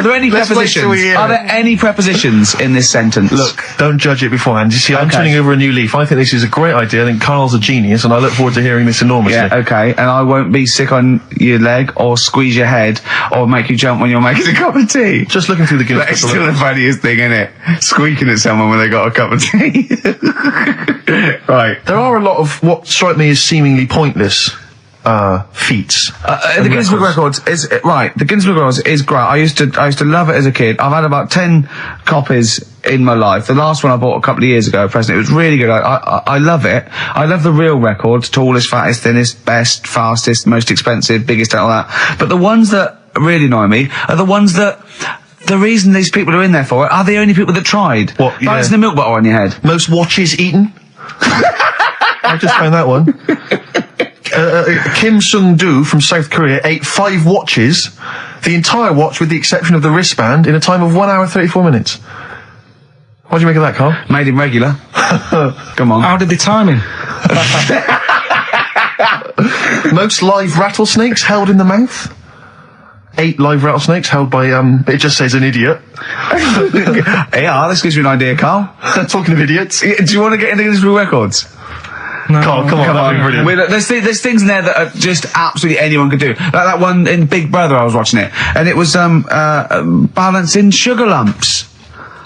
there any prepositions? Are there any prepositions in this sentence? Look, don't judge it beforehand. You see, I'm turning over a new leaf. I think this is a great idea. I think Carl's a genius, and I look forward to hearing this enormously. Yeah, okay. And I won't be sick on your leg, or squeeze your head, or make you jump when you're making a cup of tea. Just looking through the Guinness That's still the funniest thing, isn't it? Squeaking at someone when they got a cup of tea. Right. There are a lot of what strike me as seemingly pointless feats. The Guinness Book Records is right. The Guinness Book Records is great. I used to love it as a kid. I've had about 10 copies in my life. The last one I bought a couple of years ago, a present. It was really good. I love it. I love the real records: tallest, fattest, thinnest, best, fastest, most expensive, biggest, and all that. But the ones that really annoy me are the ones that. The reason these people are in there for it are the only people that tried. What? Yeah. Balancing the milk bottle on your head. Most watches eaten. I just found that one. Kim Sung-do from South Korea ate 5 watches, the entire watch with the exception of the wristband, in a time of 1 hour 34 minutes. What do you make of that, Carl? Made him regular. Come on. How did they time him? Most live rattlesnakes held in the mouth. 8 live rattlesnakes held by, it just says an idiot. Yeah, this gives you an idea, Carl. Talking of idiots. Do you want to get into Guinness Book Records? No, Carl, come on, that'd be brilliant. There's things in there that are just absolutely anyone could do. Like that one in Big Brother, I was watching it, and it was balancing sugar lumps.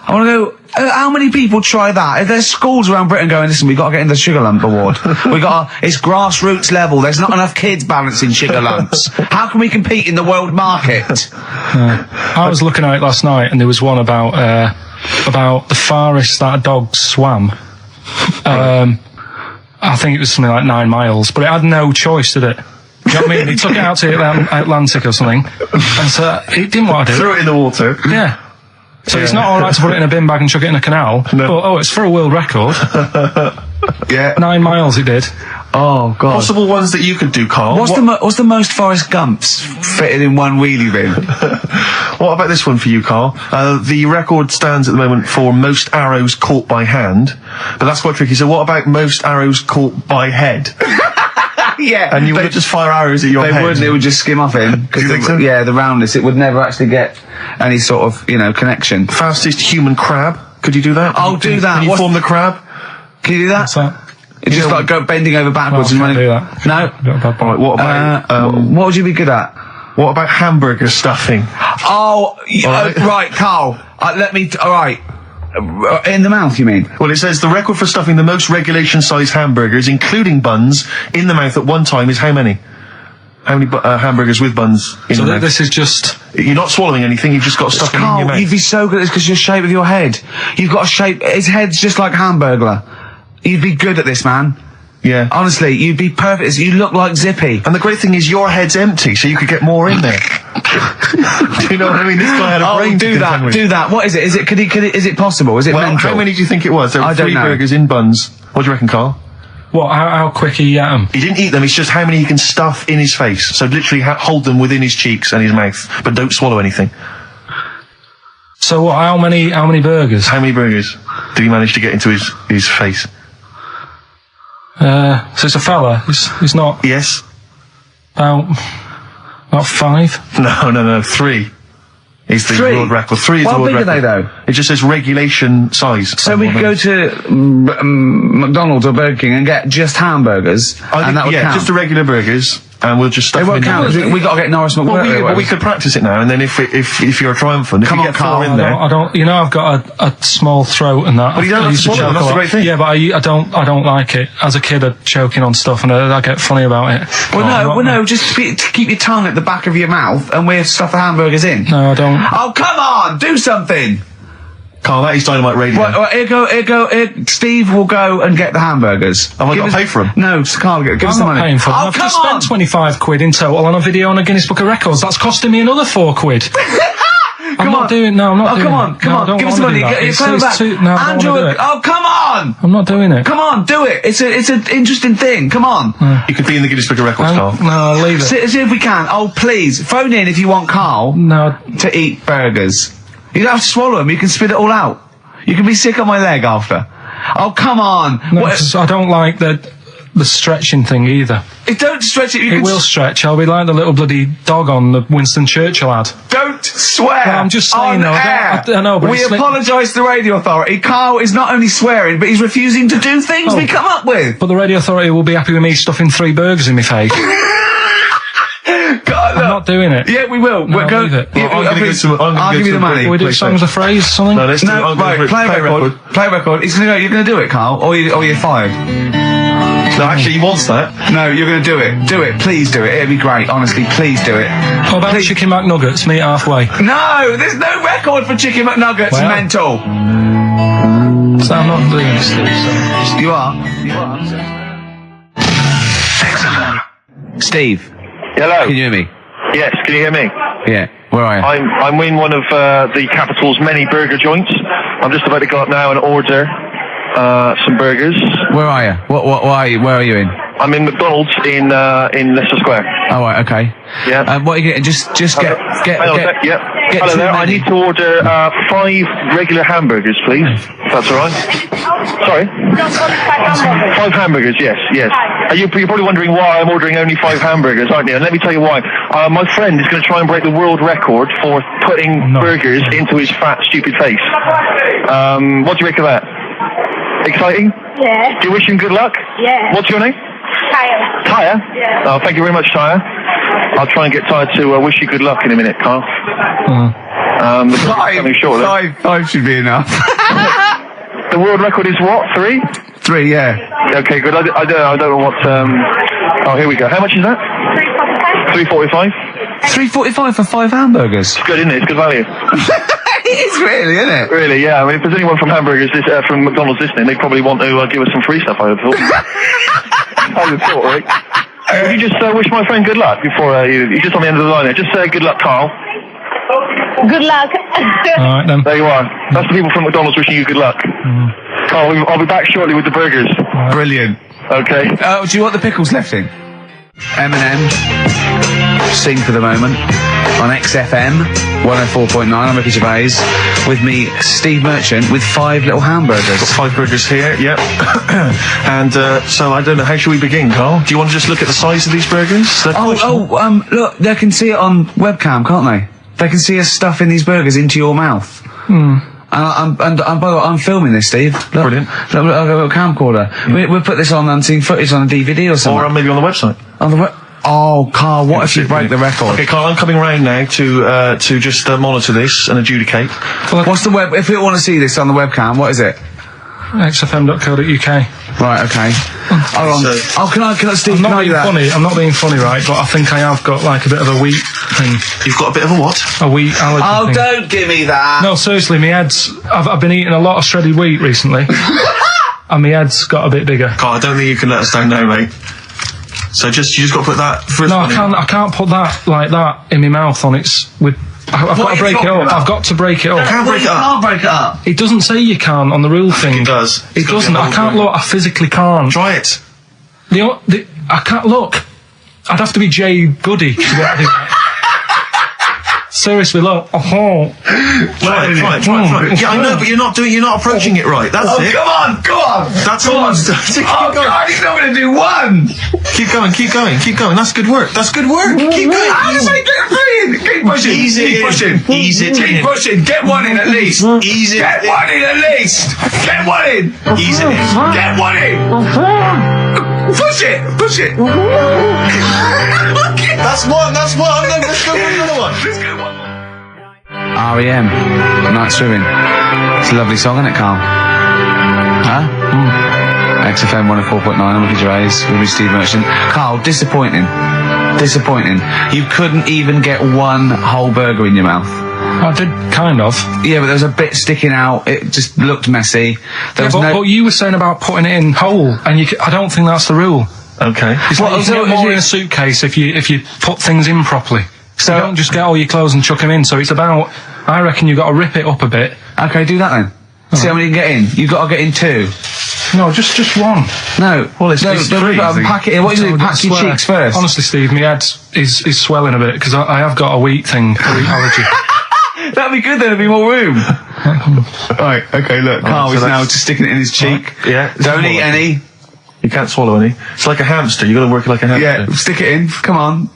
I want to go. How many people try that? If there's schools around Britain going, listen, we've got to get in the sugar lump award. It's grassroots level. There's not enough kids balancing sugar lumps. How can we compete in the world market? I was looking at it last night, and there was one about the farthest that a dog swam. I think it was something like 9 miles, but it had no choice, did it? Do you know what I mean? He took it out to the Atlantic or something, and so it didn't want to do it. Threw it in the water. Yeah. So it's not alright to put it in a bin bag and chuck it in a canal, but it's for a world record. Yeah. 9 miles it did. Oh, God. Possible ones that you could do, Carl. What's the most Forrest Gumps fitted in one wheelie bin? What about this one for you, Carl? The record stands at the moment for most arrows caught by hand, but that's quite tricky. So what about most arrows caught by head? Yeah. And you would just fire arrows at your head? They wouldn't, it would just skim off him. Do you think so? Yeah, the roundness, it would never actually get any sort of, connection. Fastest human crab? Could you do that? Do that. Can you form the crab? Can you do that? What's that? It's just like go bending over backwards and running. Do that. No. Alright, what about, what would you be good at? what about hamburger stuffing? Right, Carl. Alright. In the mouth, you mean? Well, it says the record for stuffing the most regulation-sized hamburgers, including buns, in the mouth at one time is how many? How many hamburgers with buns in the mouth? This is just... You're not swallowing anything, you've just got stuffing in your mouth. You'd be so good at this because your shape of your head. You've got a shape... His head's just like a Hamburglar. You'd be good at this, man. Yeah. Honestly, you'd be perfect. You look like Zippy. And the great thing is your head's empty, so you could get more in there. Do you know what I mean? This guy had a brain do that. What is it? Is it possible? Is it mental? How many do you think it was? There were 3 burgers in buns. What do you reckon, Carl? What? How quick he ate them? He didn't eat them, it's just how many he can stuff in his face. So literally hold them within his cheeks and his mouth, but don't swallow anything. So what, how many burgers? How many burgers did he manage to get into his face? So it's a fella. He's not... Yes. About 5? No, 3. Is the world record. 3 is the world record. How big are they, though? It just says regulation size. So we could go to McDonald's or Burger King and get just hamburgers, and that would count. Just the regular burgers, and we'll just stuff them in. It won't count. We got to get Norris McWhirter. Well, we could practice it now, and then if you're triumphant, if you get 4 in there. I don't. I've got a small throat and that. But you don't have to swallow. That's a great thing. Yeah, but I don't like it. As a kid, I'd choking on stuff, and I get funny about it. No. Just keep your tongue at the back of your mouth, and we'll stuff the hamburgers in. No, I don't. Oh, come on, do something. Carl, that is Dynamite Radio. Well, here go. Steve will go and get the hamburgers. Have I got to pay for them? No, Carl, give us the money. I'm not paying for them. Oh, I've just spent £25 in total on a video on a Guinness Book of Records. That's costing me another £4. Come on. I'm not doing come on, it. come No, I on. don't Give us the wanna money. do that. It's coming back. I don't wanna Andrew, do it. oh, come on. I'm not doing it. Come on, do it. It's an interesting thing. Come on. You could be in the Guinness Book of Records, Carl. No, leave it. See if we can. Oh, please. Phone in if you want Carl No. to eat burgers. You don't have to swallow them. You can spit it all out. You can be sick on my leg after. Oh, come on. No, 'cause I don't like the stretching thing either. Don't stretch it. It will stretch. I'll be like the little bloody dog on the Winston Churchill ad. Don't swear. Well, I'm just saying, on though, air. I know, but we it's like- apologise to the radio authority. Carl is not only swearing, but he's refusing to do things we come up with. But the radio authority will be happy with me stuffing 3 burgers in my face. God, I'm not doing it. Yeah, we will. No, We'll go. leave it. Yeah, I'll give you the money. Can we do songs of phrase or something? No, let's do No, right, play a record. Play a record. You're going to do it, Carl, or you're fired. No, actually, he wants that. No, you're going to do it. Do it. Please do it. It'd be great. Honestly, please do it. What about chicken McNuggets? Meet halfway. No, there's no record for Chicken McNuggets. Well. Mental. So I'm not doing it, Steve. So. You are. Steve, Hello. can you hear me? Yes, can you hear me? Yeah. Where are you? I'm in one of the capital's many burger joints. I'm just about to go up now and order some burgers. Where are you? What are you? Where are you in? I'm in McDonald's in Leicester Square. Oh, right, okay. Yeah. What are you getting? Just get. Hang on a sec. Yep. get Hello to there. the I menu. need to order 5 regular hamburgers, please. If that's all right. Sorry. 5 hamburgers. Yes. You're probably wondering why I'm ordering only 5 hamburgers, aren't you? And let me tell you why. My friend is going to try and break the world record for putting burgers into his fat, stupid face. What do you make of that? Exciting? Yeah. Do you wish him good luck? Yeah. What's your name? Tyre. Tyre? Yeah. Oh, thank you very much, Tyre. I'll try and get Tyre to wish you good luck in a minute, Carl. The coming shortly. 5 should be enough. The world record is what? 3? 3, yeah. Okay, good. I don't know what. Oh, here we go. How much is that? 3.45. 3.45 for 5 hamburgers. It's good, isn't it? It's good value. It is really, isn't it? Really, yeah. I mean, if there's anyone from from McDonald's listening, they probably want to give us some free stuff. I would have thought. I would have thought, right? Would you just wish my friend good luck before you're just on the end of the line there? Just say good luck, Carl. Good luck. All right then. There you are. That's the people from McDonald's wishing you good luck. Carl, I'll be back shortly with the burgers. Brilliant. Okay. Do you want the pickles left in? Eminem, Sing for the Moment, on XFM 104.9. I'm Ricky Gervais. With me, Steve Merchant, with 5 little hamburgers. Got 5 burgers here, yep. And so I don't know, how should we begin, Carl? Do you want to just look at the size of these burgers? Look, they can see it on webcam, can't they? They can see us stuffing these burgers into your mouth. And by the way, I'm filming this, Steve. Look, Brilliant. Look, I've got a camcorder. We'll put this on unseen footage on a DVD or something. Or maybe on the website. On the Oh, Carl, what if you break the record? Okay, Carl, I'm coming round now to just monitor this and adjudicate. What's the web? If you want to see this on the webcam, what is it? XFM.co.uk. Right, okay. Hold on. Can I, Steve, I'm can not I do being that? funny. I'm not being funny, right? But I think I have got like a bit of a wheat thing. You've got a bit of a what? A wheat allergy Oh, thing. don't give me that. No, seriously, my head's... I've been eating a lot of shredded wheat recently. And my head's got a bit bigger. Carl, I don't think you can let us down now, mate. So you just got to put that... No, I can't put that like that in my mouth on its... I've got to break it up. I've got to break it up. Can't break it up. Can't break it up. It doesn't say you can on the rule thing. It does. It doesn't. I can't look. I physically can't. Try it. I can't look. I'd have to be Jay Goody to be able to do that. Seriously, look. Try it. Yeah, I know, but you're not approaching it right. That's it. Come on. That's all. Oh, God, he's not going to do one. Keep going. That's good work. Keep going. Keep pushing. Ease it in. Keep pushing. Get one in at least. Ease it. Get one in at least. Get one in. Ease it in. Get one in. Push it. That's one. Let's go for another one. R.E.M. Night Swimming. It's a lovely song, isn't it, Carl? Huh? XFM 104.9. I'm Ricky Gervais with me, Steve Merchant. Carl, disappointing. You couldn't even get one whole burger in your mouth. I did kind of. Yeah, but there was a bit sticking out. It just looked messy. But you were saying about putting it in whole, and I don't think that's the rule. Okay. It's like you can get more in a suitcase if you put things in properly. So you don't just get all your clothes and chuck them in. So it's about I reckon you've got to rip it up a bit. Okay, do that then. See how many you can get in. You've got to get in 2. No, just one. No. Well, it's three. Pack it in. What do you do? Pack your cheeks first. Honestly, Steve, my head is swelling a bit because I have got a wheat thing, a wheat allergy. That'd be good, then there'd be more room. Right, okay, look, Carl is now just sticking it in his cheek. Yeah. Don't eat any. You can't swallow any. It's like a hamster. You got to work it like a hamster. Yeah, stick it in. Come on.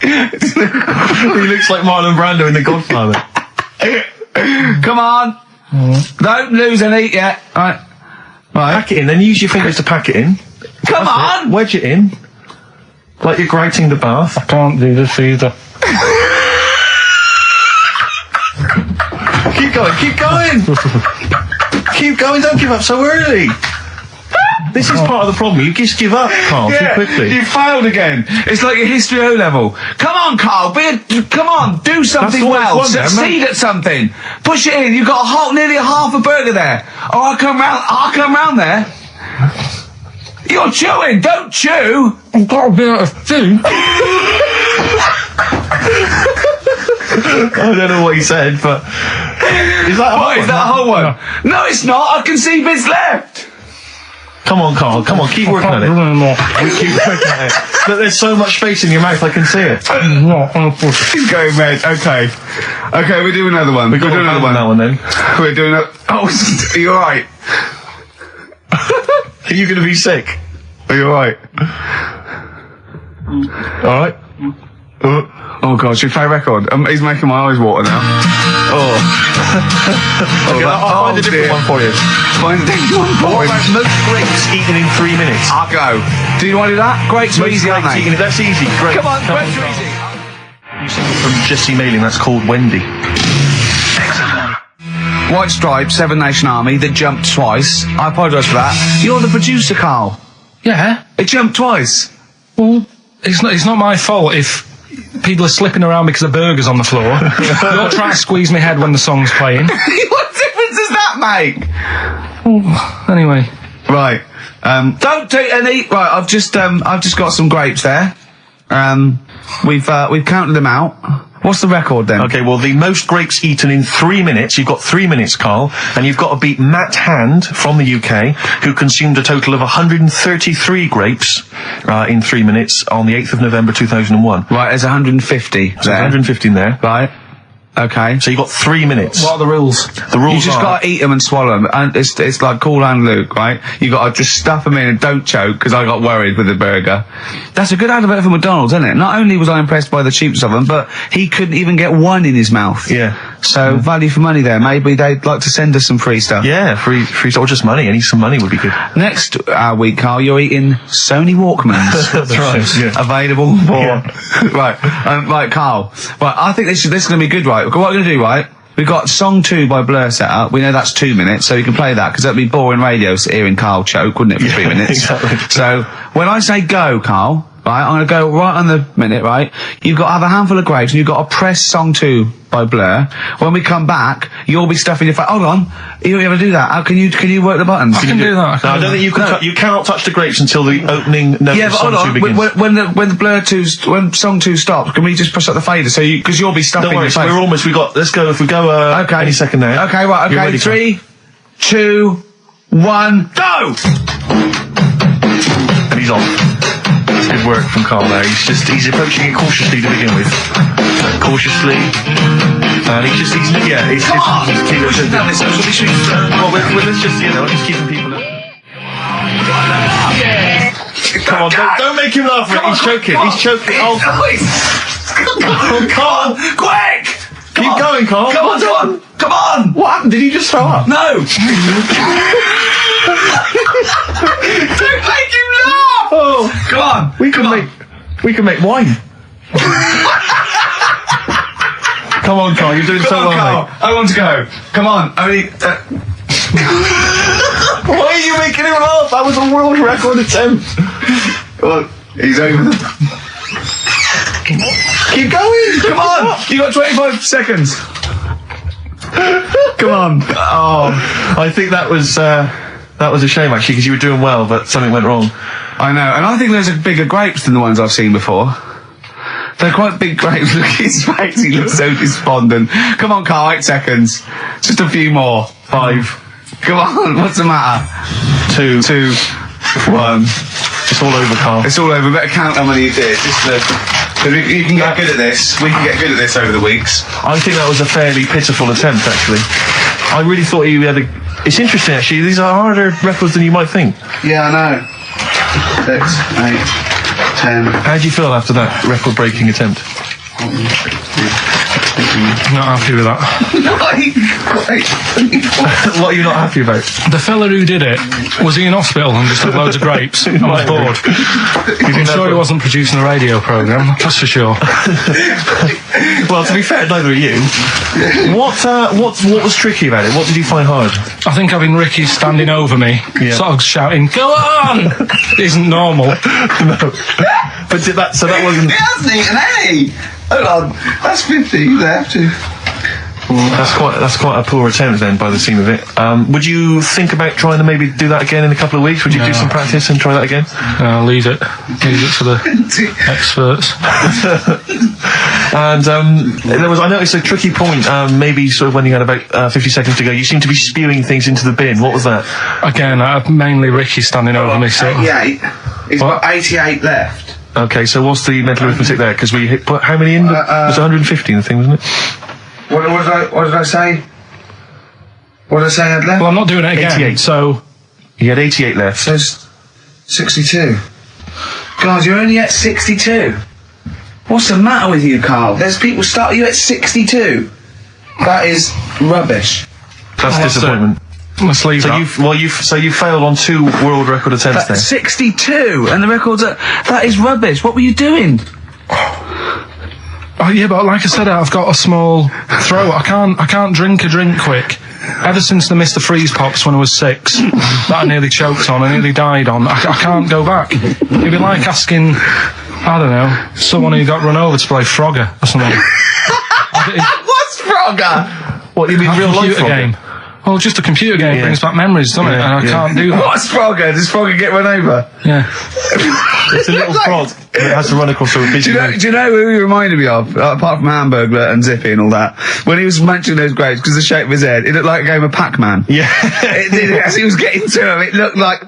He looks like Marlon Brando in The Godfather. Come on. Don't lose any yet. Right. Pack it in, then use your fingers to pack it in. Come on. Wedge it in. Like you're grating the bath. I can't do this either. Keep going, keep going! Keep going, don't give up so early! This is part of the problem, you just give up, Carl, too quickly. You failed again. It's like your history O level. Come on, Carl, come on, do something well. Succeed at something. Push it in, you've got nearly half a burger there. Oh, I'll come round there. You're chewing, don't chew! I've got a bit of food. I don't know what he said, but... Is that a whole one? No, it's not, I can see bits left. Come on, Carl, come on, keep working at it. Keep working at it. Look, there's so much space in your mouth, I can see it. He's going red, okay. Okay, we'll do another one. We'll do another one. That one then. We're doing a... Oh, are you alright? Are you going to be sick? Are you alright? Alright? Oh god, should we play a record? He's making my eyes water now. Okay, I'll find a different one for you. Find a different one for What him. about most grapes eaten in 3 minutes? I'll go. Do you want to do that? Grapes are easy, aren't they? That's easy, great. Come on, grapes are easy. You sing from Jesse Mailing, that's called Wendy. White Stripes, Seven Nation Army, that jumped twice. I apologise for that. You're the producer, Carl. Yeah. It jumped twice. Well, it's not my fault if people are slipping around because of burgers on the floor. You're trying to squeeze my head when the song's playing. What difference does that make? Anyway. Right. Don't take any. Right. I've just got some grapes there. We've counted them out. What's the record then? Okay, well, the most grapes eaten in 3 minutes, you've got 3 minutes, Carl, and you've got to beat Matt Hand from the UK, who consumed a total of 133 grapes in 3 minutes on the 8th of November 2001. Right, there's 150 So 150 in there. Right. Okay. So you've got 3 minutes. What are the rules? The rules You just are... got to eat them and swallow them. And it's like Cool Hand Luke, right? You got to just stuff them in and don't choke, because I got worried with the burger. That's a good advert for McDonald's, isn't it? Not only was I impressed by the cheapness of them, but he couldn't even get one in his mouth. Yeah. So value for money there. Maybe they'd like to send us some free stuff. Yeah, free or just money. Any some money would be good. Next week, Carl, you're eating Sony Walkmans. That's right. Yeah. Available for... Right, Carl. Right, I think this is going to be good, right? What we're going to do, right? We've got Song 2 by Blur set up. We know that's 2 minutes, so you can play that, because that'd be boring radio hearing Carl choke, wouldn't it, for 3 minutes? Exactly. So, when I say go, Carl, right, I'm going to go right on the minute, right? You've got to have a handful of grapes, and you've got to press Song 2 by Blur. When we come back, you'll be stuffing your face. Hold on. You don't be able to do that. How can you work the buttons? I can do that. No, I don't think you can. You cannot touch the grapes until the opening note Yeah, of but Song hold 2 on. begins. When Song 2 stops, can we just push up the fader? So because you'll be stuffing Don't worry, your face. we're almost. Let's go. If we go. Okay. Any second now. Okay, right. You're Okay. ready, 3, 2, 1, go! And he's on. Good work from Carl there. He's approaching it cautiously to begin with. Cautiously. And he's keeping well, let's just, just keeping people up. Come on, don't make him laugh. He's choking. He's choking. Oh, Carl, quick! Keep going, Carl. Come on! What happened? Did he just throw up? No! Don't make him laugh! Oh, Come on! we can make wine. Come on, Carl. You're doing so well, Carl. mate. I want to go. Come on. Only. Why are you making him laugh? That was a world record attempt. Well, he's over. Keep going. Come on! You got 25 seconds. Come on. Oh, I think that was a shame actually, because you were doing well, but something went wrong. I know, and I think those are bigger grapes than the ones I've seen before. They're quite big grapes. Look at his face. He looks so despondent. Come on, Carl, 8 seconds. Just a few more. 5. Come on, what's the matter? 2. 1. It's all over, Carl. It's all over. Better count how many you did. You can get good at this. We can get good at this over the weeks. I think that was a fairly pitiful attempt, actually. I really thought he had It's interesting, actually. These are harder records than you might think. Yeah, I know. 6, 8, 10. How do you feel after that record-breaking attempt? Not happy with that. What are you not happy about? The fella who did it, was he in hospital and just had loads of grapes and was bored? I'm sure he wasn't producing a radio programme, that's for sure. Well, to be fair, neither are you. What was tricky about it? What did you find hard? I think having Ricky standing over me, sort of shouting, "Go on!" isn't normal. No. But that wasn't... He hasn't eaten any! Hold on, that's 50 left. That's quite a poor attempt then, by the seam of it. Would you think about trying to maybe do that again in a couple of weeks? Would you do some practice and try that again? Leave it to the experts. And I noticed a tricky point, maybe sort of when you had about 50 seconds to go, you seemed to be spewing things into the bin. What was that? Again, mainly Ricky standing over me. So 88. He's got 88 left. Okay, so what's the mental arithmetic there? Because we put how many in? It was 150 in the thing, wasn't it? What did I say? What did I say I had left? Well, I'm not doing it again. 88. So he had 88 left. So 62. God, you're only at 62. What's the matter with you, Carl? There's people start you at 62. That is rubbish. That's disappointment. Let's leave that. So you failed on 2 world record attempts then? 62, and the record's that is rubbish. What were you doing? Oh yeah, but like I said, I've got a small throat. I can't drink a drink quick. Ever since the Mr. Freeze Pops when I was 6, that I nearly choked on, I nearly died on. I can't go back. It'd be like asking, I don't know, someone who got run over to play Frogger or something. What's Frogger? What, you mean real life game? Well, just a computer game brings back memories, doesn't it? And I can't do that. What's Frogger? Does Frogger get run over? Yeah. It's a little frog that has to run across a busy road. Do you know who he reminded me of, apart from Hamburglar and Zippy and all that? When he was mentioning those grapes, because the shape of his head, it looked like a game of Pac-Man. Yeah. It did, as he was getting to him, it looked like...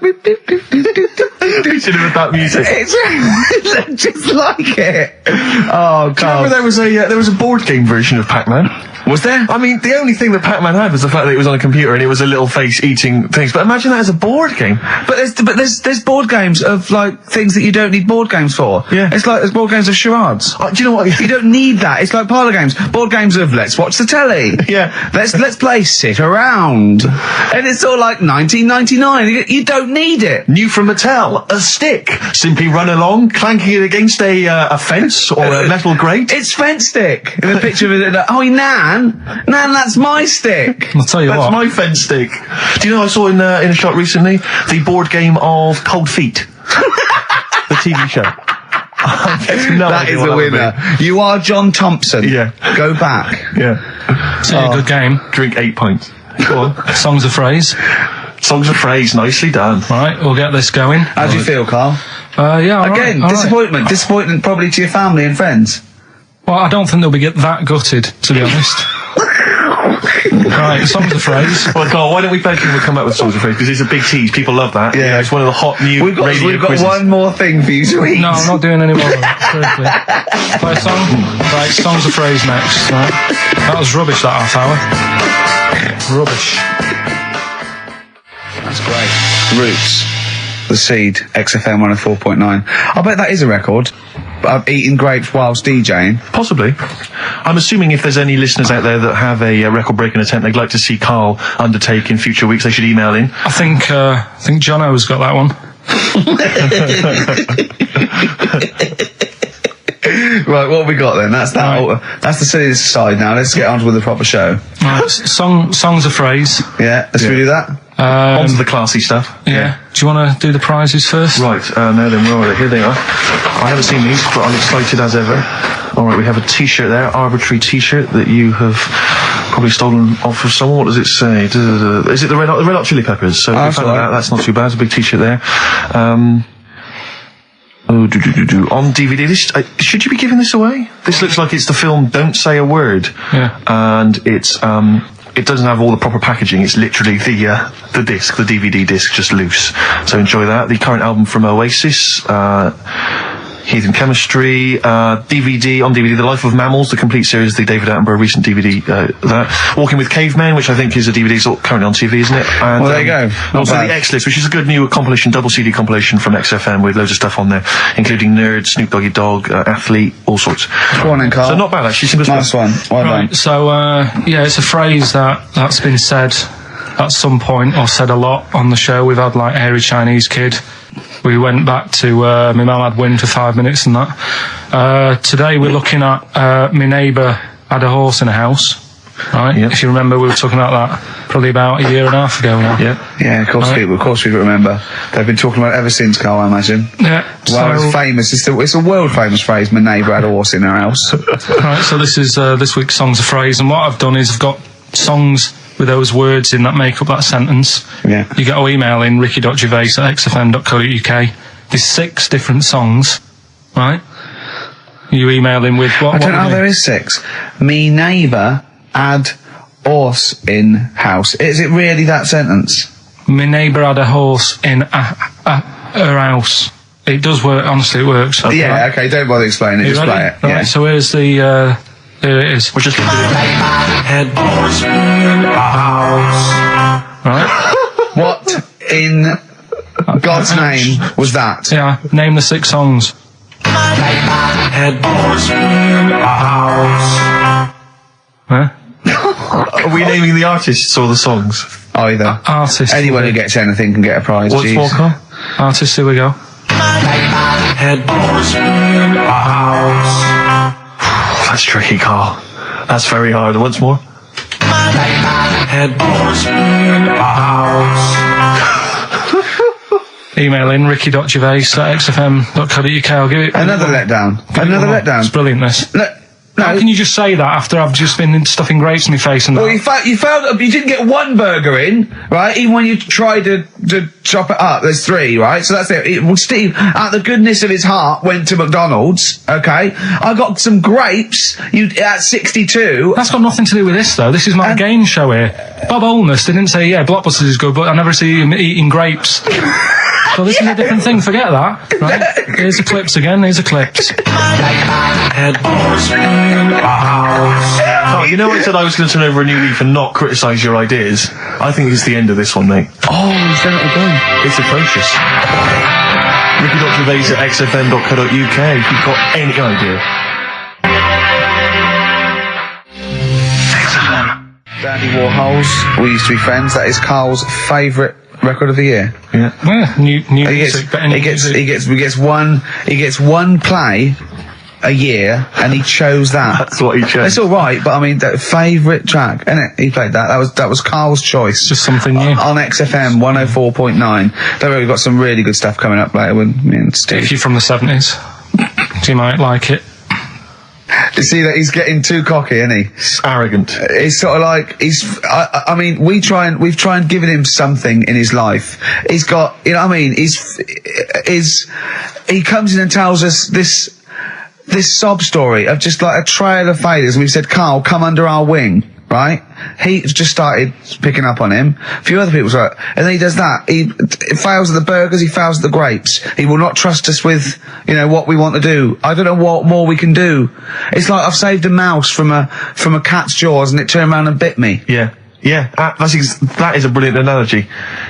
Should have that music. It looked just like it. Oh, God. Do you remember there was a board game version of Pac-Man? Was there? I mean, the only thing that Pac-Man had was the fact that it was on a computer and it was a little face eating things. But imagine that as a board game. But there's board games of, like, things that you don't need board games for. Yeah. It's like there's board games of charades. Do you know what? You don't need that. It's like parlour games. Board games of let's watch the telly. Yeah. Let's play sit around. And it's all like 1999. You don't need it. New from Mattel, a stick. Simply run along, clanking it against a fence or a metal grate. It's fence stick. In a picture of it. Oh, Nan, that's my stick. I'll tell you That's what. my fence stick. Do you know I saw in a shot recently the board game of Cold Feet, the TV show. That is a winner. You are John Thompson. Yeah. Go back. Yeah. It's a good game. Drink 8 pints. Go on. Songs of phrase. Songs of phrase. Nicely done. Right, we'll get this going. How do you feel, Carl? Yeah. all Again, right, all right. disappointment. Disappointment probably to your family and friends. Well, I don't think they'll be that gutted, to be honest. Right, songs of phrase. Well, Carl, why don't we beg you to come back with songs of phrase? Because it's a big tease. People love that. Yeah. It's one of the hot new We've got quizzes. one more thing for you to eat. No, I'm not doing any more of it. Seriously. Play a song? Right, songs of phrase next. Right. That was rubbish, that half hour. Rubbish. That's great. Roots. The Seed, XFM 104.9. I bet that is a record. Eating grapes whilst DJing. Possibly. I'm assuming if there's any listeners out there that have a record-breaking attempt they'd like to see Carl undertake in future weeks, they should email in. I think Jono's got that one. Right, what have we got then? That's that. Right. That's the silly side now. Let's get on with the proper show. Right, songs of phrase. Yeah, let's do that. On to the classy stuff. Yeah. Do you want to do the prizes first? Right, now then, where are they? Here they are. I haven't seen these, but I'm excited as ever. Alright, we have a t-shirt there, arbitrary t-shirt that you have probably stolen off of someone. What does it say? Is it the Red Hot Chili Peppers? So that's right. that's not too bad. It's a big t-shirt there. on DVD. Should you be giving this away? This looks like it's the film Don't Say a Word. Yeah. And it's it doesn't have all the proper packaging. It's literally the disc, the DVD disc, just loose. So enjoy that. The current album from Oasis, Heathen Chemistry, DVD, on DVD, The Life of Mammals, the complete series, the David Attenborough recent DVD, that. Walking with Cavemen, which I think is a DVD sort of currently on TV, isn't it? And, well, there you go. Also the X-List, which is a good new compilation, double CD compilation from XFM with loads of stuff on there, including Nerd, Snoop Doggy Dogg, Athlete, all sorts. Go on then, Carl. So not bad, actually. Nice one. Well done. Right, so, yeah, it's a phrase that's been said at some point, or said a lot on the show. We've had, like, Hairy Chinese Kid. We went back to my mum had wind for 5 minutes and that. Today we're looking at my neighbour had a horse in a house, right? Yep. If you remember, we were talking about that probably about a year and a half ago now. Yeah, of course, right. Of course we remember. They've been talking about it ever since, Carl, I imagine. Yeah. Well, it's famous. It's a world famous phrase. My neighbour had a horse in her house. Right. So this is this week's Songs of Phrase, and what I've done is I've got songs with those words in that make up that sentence. Yeah. You get to email in ricky.gervais@xfm.co.uk. There's 6 different songs, right? You email in with what? I don't know, there is 6. Me neighbour had horse in house. Is it really that sentence? My neighbour had a horse in her house. It does work, honestly, it works. Okay. Yeah, okay, don't bother explaining it, just play it. Right, yeah. so here's the, here it is. We're just Head horse in a house. Right? What in God's name was that? Yeah, name the 6 songs. Head horse in a house. Huh? Are we naming the artists or the songs? Either. Artists. Anyone who gets anything can get a prize. What's more, Carl? Artists, here we go. Head horse in a house. That's tricky, Carl. That's very hard. Once more. Head horse in a house. Email in ricky.gervais@xfm.co.uk. I'll give it another letdown. Another letdown. It's brilliant, this. No. How can you just say that after I've just been stuffing grapes in my face and that? Well, you failed. You didn't get one burger in, right? Even when you tried to chop it up, there's 3, right? So that's it. Well, Steve, out of the goodness of his heart, went to McDonald's. Okay, I got some grapes. At 62. That's got nothing to do with this, though. This is my game show here. Bob Holness didn't say, yeah, Blockbusters is good, but I never see him eating grapes. So this is a different thing. Forget that. Right? Here's the clips again. Here's the clips. Head horse in a house. Oh, you know I said I was going to turn over a new leaf and not criticise your ideas? I think it's the end of this one, mate. Oh, he's done it again. It's atrocious. ricky.gervais@xfm.co.uk if you've got any idea. XFM. Dandy Warhols. We used to be friends. That is Carl's favourite record of the year. Yeah. New music. He gets one play a year, and he chose that. That's what he chose. It's all right, but I mean, that favourite track, isn't it? He played that. That was Carl's choice. Just something new on XFM 104.9. Don't worry, we've got some really good stuff coming up later with me and Steve. If you're from the 70s, you might like it. You see that he's getting too cocky, isn't he? Arrogant. He's sort of like I mean, we've tried giving him something in his life. He's got, you know what I mean? He comes in and tells us this sob story of just like a trail of failures, and we've said, Carl, come under our wing, right? He just started picking up on him. A few other people's like, and then he does that. He fails at the burgers, he fails at the grapes. He will not trust us with, you know, what we want to do. I don't know what more we can do. It's like I've saved a mouse from a cat's jaws and it turned around and bit me. Yeah. Yeah, that is a brilliant analogy.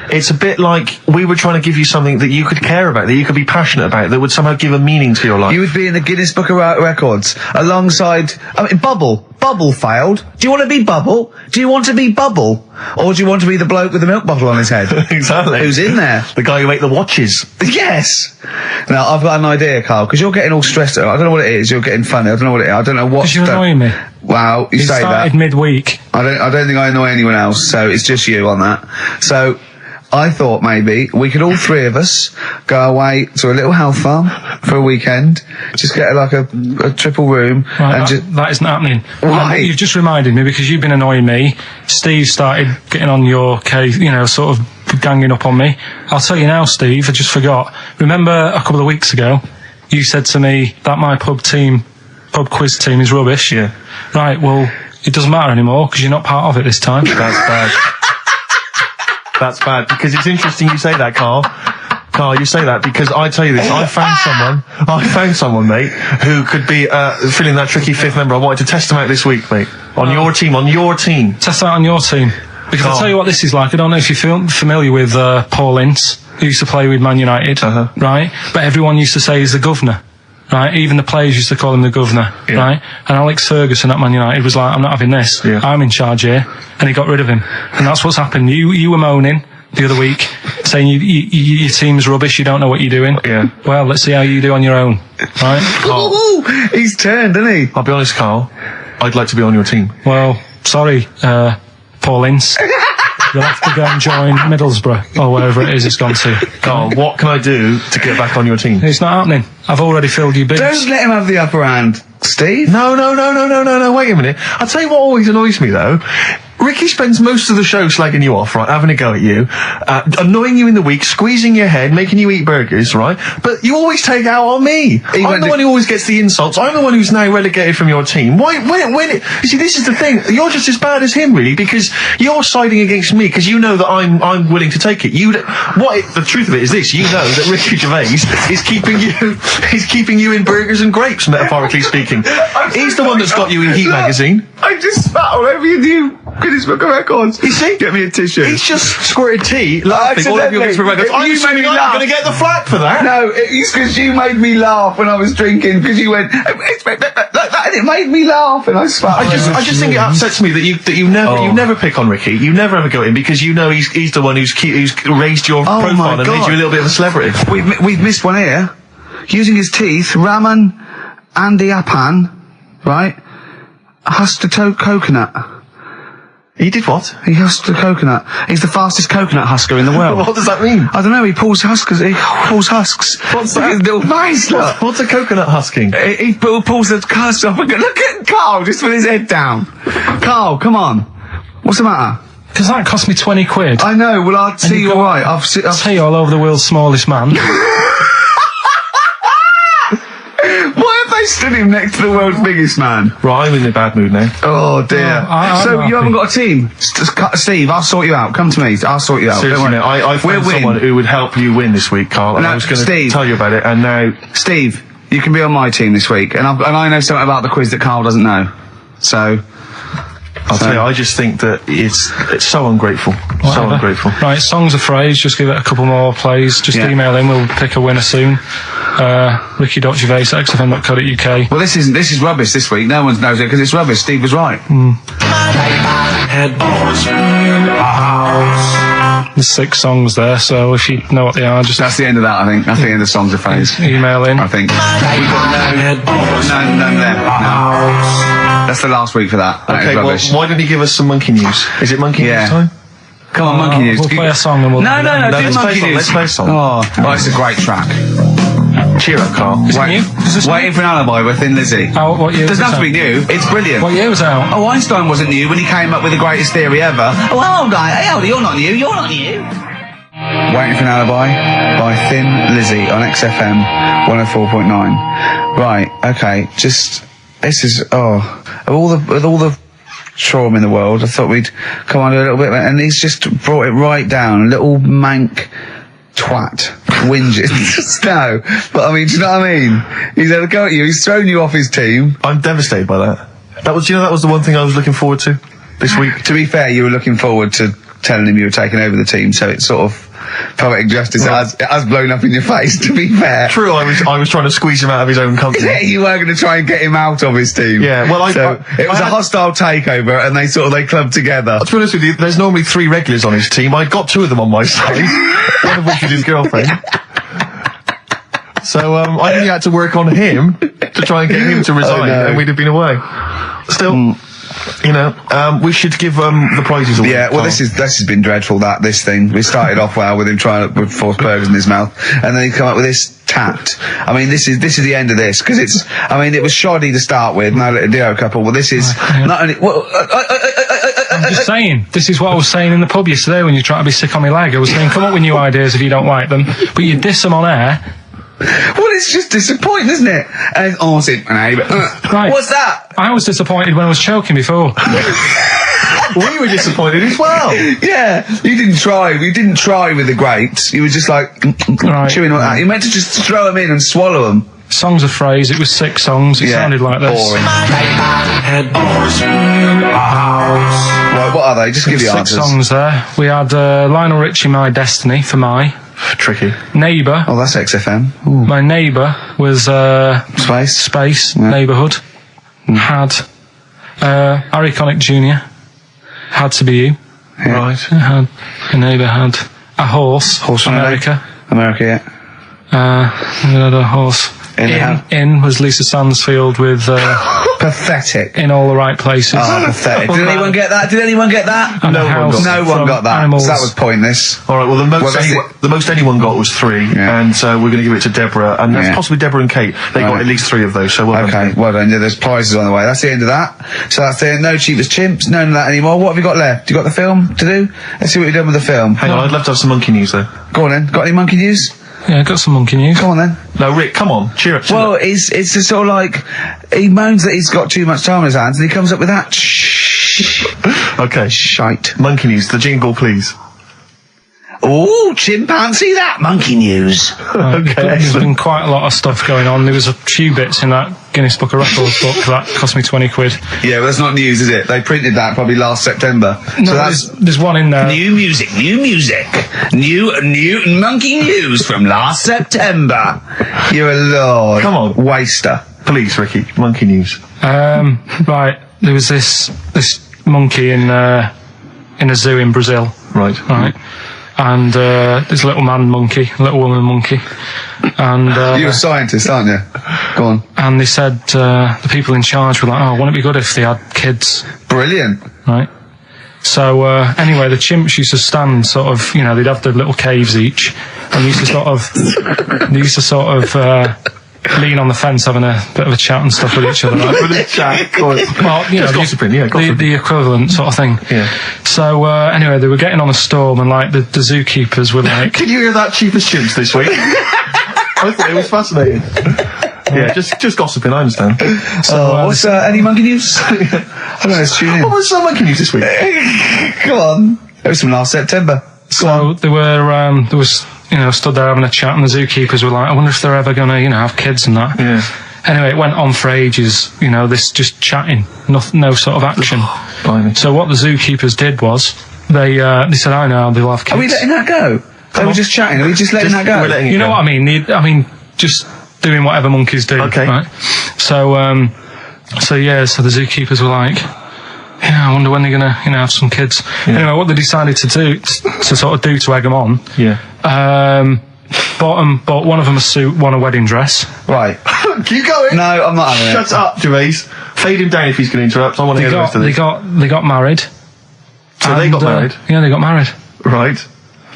It's a bit like we were trying to give you something that you could care about, that you could be passionate about, that would somehow give a meaning to your life. You would be in the Guinness Book of Records alongside, I mean, Bubble. Bubble failed. Do you want to be Bubble? Do you want to be Bubble? Or do you want to be the bloke with the milk bottle on his head? Exactly. Who's in there? The guy who made the watches. Yes! Now, I've got an idea, Carl, because you're getting all stressed out. I don't know what it is. You're getting funny. I don't know what it is. I don't know what... Because you're annoying me. Wow, you say that. It started midweek. I don't think I annoy anyone else, so it's just you on that. So, I thought maybe we could all 3 of us go away to a little health farm for a weekend, just get like a triple room, right, and that isn't happening. Why? You've just reminded me, because you've been annoying me. Steve started getting on your case, you know, sort of ganging up on me. I'll tell you now, Steve, I just forgot. Remember a couple of weeks ago, you said to me that my pub quiz team is rubbish. Yeah. Right, well, it doesn't matter anymore because you're not part of it this time. That's bad. That's bad, because it's interesting you say that, Carl. Carl, you say that because I tell you this, I found someone, mate, who could be filling that tricky fifth member. I wanted to test him out this week, mate. On your team. Test out on your team. Because I'll tell you what this is like. I don't know if you're familiar with Paul Ince, who used to play with Man United, right? But everyone used to say he's the governor, right? Even the players used to call him the governor, right? And Alex Ferguson at Man United was like, I'm not having this. Yeah. I'm in charge here. And he got rid of him. And that's what's happened. You were moaning the other week, saying your team's rubbish, you don't know what you're doing. Yeah. Well, let's see how you do on your own, right? Ooh, he's turned, isn't he? I'll be honest, Carl, I'd like to be on your team. Well, sorry, Paul Ince. You'll have to go and join Middlesbrough, or wherever it is it's gone to. Carl, what can I do to get back on your team? It's not happening. I've already filled your bins. Don't let him have the upper hand, Steve. No, wait a minute. I'll tell you what always annoys me, though. Ricky spends most of the show slagging you off, right, having a go at you, annoying you in the week, squeezing your head, making you eat burgers, right? But you always take it out on me. I'm the one who always gets the insults. I'm the one who's now relegated from your team. You see, this is the thing. You're just as bad as him, really, because you're siding against me, because you know that I'm willing to take it. The truth of it is this: you know that Ricky Gervais is keeping you in burgers and grapes, metaphorically speaking. He's the one that's got you in Heat magazine. I just spat all over your new Guinness Book of Records. You see? Get me a tissue. He's just squirted tea, laughing all over your Guinness Book of Records. You made me laugh. I'm going to get the flak for that. No, it's because you made me laugh when I was drinking, because you went, and it made me laugh, and I spat. I just think it upsets me that you never pick on Ricky. You never ever go in, because you know he's the one who's raised your profile and made you a little bit of a celebrity. We've missed one here. Using his teeth, Raman Andiapan, right? Husked a coconut. He did what? He husked a coconut. He's the fastest coconut husker in the world. What does that mean? I don't know. He pulls husks. What's that? His little face. Look. What's a coconut husking? He pulls the husk off. Look at Carl just with his head down. Carl, come on. What's the matter? Because that cost me 20 quid. I know. Well, I'll see you all right. I've tea all over the world's smallest man. Why have they stood him next to the world's biggest man? Right, I'm in a bad mood now. Oh dear. So you haven't got a team? Steve, I'll sort you out. Come to me. I'll sort you out. Seriously, no, I found someone who would help you win this week, Carl, and I was going to tell you about it, and now... Steve, you can be on my team this week, and I know something about the quiz that Carl doesn't know. So... I'll tell you, I just think that it's so ungrateful. Whatever. So ungrateful. Right, songs of phrase, just give it a couple more plays. Just email in, we'll pick a winner soon. Ricky.gervais@xfm.co.uk. Well, this is rubbish this week. No one knows it because it's rubbish. Steve was right. There's 6 songs there, so if you know what they are, just... That's the end of that, I think. That's the end of songs of phrase. Email in. I think. We've got none there. No. That's the last week for that. Okay, well, why don't you give us some monkey news? Is it monkey news time? Come on, monkey news. We'll play a song and we'll... No, do monkey news. Let's play a song. Oh, it's a great track. Cheer up, Carl. Is it new? Waiting for an Alibi with Thin Lizzy. What year? Doesn't have to be new. It's brilliant. What year was it out? Oh, Einstein wasn't new when he came up with the greatest theory ever. Oh, hold on. You're not new. Waiting for an Alibi by Thin Lizzy on XFM 104.9. Right, okay, this is, with all the trauma in the world, I thought we'd come on a little bit, and he's just brought it right down. Little mank twat. Whinges. No, but I mean, do you know what I mean? He's had a go at you, he's thrown you off his team. I'm devastated by that. That was the one thing I was looking forward to this week. To be fair, you were looking forward to telling him you were taking over the team, so it's sort of poetic justice. It has blown up in your face, to be fair. True, I was trying to squeeze him out of his own company. Yeah, you were going to try and get him out of his team. Yeah, well, it was a hostile takeover, and they clubbed together. To be honest with you, there's normally 3 regulars on his team. I'd got 2 of them on my side, one of which is his girlfriend. So I only had to work on him to try and get him to resign, and we'd have been away. Still... You know, we should give the prizes away. Yeah, well, this has been dreadful. This thing. We started off well with him trying to force burgers in his mouth, and then he come up with this tact. I mean, this is the end of this, because it's. I mean, it was shoddy to start with. No little duo couple. Well, this is not only. I'm just saying. This is what I was saying in the pub yesterday when you try to be sick on my leg. I was saying, come up with new ideas if you don't like them, but you diss them on air. Well, it's just disappointing, isn't it? Right. What's that? I was disappointed when I was choking before. We were disappointed as well. Yeah, you didn't try. You didn't try with the grapes. You were just like chewing on that. You meant to just throw them in and swallow them. Songs of phrase. It was 6 songs. It sounded like this. Boring. Right, what are they? Just give the 6 answers. songs there. We had Lionel Richie, My Destiny, for my. Tricky. Neighbour. Oh, that's XFM. Ooh. My neighbour was Space. Neighbourhood. Had Harry Connick Jr. Had to be you. Yeah. Right. Had a neighbour had a horse. From America. America, yeah. We had a horse. In was Lisa Stansfield with Pathetic. In All the Right Places. Oh, pathetic. Did anyone get that? And No one got that. Animals. So that was pointless. All right. Well, the most anyone got was 3, and we're going to give it to Deborah, and that's possibly Deborah and Kate. They got at least 3 of those. So well done. Okay, well done. Yeah, there's prizes on the way. That's the end of that. So that's the end. No cheapest chimps. None of that anymore. What have you got left? You got the film to do? Let's see what you've done with the film. Hang on, I'd love to have some monkey news though. Go on then. Got any monkey news? Yeah, got some monkey news. Go on then. No, Rick, come on, cheer up. Well, it's just sort of like he moans that he's got too much time on his hands, and he comes up with that Okay. shite. Monkey news, the jingle, please. Oh, chimpanzee, that monkey news. Okay, There's been quite a lot of stuff going on. There was a few bits in that Guinness Book of Records book that cost me 20 quid. Yeah, well, that's not news, is it? They printed that probably last September. No, So that's there's one in there. New music. New monkey news from last September. you're a lord. Come on. Waster. Please, Ricky, monkey news. Right, there was this monkey in a zoo in Brazil. Right. And this little man monkey, little woman monkey, and You're a scientist, aren't you? Go on. and they said the people in charge were like, oh, wouldn't it be good if they had kids, Brilliant. right? So anyway, the chimps used to stand sort of, they'd have their little caves each, and they used to sort of lean on the fence having a bit of a chat and stuff with each other. Right? With a chat, go on. Well, Gossiping, gossiping. the equivalent sort of thing. Yeah. So anyway, they were getting on a storm, and like the zookeepers were like, Did you hear that cheapest chimps this week? I thought it was fascinating. Yeah, just gossiping, I understand. What's any monkey news? I don't know, let's tune in. What was some monkey news this week? Come on. It was from last September. so they were stood there having a chat, and the zookeepers were like, I wonder if they're ever gonna have kids and that. Yeah. Anyway, it went on for ages. This just chatting, no sort of action. Blimey. So what the zookeepers did was they said, I know they'll have kids. Are we letting that go? They were just chatting. Are we just letting that go? We're letting it You know go. what I mean? Just doing whatever monkeys do. Okay. Right? So the zookeepers were like, I wonder when they're gonna, have some kids. Yeah. Anyway, what they decided to do, to sort of do to egg them on, Yeah. bought one of them a suit, one a wedding dress. Right. Keep going. No, I'm not having it. Shut up, Gervais. Fade him down if he's going to interrupt. I want to hear the rest of They this. got married. So they got married? Yeah, they got married. Right.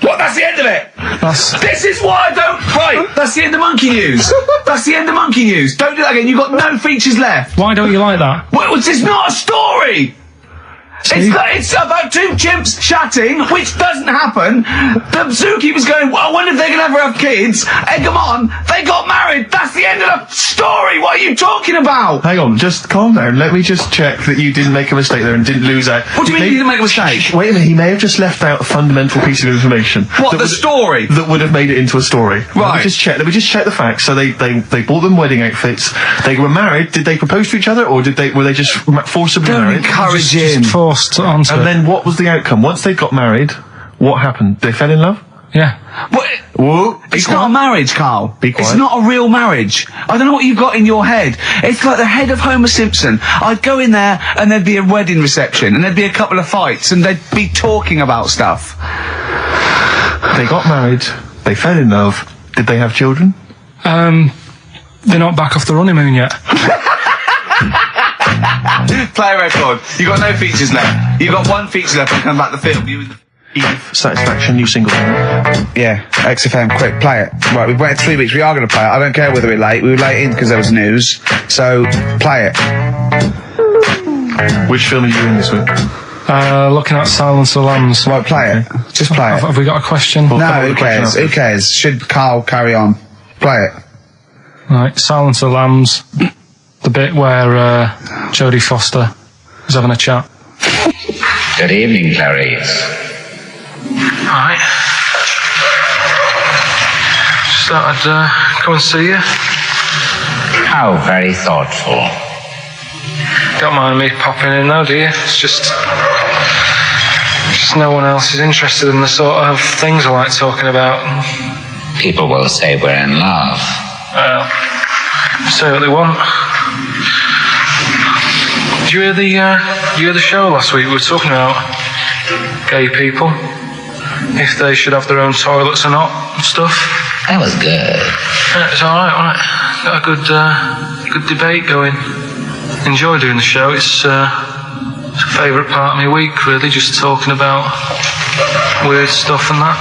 What? That's the end of it. That's This is why I don't. Right. That's the end of monkey news. That's the end of monkey news. Don't do that again. You've got no features left. why don't you like that? Well, it's not a story. It's about 2 chimps chatting, which doesn't happen. The zookeeper's going, well, I wonder if they're going to ever have kids. Egg them on. They got married. That's the end of the story. What are you talking about? Hang on, just calm down. Let me just check that you didn't make a mistake there and didn't lose out. What do you mean you didn't make a mistake? Wait a minute, he may have just left out a fundamental piece of information. What, that the story? That would have made it into a story. Right. Let me just check the facts. So they bought them wedding outfits. They were married. Did they propose to each other, or were they just forcibly Don't married? encourage him. Just forced onto And it. then what was the outcome? Once they got married, what happened? They fell in love? Yeah. What? Whoa. It's not a marriage, Carl. Be quiet. It's not a real marriage. I don't know what you've got in your head. It's like the head of Homer Simpson. I'd go in there and there'd be a wedding reception and there'd be a couple of fights and they'd be talking about stuff. They got married. They fell in love. Did they have children? They're not back off the honeymoon yet. Play a record. You got no features left. You got 1 feature left and come back to film. You Satisfaction, new single. Yeah, XFM, quick, play it. Right, we've waited 3 weeks. We are going to play it. I don't care whether we're late. We were late in because there was news. So, play it. Which film are you in this week? Looking at Silence of the Lambs. Right, play it. Just play it. Have we got a question? No, who cares? Who cares? Should Carl carry on? Play it. Right, Silence of the Lambs, the bit where Jodie Foster is having a chat. Good evening, Clarice. Right. Just thought I'd come and see you. How very thoughtful. Don't mind me popping in though, do you? It's just no one else is interested in the sort of things I like talking about. People will say we're in love. Well, say what they want. Did you hear the show last week? We were talking about gay people, if they should have their own toilets or not and stuff. That was good. Yeah, it's alright, wasn't it? Got a good debate going. Enjoy doing the show. It's a favourite part of my week, really, just talking about weird stuff and that.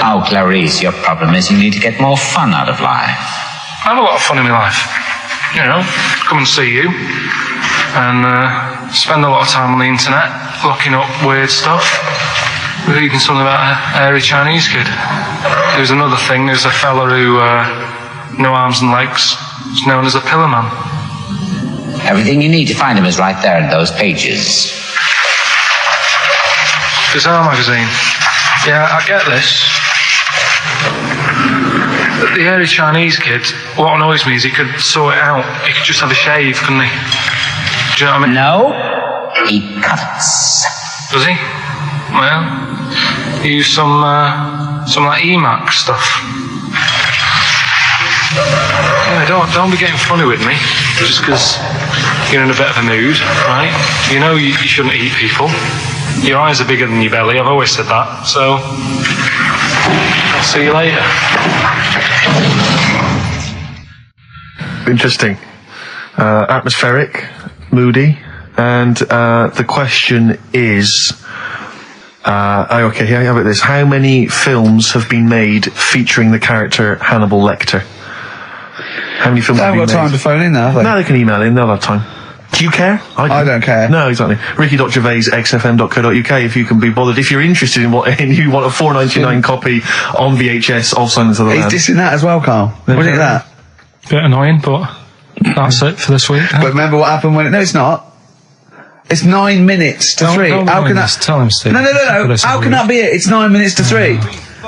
Oh, Clarice, your problem is you need to get more fun out of life. I have a lot of fun in my life. You know, come and see you and spend a lot of time on the internet looking up weird stuff. Reading something about a hairy Chinese kid. There's another thing, there's a fella who, no arms and legs, is known as a pillar man. Everything you need to find him is right there in those pages. Bizarre magazine. Yeah, I get this. But the hairy Chinese kid, what annoys me is he could sort it out. He could just have a shave, couldn't he? Do you know what I mean? No, he cuts. Does he? Well, he used some like EMAC stuff. Yeah, don't be getting funny with me just because you're in a bit of a mood, right? You know you shouldn't eat people. Your eyes are bigger than your belly. I've always said that. So I'll see you later. Interesting. Atmospheric, moody, and the question is. Okay, here, how about this? How many films have been made featuring the character Hannibal Lecter? How many films have been made? They haven't got time to phone in now, have they? No, they can email in, they'll have time. Do you care? I don't care. No, exactly. Ricky.Gervais, xfm.co.uk, if you can be bothered. If you're interested in you want a $4.99 copy on VHS of Silence of the Lambs. He's dissing that as well, Carl. What do you think of that? Bit annoying, but that's it for this week. But remember what happened when... No, it's not. It's 9 minutes to 3. How can that... Tell him, Steve. No. How can that be it? It's 9 minutes to 3.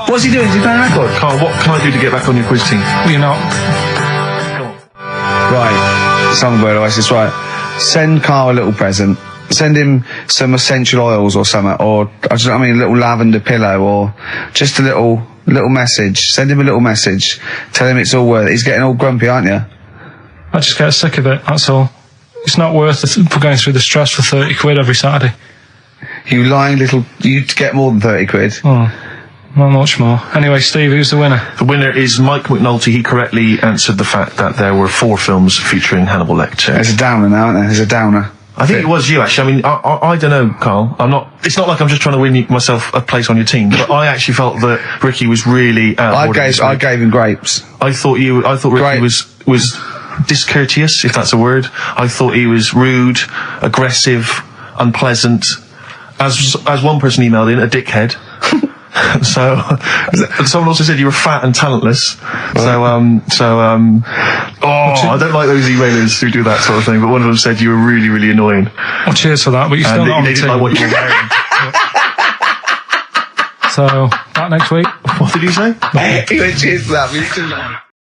What's he doing? Is he playing a record? Carl, what can I do to get back on your quiz team? You're not. Right. Songbird Oasis, right. Send Carl a little present. Send him some essential oils or something, or, a little lavender pillow, or just a little message. Send him a little message. Tell him it's all worth it. He's getting all grumpy, aren't you? I just get sick of it, that's all. It's not worth it for going through the stress for 30 quid every Saturday. You lying little... You'd get more than 30 quid. Oh, not much more. Anyway, Steve, who's the winner? The winner is Mike McNulty. He correctly answered the fact that there were 4 films featuring Hannibal Lecter. There's a downer now, isn't there? There's a downer. I think it was you, actually. I mean, I don't know, Carl. It's not like I'm just trying to win myself a place on your team, but I actually felt that Ricky was really I gave him grapes. I thought Ricky was discourteous, if that's a word. I thought he was rude, aggressive, unpleasant. As one person emailed in, a dickhead. So, someone also said you were fat and talentless. I don't like those emailers who do that sort of thing, but one of them said you were really, really annoying. Well, cheers for that, but you're still not on the team. They didn't like what you were wearing. So, back next week. What did you say? He went, cheers for that.